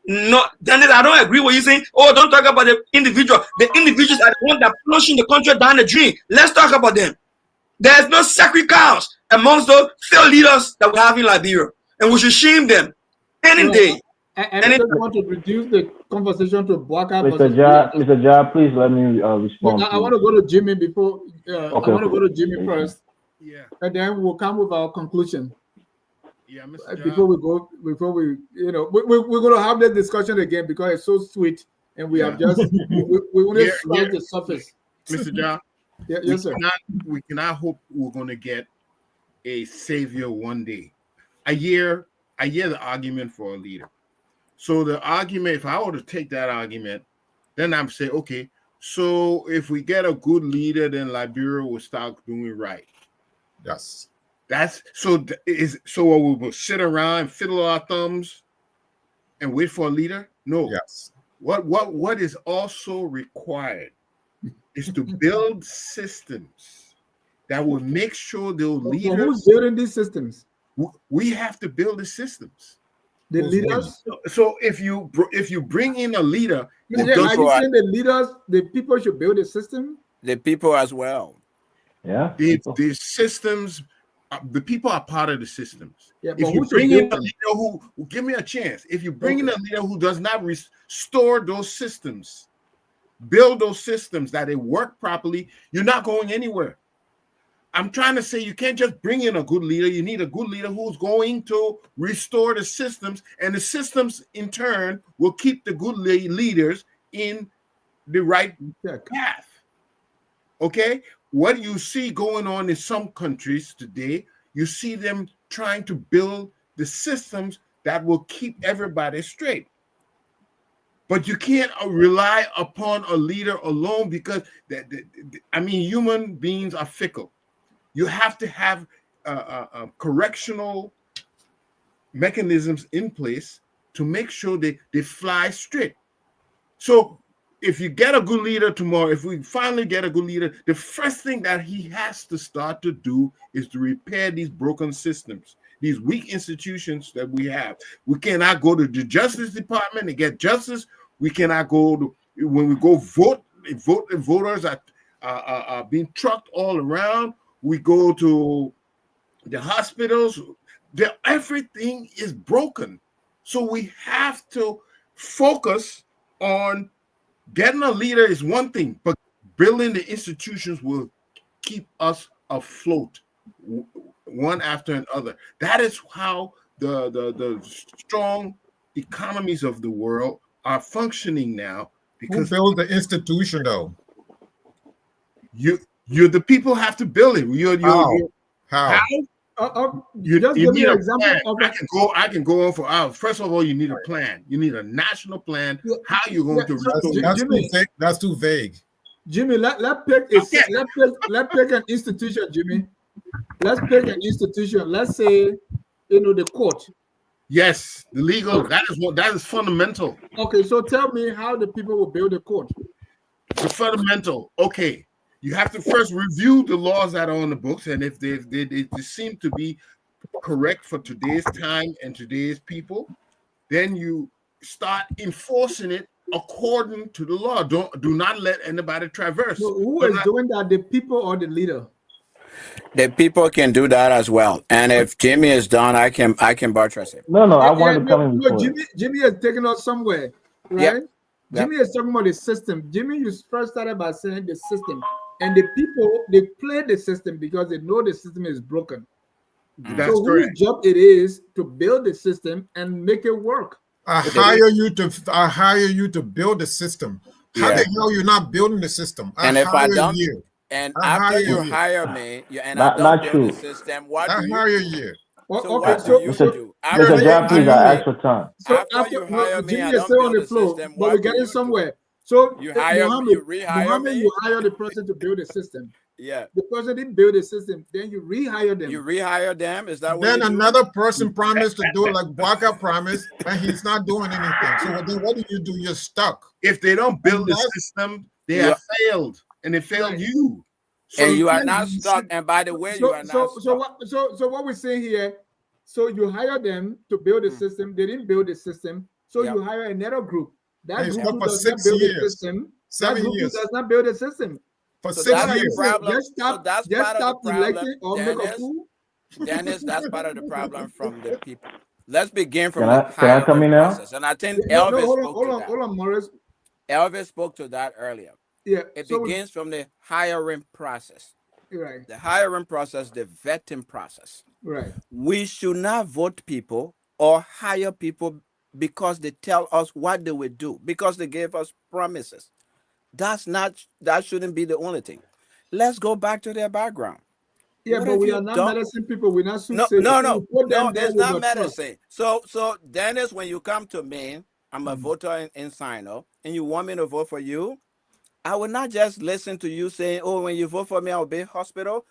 No, Dennis, I don't agree with you saying, oh, don't talk about the individual. The individuals are the ones that pushing the country down the drain. Let's talk about them. There's no sacred cows amongst those failed leaders that we have in Liberia, and we should shame them any day. I just want to reduce the conversation to Bwaka. Mr. Ja, please let me respond. I want to go to Jimmy before. Okay, I want to go to Jimmy first. Yeah. And then we'll come with our conclusion. Yeah, Mr. Before we we're going to have this discussion again because it's so sweet, and we have just we want to scratch the surface. Mr. John. Yes, sir. We cannot hope we're going to get a savior one day. I hear the argument for a leader. So the argument, if I were to take that argument, then I'm saying, okay, so if we get a good leader, then Liberia will start doing right. Yes. That's so. We will sit around and fiddle our thumbs and wait for a leader? No. Yes. What is also required is to build systems that will make sure those leaders. Who's building these systems? We have to build the systems. The leaders. So if you bring in a leader, are you saying the leaders, the people should build a system? The people as well. Yeah. The systems. The people are part of the systems. Yeah, if you bring in a leader who give me a chance, if you bring in a leader who does not restore those systems, build those systems that they work properly, you're not going anywhere. I'm trying to say you can't just bring in a good leader. You need a good leader who's going to restore the systems, and the systems in turn will keep the good leaders in the right path. Okay? What you see going on in some countries today, you see them trying to build the systems that will keep everybody straight. But you can't rely upon a leader alone because, human beings are fickle. You have to have correctional mechanisms in place to make sure they fly straight. So if you get a good leader tomorrow, if we finally get a good leader, the first thing that he has to start to do is to repair these broken systems, these weak institutions that we have. We cannot go to the Justice Department and get justice. We cannot go to, when we go vote, voters are being trucked all around. We go to the hospitals. Everything is broken. So we have to focus on getting a leader is one thing, but building the institutions will keep us afloat one after another. That is how the strong economies of the world are functioning now. Who Because built the institution, though? you the people have to build it. How? You just give me need an a example plan. of I can go on for hours. First of all, you need a plan. You need a national plan. How you're going to restore That's too vague. Jimmy, let's pick an institution, Jimmy. Let's pick an institution. Let's say, the court. Yes, the legal. That is fundamental. Okay, so tell me how the people will build a court. It's fundamental. Okay, you have to first review the laws that are on the books, and if they seem to be correct for today's time and today's people, then you start enforcing it according to the law. Do not let anybody traverse. So who is doing that? The people or the leader? The people can do that as well. And if Jimmy is done, I can buttress it. No, I wanted to come in before. Jimmy is taking us somewhere, right? Yep. Jimmy is talking about the system. Jimmy, you first started by saying the system, and the people, they play the system because they know the system is broken. That's so correct. whose job it is to build the system and make it work? I hire you to build the system. How the hell you're not building the system? And if I don't, you. and after you hire me, and I not don't true. build the system, what I do you hire you? So what do you do? Mr. Job, please, I ask for time. So after you hire me, Jimmy I is don't still on build the the floor, system, but we're what do getting you somewhere. So You rehire me? You hire the person to build the system. Yeah. The person didn't build the system, then you rehire them. You rehire them? Is that what Then you do? another person promised to do it like Waka promised, and he's not doing anything. So then what do? You're stuck. If they don't build the system, they have failed, and they failed you. So and you are not stuck. And by the way, you are not stuck. So what we're saying here, so you hire them to build the system. They didn't build the system. So you hire another group. That group who does not build the system. 7 years. Does not build the system. For so 6 years. Just stop electing or make a fool. Dennis, that's part of the problem from the people. Let's begin from the hiring process. And I think Elvis hold on, Morris. Elvis spoke to that earlier. Yeah. It begins from the hiring process. Right. The hiring process, the vetting process. Right. We should not vote people or hire people because they tell us what they will do, because they gave us promises. That shouldn't be the only thing. Let's go back to their background. Yeah, but we are not medicine people. We're not soothsayers. No, it's not medicine. So Dennis, when you come to me, I'm a voter in Sino, and you want me to vote for you, I will not just listen to you saying, oh, when you vote for me, I'll be hospital.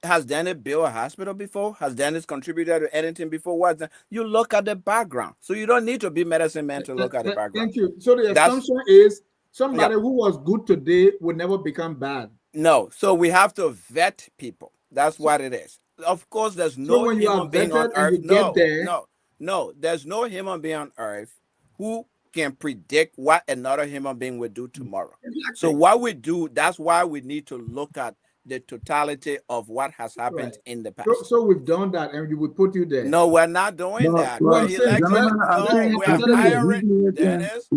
Has Dennis built a hospital before? Has Dennis contributed to anything before? You look at the background. So you don't need to be medicine man to look at the background. Thank you. So the assumption is somebody who was good today will never become bad. No. So we have to vet people. That's what it is. Of course, there's no human being on earth. No. There's no human being on earth who can predict what another human being will do tomorrow. Exactly. So what we do, that's why we need to look at the totality of what has happened in the past. So we've done that, and we would put you there. No, we're not doing that. We're hiring Dennis.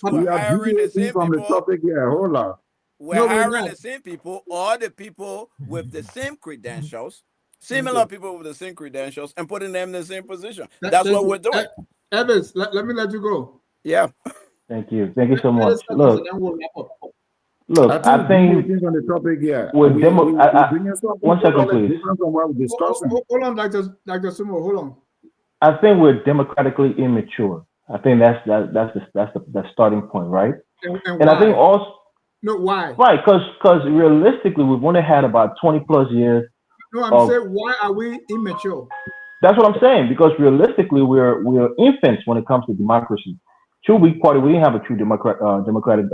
We're hiring the same from people. The topic here. Hold on. We're hiring the same people, or the people with the same credentials, similar people with the same credentials, and putting them in the same position. That's what we're doing. Evans, let me let you go. Yeah. Thank you so much. Look, I think on the topic here. One second, please. Hold on, Dr. Sumo. Hold on. I think we're democratically immature. I think that's the starting point, right? And I think also. No, why? Right, because realistically, we've only had about 20 plus years. No, I'm saying, why are we immature? That's what I'm saying, because realistically, we're infants when it comes to democracy. True Weak Party, we didn't have a true democratic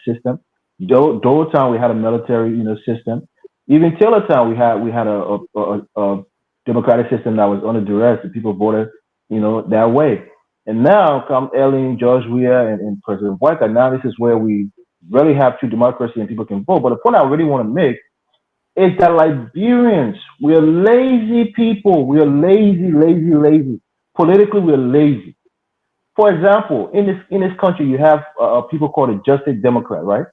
system. Dolotown, we had a military, system. Even Taylortown, we had a democratic system that was under duress. The people voted, that way. And now come Ellen, George Weah, and President White. Now this is where we really have true democracy and people can vote. But the point I really want to make is that Liberians, we're lazy people. We're lazy. Politically, we're lazy. For example, in this country, you have people called the Justice Democrat, right?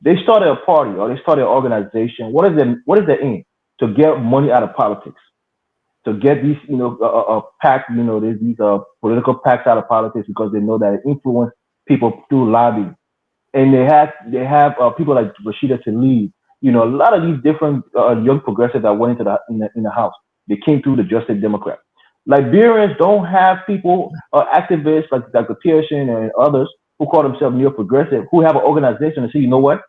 They started a party or they started an organization. What is their aim? To get money out of politics, to get these pack these political packs out of politics because they know that it influence people through lobbying. And they have people like Rashida Tlaib, a lot of these different young progressives that went into the house. They came through the Justice Democrat. Liberians don't have people, activists like Dr. Pearson and others who call themselves neo-progressive, who have an organization and say, you know what?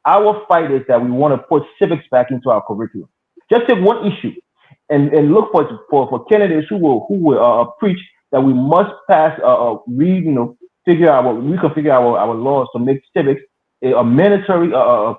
Our fight is that we want to put civics back into our curriculum. Just take one issue and look for candidates who will preach that we must pass reconfigure our laws to make civics a mandatory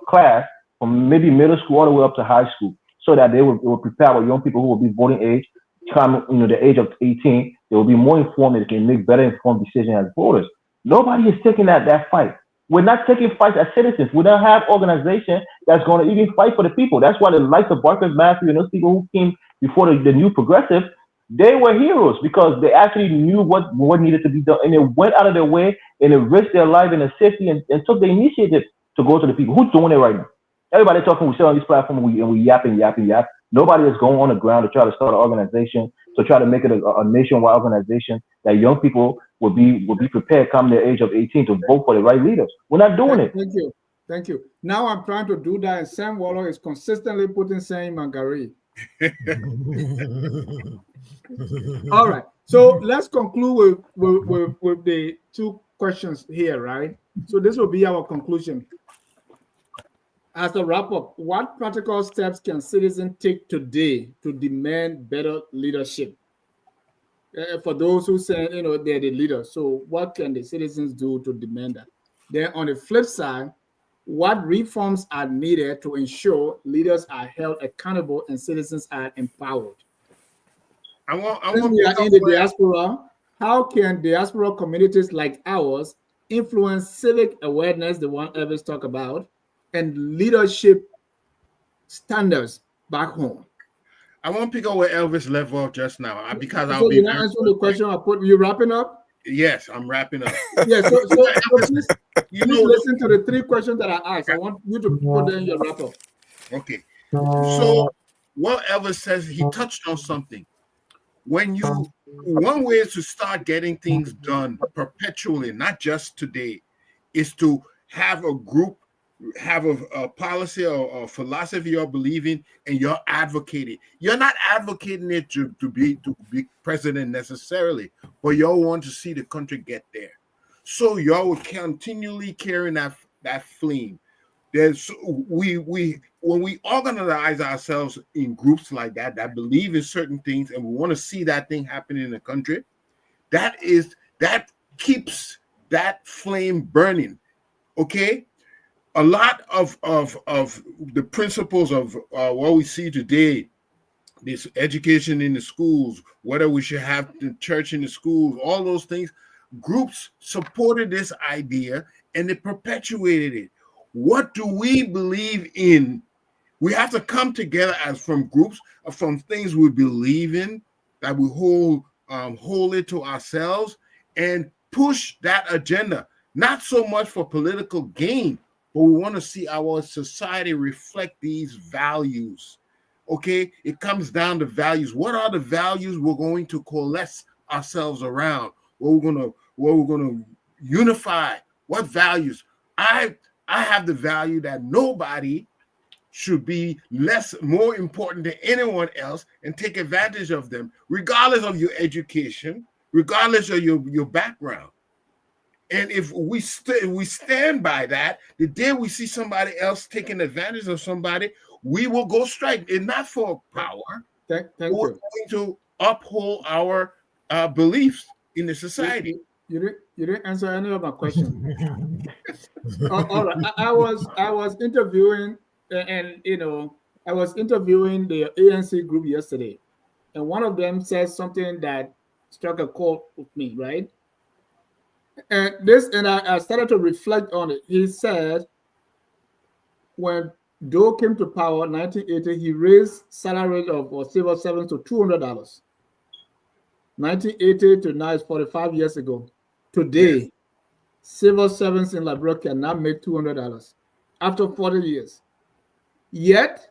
class from maybe middle school all the way up to high school, so that they will prepare our young people who will be voting age, come the age of 18. They will be more informed and can make better informed decisions as voters. Nobody is taking that fight. We're not taking fights as citizens. We don't have organization that's going to even fight for the people. That's why the likes of Barker Matthew and those people who came before the new progressives, they were heroes because they actually knew what needed to be done, and they went out of their way and they risked their life and their safety and took the initiative to go to the people. Who's doing it right now? Everybody talking. We sit on this platform and we yap. Nobody is going on the ground to try to start an organization, to try to make it a nationwide organization that young people will be prepared come the age of 18 to vote for the right leaders. We're not doing it. Thank you. Now I'm trying to do that, and Sam Waller is consistently putting Sam Mangari. All right. So let's conclude with the two questions here, right? So this will be our conclusion. As a wrap up, what practical steps can citizens take today to demand better leadership? For those who say, they're the leaders. So what can the citizens do to demand that? Then on the flip side, what reforms are needed to ensure leaders are held accountable and citizens are empowered? Since we are in the diaspora, how can diaspora communities like ours influence civic awareness, the one Elvis talked about, and leadership standards back home? I want to pick up where Elvis left off just now because so you're not answering the question I put. You wrapping up? Yes, I'm wrapping up. Yeah, so please listen to the three questions that I asked. I want you to put them in your wrap up. Okay. So what Elvis says, he touched on something. One way is to start getting things done perpetually, not just today, is to have a group, have a policy or a philosophy you're believing and you're advocating. You're not advocating it to be president necessarily, but y'all want to see the country get there. So y'all will continually carrying that flame. When we organize ourselves in groups like that believe in certain things and we want to see that thing happen in the country, that keeps that flame burning. Okay. A lot of the principles of what we see today, this education in the schools, whether we should have the church in the schools, all those things, groups supported this idea and they perpetuated it. What do we believe in? We have to come together as from groups, from things we believe in, that we hold it to ourselves and push that agenda, not so much for political gain, but we want to see our society reflect these values. Okay, it comes down to values. What are the values we're going to coalesce ourselves around? What we're gonna unify? What values? I have the value that nobody should be more important than anyone else and take advantage of them, regardless of your education, regardless of your background. And if we stand by that, the day we see somebody else taking advantage of somebody, we will go strike. And not for power. Thank We're you. going to uphold our beliefs in the society. You didn't answer any of my questions. All right. I was interviewing, and I was interviewing the ANC group yesterday, and one of them said something that struck a chord with me, right? And I started to reflect on it. He said, when Doe came to power in 1980, he raised salary of civil servants to $200. 1980 to now is 45 years ago. Today, civil servants in Liberia cannot make $200 after 40 years. Yet,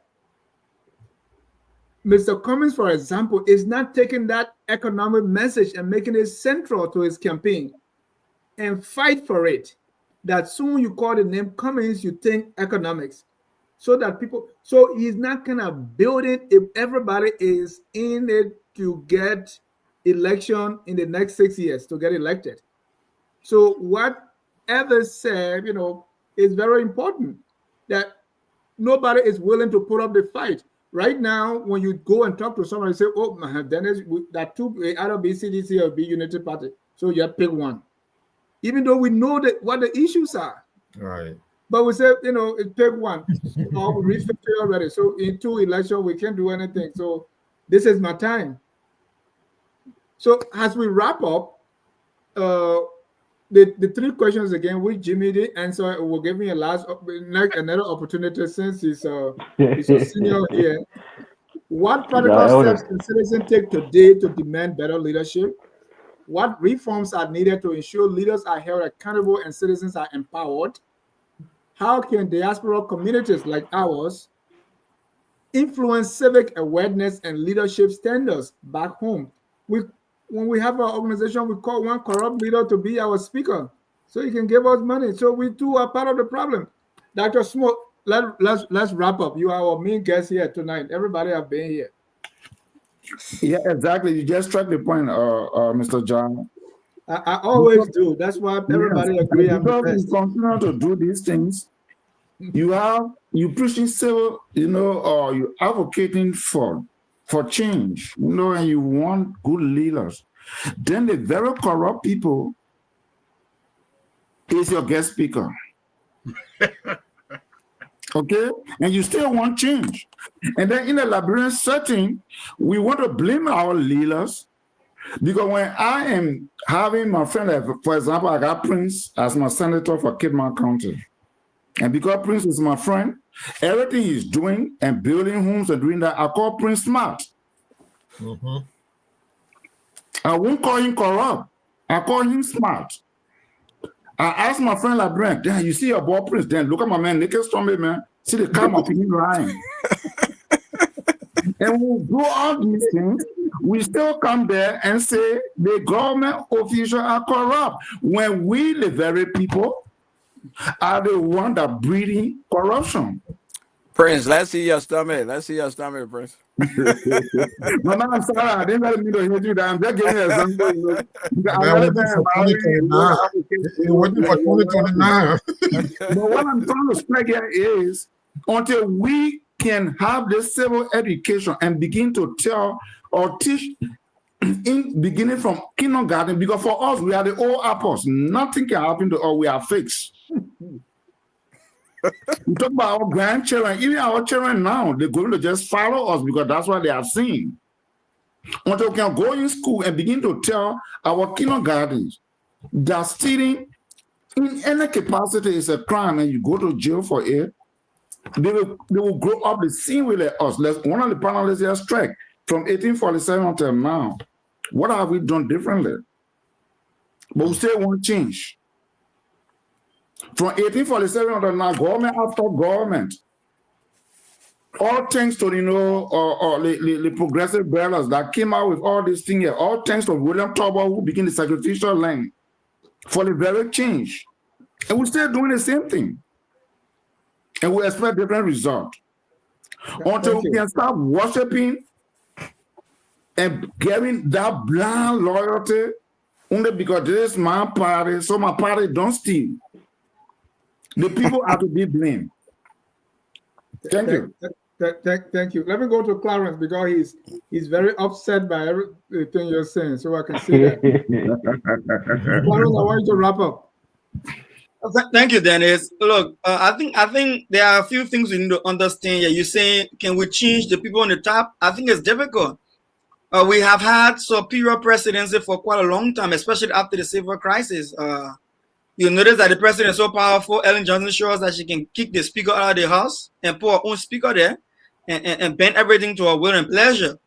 Mr. Cummings, for example, is not taking that economic message and making it central to his campaign and fight for it. That soon you call the name Cummings, you think economics. So that people, so he's not kind of building if everybody is in it to get election in the next 6 years to get elected. So what Evans said, is very important, that nobody is willing to put up the fight. Right now, when you go and talk to someone and say, oh, Dennis, that two, either be CDC or be Unity Party, so you have to pick one. Even though we know that what the issues are. Right. But we say, pick one. We reached 50 already. So in 2 elections, we can't do anything. So this is my time. So as we wrap up, the 3 questions again, which Jimmy did answer, will give me another opportunity since he's a senior here. What practical steps can citizens take today to demand better leadership? What reforms are needed to ensure leaders are held accountable and citizens are empowered? How can diaspora communities like ours influence civic awareness and leadership standards back home? When we have our organization, we call one corrupt leader to be our speaker so he can give us money. So we too are part of the problem. Dr. Smoke, let's wrap up. You are our main guest here tonight. Everybody have been here. Yeah, exactly. You just struck the point, Mr. John. I always do. That's why everybody agree I'm the because best. you continue to do these things, you pushing civil, or you advocating for change, and you want good leaders. Then the very corrupt people is your guest speaker. Okay, and you still want change. And then in a Liberian setting, we want to blame our leaders, because when I am having my friend, for example, I got Prince as my senator for Kidman County. And because Prince is my friend, everything he's doing and building homes and doing that, I call Prince smart. Mm-hmm. I won't call him corrupt. I call him smart. I asked my friend Labrent, "Damn, you see your boy Prince, then look at my man, Nicky Stormy, man. See the come up in him lying." And we do all these things, we still come there and say the government officials are corrupt, when we, the very people, are the one that breeding corruption. Prince, let's see your stomach. Let's see your stomach, Prince. Mama, I'm sorry, I didn't let me to hit you down. I'm just giving you an example. Waiting for 2029. But what I'm trying to strike here is, until we can have this civil education and begin to tell or teach beginning from kindergarten, because for us, we are the old apples. Nothing can happen to us. We are fixed. We talk about our grandchildren, even our children now, they're going to just follow us because that's what they have seen. Until we can go in school and begin to tell our kindergartens that stealing in any capacity is a crime and you go to jail for it, they will grow up the same way like us. One of the panelists here struck from 1847 until now. What have we done differently? But we still want change. From 1847 until now, government after government, all thanks to the progressive brothers that came out with all these things here, all thanks to William Tauber, who became the sacrificial lamb for the very change. And we're still doing the same thing. And we expect different results. Until we can start worshiping and getting that blind loyalty only because this is my party, so my party don't steal. The people are to be blamed. Thank you. Thank you. Let me go to Clarence because he's very upset by everything you're saying, so I can see that. Clarence, I want you to wrap up. Thank you, Dennis. Look, I think there are a few things we need to understand. You're saying, can we change the people on the top? I think it's difficult. We have had superior presidency for quite a long time, especially after the civil crisis. You notice that the president is so powerful. Ellen Johnson shows that she can kick the speaker out of the house and put her own speaker there and bend everything to her will and pleasure.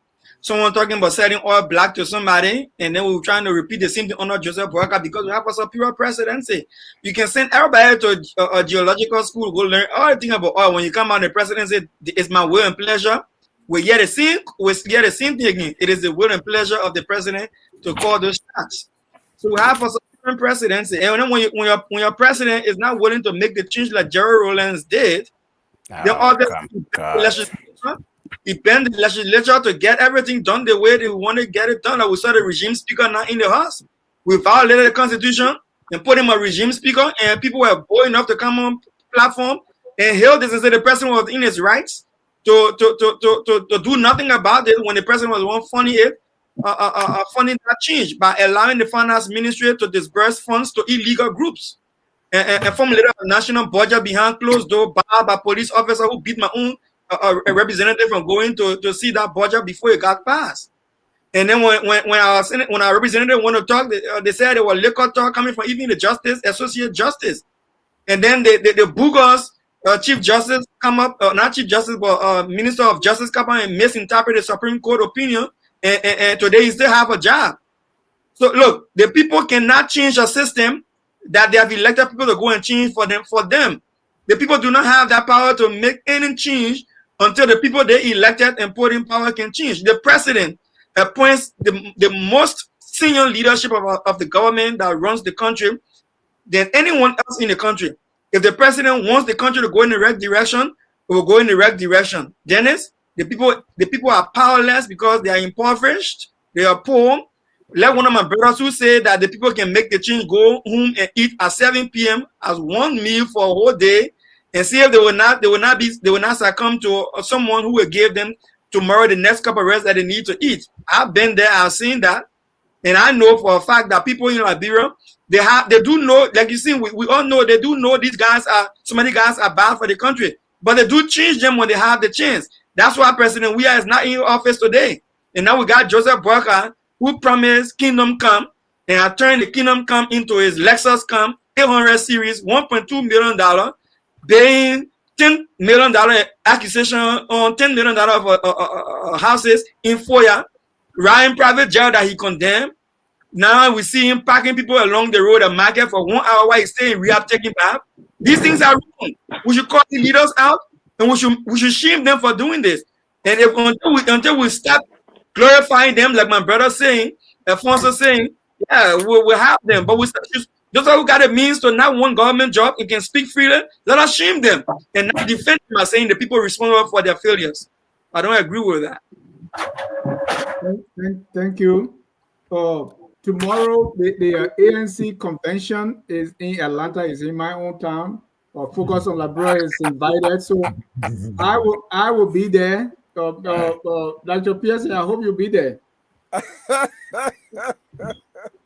someone talking about selling oil black to somebody, and then we were trying to repeat the same thing under Joseph Boyka because we have a superior presidency. You can send everybody to a geological school, go learn all the thing about oil. When you come out, the president said, "It's my will and pleasure." We hear the same thing again. It is the will and pleasure of the president to call those shots. So we have a superior presidency, and then when your president is not willing to make the change like Jerry Rawlings did, then all the legislature, he bent the legislature to get everything done the way they want to get it done. Like we saw the regime speaker not in the house. We violated the constitution and put him a regime speaker, and people were bold enough to come on platform and hail this and say the president was in his rights to do nothing about it when the president was one funding that change by allowing the finance ministry to disburse funds to illegal groups and formulate a national budget behind closed door by police officer who beat my own a representative from going to see that budget before it got passed. And then when our representative want to talk, they said there was liquor talk coming from even the justice, associate justice. And then the boogers, chief justice come up, not chief justice, but minister of justice come up and misinterpret the Supreme Court opinion. And today he still have a job. So look, the people cannot change a system that they have elected people to go and change for them. The people do not have that power to make any change until the people they elected and put in power can change. The president appoints the most senior leadership of the government that runs the country than anyone else in the country. If the president wants the country to go in the right direction, it will go in the right direction. Dennis, the people are powerless because they are impoverished, they are poor. Let one of my brothers who say that the people can make the change go home and eat at 7 p.m. as one meal for a whole day, and see if they will not succumb to someone who will give them tomorrow the next cup of rest that they need to eat. I've been there, I've seen that, and I know for a fact that people in Liberia, they do know, like you see, we all know they do know so many guys are bad for the country, but they do change them when they have the chance. That's why President Weah is not in office today, and now we got Joseph Boyka, who promised kingdom come, and I turned the kingdom come into his Lexus come 800 series, $1.2 million, paying $10 million accusation on $10 million of houses in FOIA, riding private jail that he condemned. Now we see him packing people along the road and market for 1 hour while he's staying in rehab taking bath. These things are wrong. We should call the leaders out, and we should shame them for doing this. And until we stop glorifying them, like my brother saying, Alfonso saying, yeah, we'll have them, but we just those who got a means to not want government job and can speak freely, let us shame them and not defend them as saying the people responsible for their failures. I don't agree with that. Thank you. Tomorrow, the ANC convention is in Atlanta, is in my own town. Focus on Liberia is invited, so I will be there. Dr. Pearson, I hope you'll be there.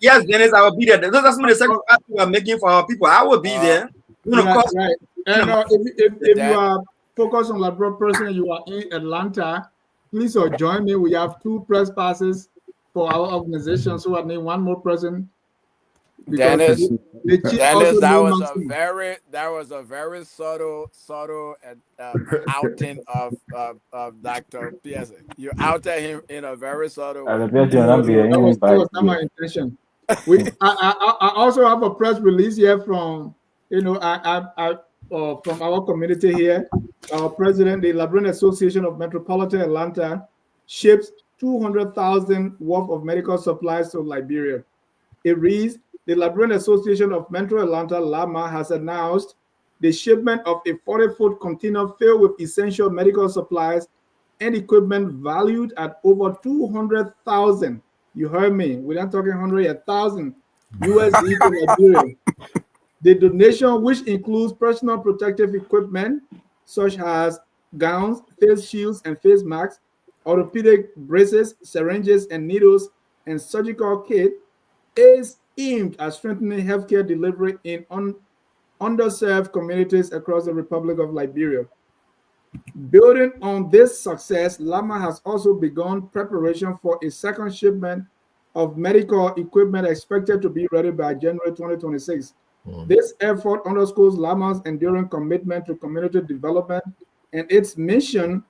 Yes, Dennis, I will be there. Those are some of the sacrifices we are making for our people. I will be there. Right. And if you are focused on Liberia person, you are in Atlanta, please join me. We have 2 press passes for our organization, so I need one more person. Dennis, that was a very subtle outing of Dr. Pearson. You outed him in a very subtle way. That was not my intention. I also have a press release here from from our community here. Our president, the Liberian Association of Metropolitan Atlanta, ships 200,000 worth of medical supplies to Liberia. It reads, the Liberian Association of Metro Atlanta, LAMA, has announced the shipment of a 40-foot container filled with essential medical supplies and equipment valued at over 200,000. You heard me. We're not talking 100,000 USD to Liberia. The donation, which includes personal protective equipment such as gowns, face shields, and face masks, orthopedic braces, syringes and needles, and surgical kit, is aimed at strengthening healthcare delivery in underserved communities across the Republic of Liberia. Building on this success, LAMA has also begun preparation for a second shipment of medical equipment expected to be ready by January 2026. This effort underscores LAMA's enduring commitment to community development and its mission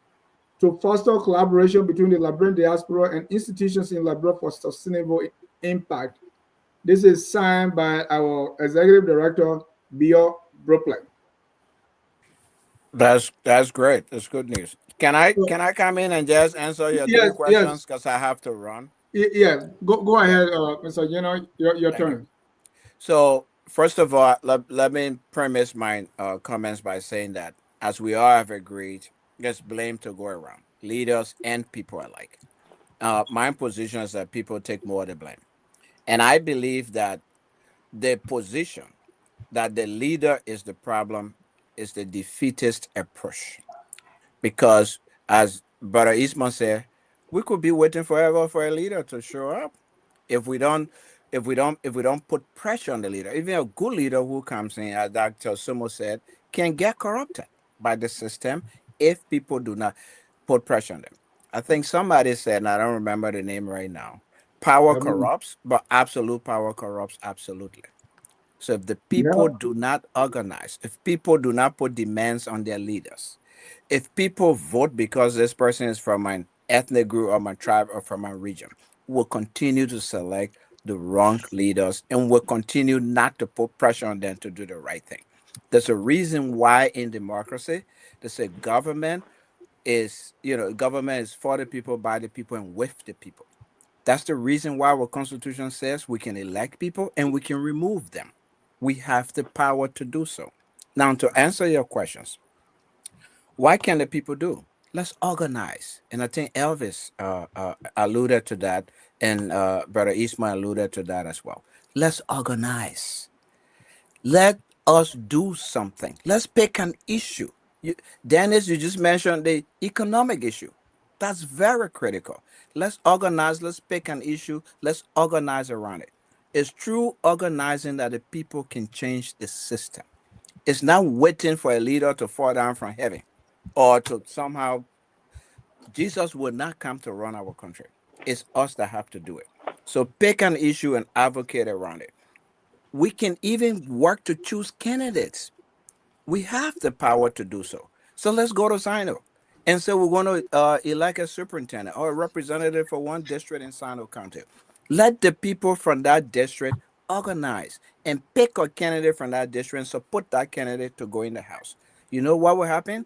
to foster collaboration between the Liberian diaspora and institutions in Liberia for sustainable impact. This is signed by our Executive Director, Bio Brooklyn. That's great. That's good news. Can I So, come in and just answer your three yes, yes, questions because I have to run? yeah. Go ahead, Mr. Your Thank you. turn. So first of all, let me premise my comments by saying that as we all have agreed, there's blame to go around, leaders and people alike. My position is that people take more of the blame, and I believe that the position that the leader is the problem is the defeatist approach. Because as Brother Eastman said, we could be waiting forever for a leader to show up if we don't if we don't put pressure on the leader. Even a good leader who comes in, as Dr. Sumo said, can get corrupted by the system if people do not put pressure on them. I think somebody said, and I don't remember the name right now, power corrupts, but absolute power corrupts absolutely. So if the Yeah. people do not organize, if people do not put demands on their leaders, if people vote because this person is from an ethnic group or my tribe or from my region, we'll continue to select the wrong leaders and we'll continue not to put pressure on them to do the right thing. There's a reason why in democracy, they say government is for the people, by the people, and with the people. That's the reason why our constitution says we can elect people and we can remove them. We have the power to do so. Now, to answer your questions, why can the people do? Let's organize. And I think Elvis alluded to that, and Brother Ismail alluded to that as well. Let's organize. Let us do something. Let's pick an issue. Dennis, you just mentioned the economic issue. That's very critical. Let's organize. Let's pick an issue. Let's organize around it. It's true organizing that the people can change the system. It's not waiting for a leader to fall down from heaven or to somehow. Jesus will not come to run our country. It's us that have to do it. So pick an issue and advocate around it. We can even work to choose candidates. We have the power to do so. So let's go to Sino. And so we're going to elect a superintendent or a representative for one district in Sino County. Let the people from that district organize and pick a candidate from that district and support that candidate to go in the House. You know what will happen?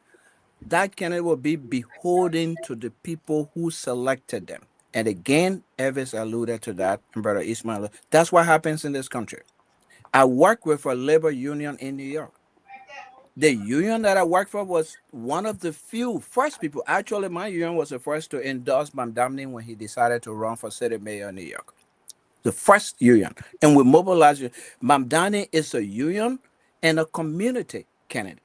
That candidate will be beholden to the people who selected them. And again, Evis alluded to that, and Brother Ismail. That's what happens in this country. I work with a labor union in New York. The union that I worked for was one of the few first people. Actually, my union was the first to endorse Mamdani when he decided to run for city mayor in New York. The first union. And we mobilized. Mamdani is a union and a community candidate.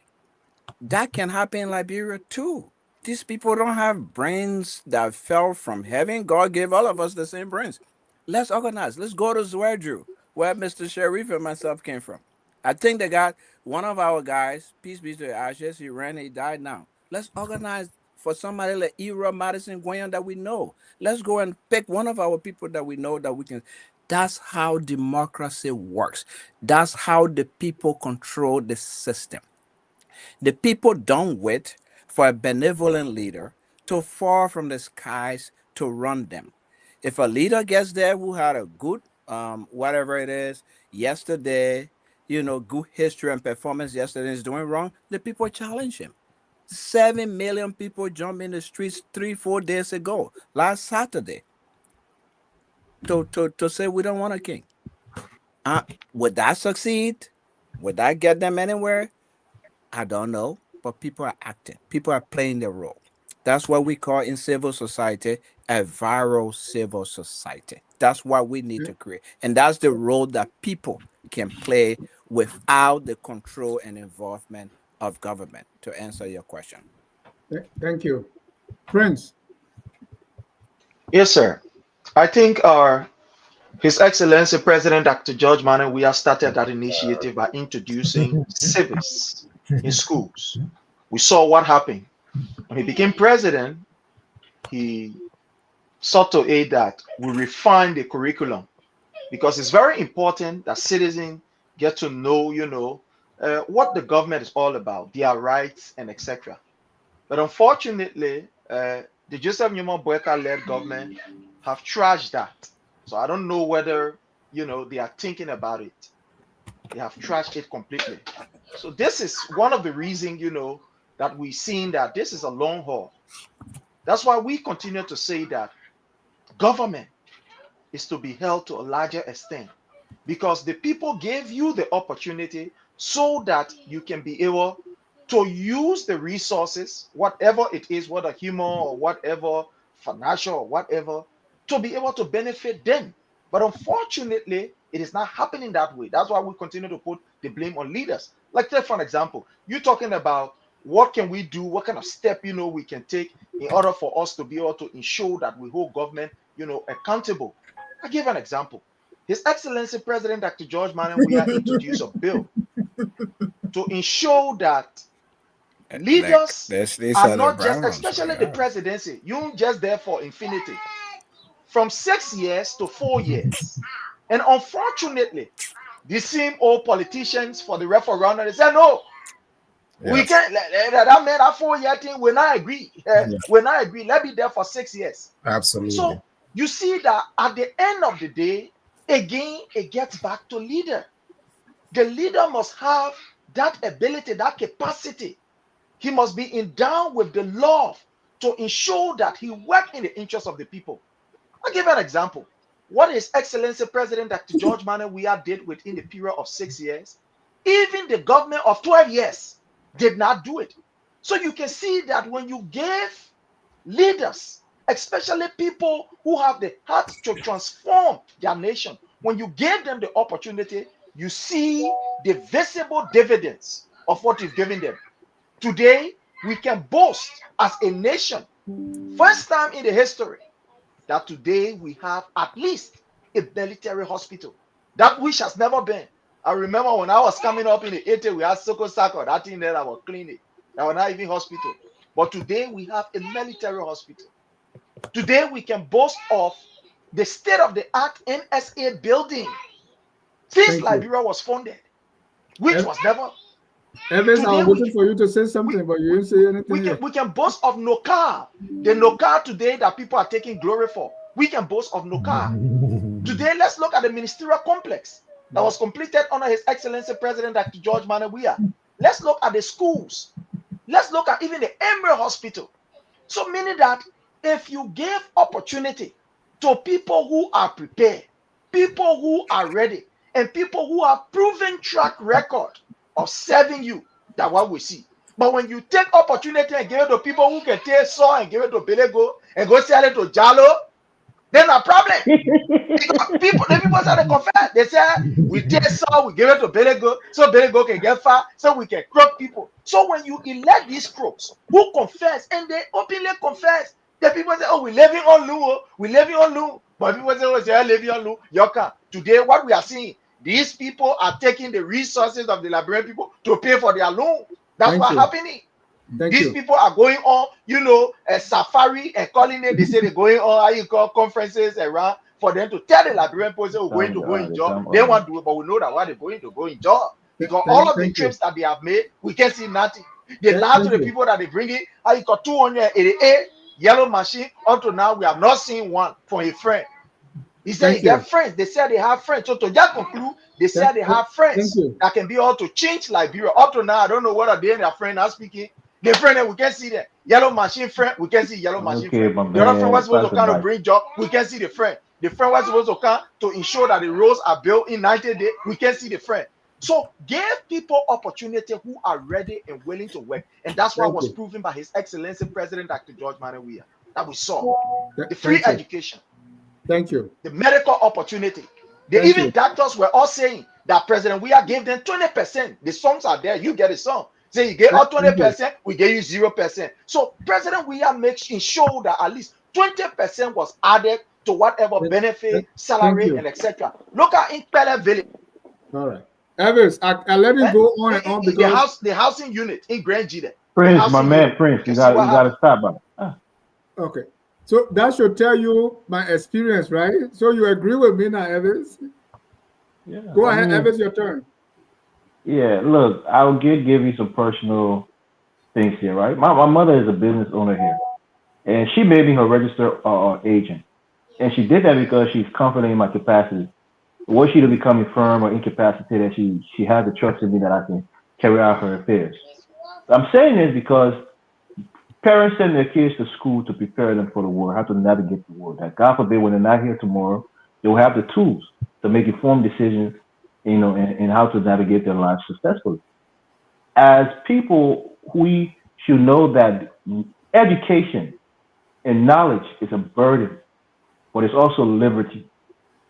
That can happen in Liberia too. These people don't have brains that fell from heaven. God gave all of us the same brains. Let's organize. Let's go to Zwerdrew, where Mr. Sharif and myself came from. I think they got one of our guys, peace be to the ashes, he ran, he died now. Let's organize for somebody like Era Madison Guyan that we know. Let's go and pick one of our people that we know that we can. That's how democracy works. That's how the people control the system. The people don't wait for a benevolent leader to fall from the skies to run them. If a leader gets there who had a good, whatever it is, yesterday, good history and performance yesterday is doing wrong, the people challenge him. 7 million people jumped in the streets 3, 4 days ago, last Saturday, to say we don't want a king. Would that succeed? Would that get them anywhere? I don't know, but people are acting. People are playing their role. That's what we call in civil society a viral civil society. That's what we need to create. And that's the role that people can play without the control and involvement of government, to answer your question. Thank you. Prince. Yes, sir. I think His Excellency President Dr. George Manuel we have started that initiative by introducing civics in schools. We saw what happened. When he became president, he sought to aid that we refine the curriculum because it's very important that citizens get to know, what the government is all about, their rights and etc. But unfortunately, The Joseph Newman Boyka-led government have trashed that. So I don't know whether they are thinking about it. They have trashed it completely. So this is one of the reasons that we've seen that this is a long haul. That's why we continue to say that government is to be held to a larger extent, because the people gave you the opportunity so that you can be able to use the resources, whatever it is, whether human or whatever, financial or whatever, to be able to benefit them. But unfortunately, it is not happening that way. That's why we continue to put the blame on leaders. Like, take for an example, you're talking about what can we do, what kind of step we can take in order for us to be able to ensure that we hold government accountable. I give an example. His Excellency President Dr. George Manuel Weah introduced a bill to ensure that leaders these are are the not just, brown ones. especially the presidency, you're just there for infinity, from 6 years to 4 years. And unfortunately, the same old politicians for the referendum, they said, no, we can't, that man, that 4-year thing, we're not agree. We're not agree. Let me be there for 6 years. Absolutely. So you see that at the end of the day, again, it gets back to leader. The leader must have that ability, that capacity. He must be endowed with the love to ensure that he works in the interest of the people. I'll give you an example. What His Excellency President Dr. George Manuel Weah did within the period of 6 years, even the government of 12 years did not do it. So you can see that when you give leaders, especially people who have the heart to transform their nation, when you give them the opportunity, you see the visible dividends of what you've given them. Today, we can boast as a nation, first time in the history, that today we have at least a military hospital, that which has never been. I remember when I was coming up in the 80s, we had Soko Sako, that thing there, our clinic, that was not even hospital. But today we have a military hospital. Today we can boast of the state-of-the-art NSA building since Liberia was founded, which was never. Evans, I was waiting for you to say something, but you didn't say anything. We can boast of NOCAR, the NOCAR today that people are taking glory for. We can boast of NOCAR. Today, let's look at the ministerial complex that was completed under His Excellency President Dr. George Manuel Weah. Let's look at the schools. Let's look at even the Emory Hospital. So meaning that if you give opportunity to people who are prepared, people who are ready, and people who have proven track record of serving you, that's what we see. But when you take opportunity and give it to people who can take saw and give it to Belego and go sell it to Jalo, then a problem. The people say they confess. They say we take saw, we give it to Belego, so Belego can get far, so we can croak people. So when you elect these crooks who confess and they openly confess, the people say, oh, we living on Lu, we living on Lu. But people say, oh, they're living on Lu. Yoka. Today, what we are seeing, these people are taking the resources of the Liberian people to pay for their loan. That's what's happening. These people are going on, a safari and calling it. They say they're going on, how you call conferences around for them to tell the Liberian people, say, we're going to go in job. They want to do it, but we know that why they're going to go in job. Because all of the trips that they have made, we can see nothing. They lie to the people that they bring in. How you got 288 yellow machine. Up to now, we have not seen one from a friend. He said he got friends. They said they have friends. So to just conclude, they said they have friends that can be able to change Liberia. Up to now, I don't know whether they and their friend are speaking. The friend that we can see them. Yellow machine friend, we can see yellow machine friend. The other friend was supposed to come to bring job, we can see the friend. The friend was supposed to come to ensure that the roads are built in 90 days, we can see the friend. So give people opportunity who are ready and willing to work. And that's what was proven by His Excellency President Dr. George Manuel Weah, that we saw. The free education. Thank you. The medical opportunity. Even doctors were all saying that President Weah gave them 20%. The songs are there. You get a song. Say you get all 20%, we gave you 0%. So President Weah makes ensure that at least 20% was added to whatever benefit, salary, and etc. Look at in Pele Village. All right. Evans, I let you go on and on because the housing unit in Grand Gide. Prince, my man, Prince, you got to stop by. Okay. So that should tell you my experience, right? So you agree with me now, Evans? Yeah. Go ahead, Evans, your turn. Yeah, look, I'll give you some personal things here, right? My mother is a business owner here. and she made me her registered agent. And she did that because she's confident in my capacity. Were she to become infirm or incapacitated, she has the trust in me that I can carry out her affairs. I'm saying this because parents send their kids to school to prepare them for the world, how to navigate the world. That God forbid when they're not here tomorrow, they will have the tools to make informed decisions, and how to navigate their lives successfully. As people, we should know that education and knowledge is a burden, but it's also liberty.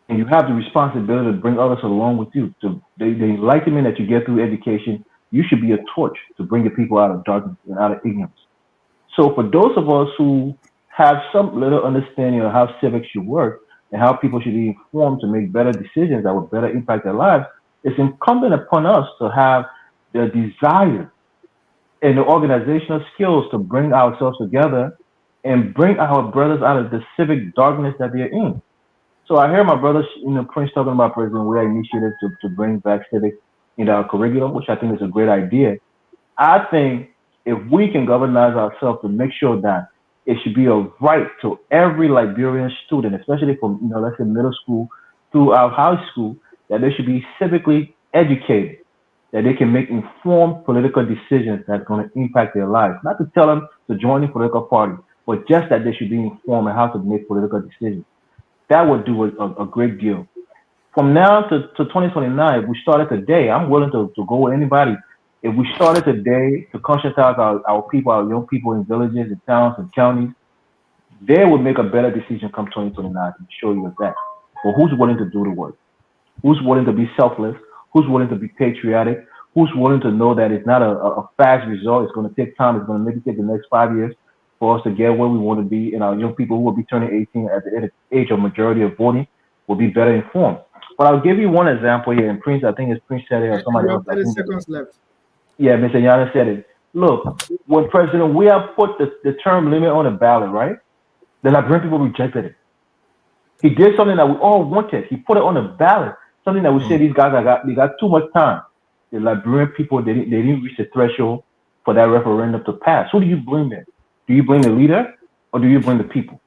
And you have the responsibility to bring others along with you. To the enlightenment that you get through education, you should be a torch to bring the people out of darkness and out of ignorance. So for those of us who have some little understanding of how civics should work and how people should be informed to make better decisions that would better impact their lives, it's incumbent upon us to have the desire and the organizational skills to bring ourselves together and bring our brothers out of the civic darkness that they're in. So I hear my brother, Prince talking about President Weah initiative to bring back civics into our curriculum, which I think is a great idea. I think if we can galvanize ourselves to make sure that it should be a right to every Liberian student, especially from let's say middle school throughout high school, that they should be civically educated, that they can make informed political decisions that's going to impact their lives. Not to tell them to join the political party, but just that they should be informed on how to make political decisions. That would do a great deal. From now to 2029, if we started today, I'm willing to go with anybody. If we started today to conscientize our people, our young people in villages and towns and counties, they would make a better decision come 2029. I can show you of that. But who's willing to do the work? Who's willing to be selfless? Who's willing to be patriotic? Who's willing to know that it's not a fast result? It's going to take time. It's going to maybe take the next 5 years for us to get where we want to be. And our young people who will be turning 18 at the age of majority of voting will be better informed. But I'll give you one example here. And Prince, I think it's Prince said it or And somebody you have else. I 30 think seconds left. yeah, Mr. Yana said it. Look, when President we have put the term limit on the ballot, right? The Liberian people rejected it. He did something that we all wanted. He put it on the ballot. Something that we said these guys they got too much time. The Liberian people they didn't reach the threshold for that referendum to pass. Who do you blame then? Do you blame the leader or do you blame the people?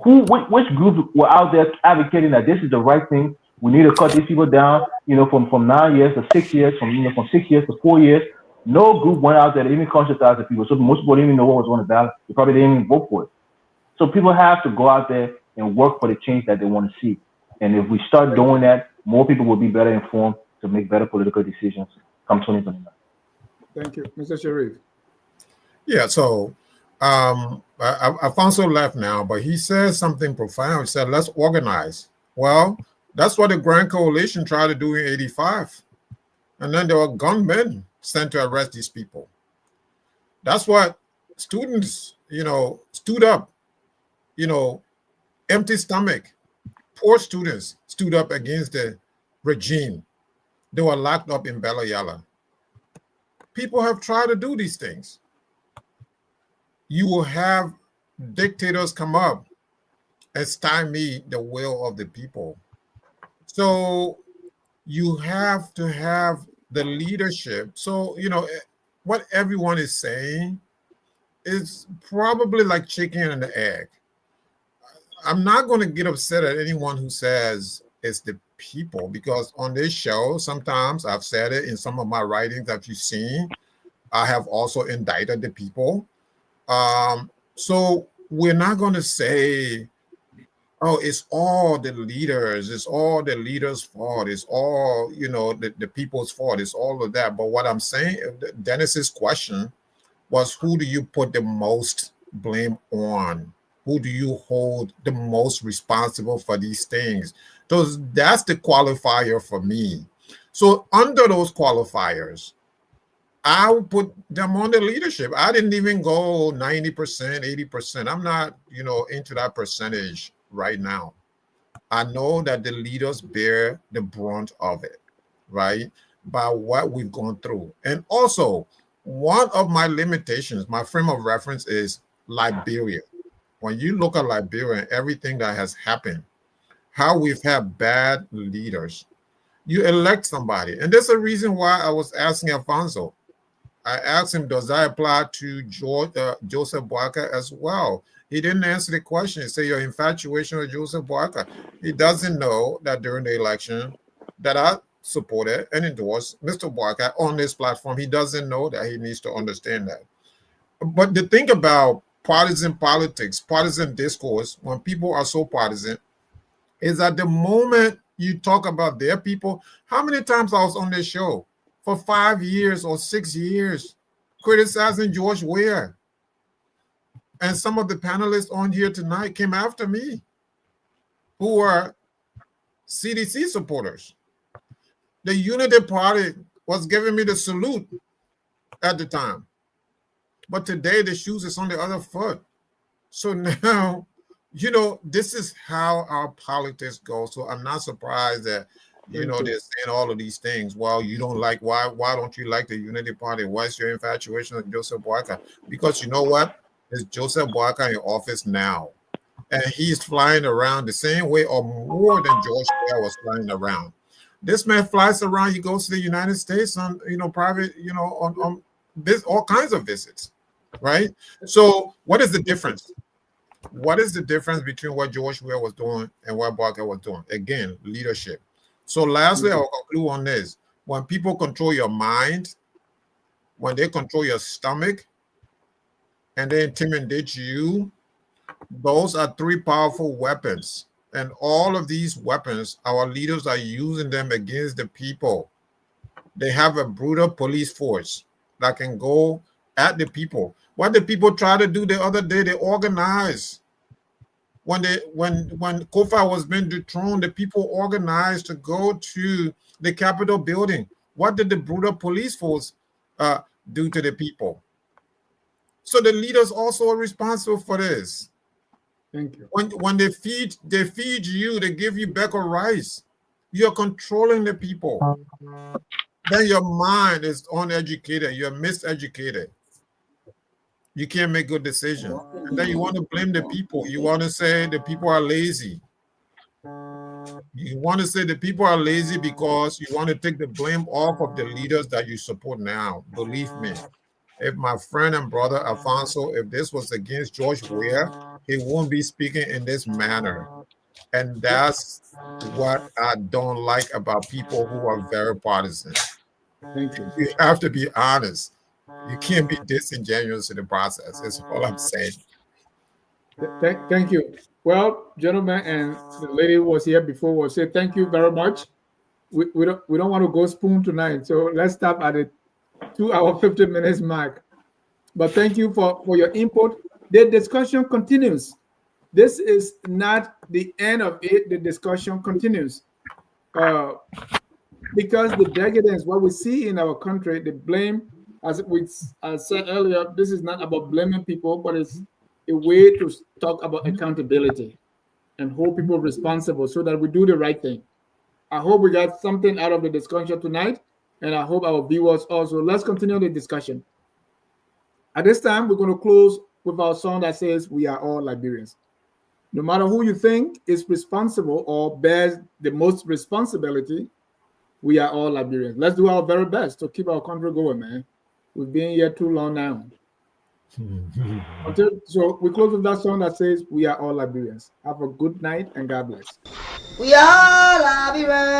Which groups were out there advocating that this is the right thing? We need to cut these people down, from 9 years to 6 years, from 6 years to 4 years. No group went out there to even conscientize the people. So most people didn't even know what was on the ballot. They probably didn't even vote for it. So people have to go out there and work for the change that they want to see. And if we start doing that, more people will be better informed to make better political decisions come 2029. Thank you. Mr. Sharif. Yeah, so Alfonso left now, but he says something profound. He said, let's organize. Well, that's what the Grand Coalition tried to do in 85. And then there were gunmen sent to arrest these people. That's what students, stood up, empty stomach. Poor students stood up against the regime. They were locked up in Belayala. People have tried to do these things. You will have dictators come up and stymie the will of the people. So you have to have the leadership. So, what everyone is saying is probably like chicken and the egg. I'm not going to get upset at anyone who says it's the people, because on this show, sometimes I've said it in some of my writings that you've seen. I have also indicted the people. So we're not going to say, oh, it's all the leaders, it's all the leaders' fault, it's all, the people's fault, it's all of that. But what I'm saying, Dennis's question was, who do you put the most blame on? Who do you hold the most responsible for these things? That's the qualifier for me. So under those qualifiers, I would put them on the leadership. I didn't even go 90%, 80%. I'm not, into that percentage right now. I know that the leaders bear the brunt of it, right? By what we've gone through. And also, one of my limitations, my frame of reference is Liberia. When you look at Liberia and everything that has happened, how we've had bad leaders, you elect somebody. And there's a reason why I was asking Alfonso. I asked him, does that apply to Joseph Boakai as well? He didn't answer the question. He said your infatuation with Joseph Boakai. He doesn't know that during the election that I supported and endorsed Mr. Boakai on this platform. He doesn't know that. He needs to understand that. But the thing about partisan politics, partisan discourse, when people are so partisan, is that the moment you talk about their people, how many times I was on this show for 5 years or 6 years criticizing George Weah, and some of the panelists on here tonight came after me who are CDC supporters. The Unity Party was giving me the salute at the time. But today the shoes is on the other foot. So now, this is how our politics go. So I'm not surprised that, they're saying all of these things. Well, you don't like, why don't you like the Unity Party? What's your infatuation with Joseph Boakai? Because you know what? It's Joseph Boakai in office now. And he's flying around the same way or more than George Weah was flying around. This man flies around. He goes to the United States on, private, on this, all kinds of visits, right? So what is the difference? What is the difference between what George Weah was doing and what Boakai was doing? Again, leadership. So lastly, I'll conclude on this. When people control your mind, when they control your stomach, and they intimidate you, those are three powerful weapons. And all of these weapons, our leaders are using them against the people. They have a brutal police force that can go at the people. What the people tried to do the other day, they organized. When Kofi was being dethroned, the people organized to go to the Capitol building. What did the brutal police force do to the people? So the leaders also are responsible for this. Thank you. When they feed you, they give you back of rice. You're controlling the people. Then your mind is uneducated. You're miseducated. You can't make good decisions. And then you want to blame the people. You want to say the people are lazy. You want to say the people are lazy because you want to take the blame off of the leaders that you support now. Believe me, if my friend and brother Alfonso, if this was against George Weah, he won't be speaking in this manner. And that's what I don't like about people who are very partisan. Thank you. You have to be honest. You can't be disingenuous in the process. That's all I'm saying. Thank you. Well, gentlemen, and the lady who was here before will say thank you very much. We don't want to go spoon tonight, so let's stop at the 2 hour 50 minutes mark. But thank you for your input. The discussion continues. This is not the end of it. The discussion continues. Because the decadence, what we see in our country, the blame, as I said earlier, this is not about blaming people, but it's a way to talk about accountability and hold people responsible so that we do the right thing. I hope we got something out of the discussion tonight, and I hope our viewers also. Let's continue the discussion. At this time, we're going to close with our song that says, "We are all Liberians." No matter who you think is responsible or bears the most responsibility, we are all Liberians. Let's do our very best to keep our country going, man. We've been here too long now. So we close with that song that says, "We are all Liberians." Have a good night and God bless. We are Liberians.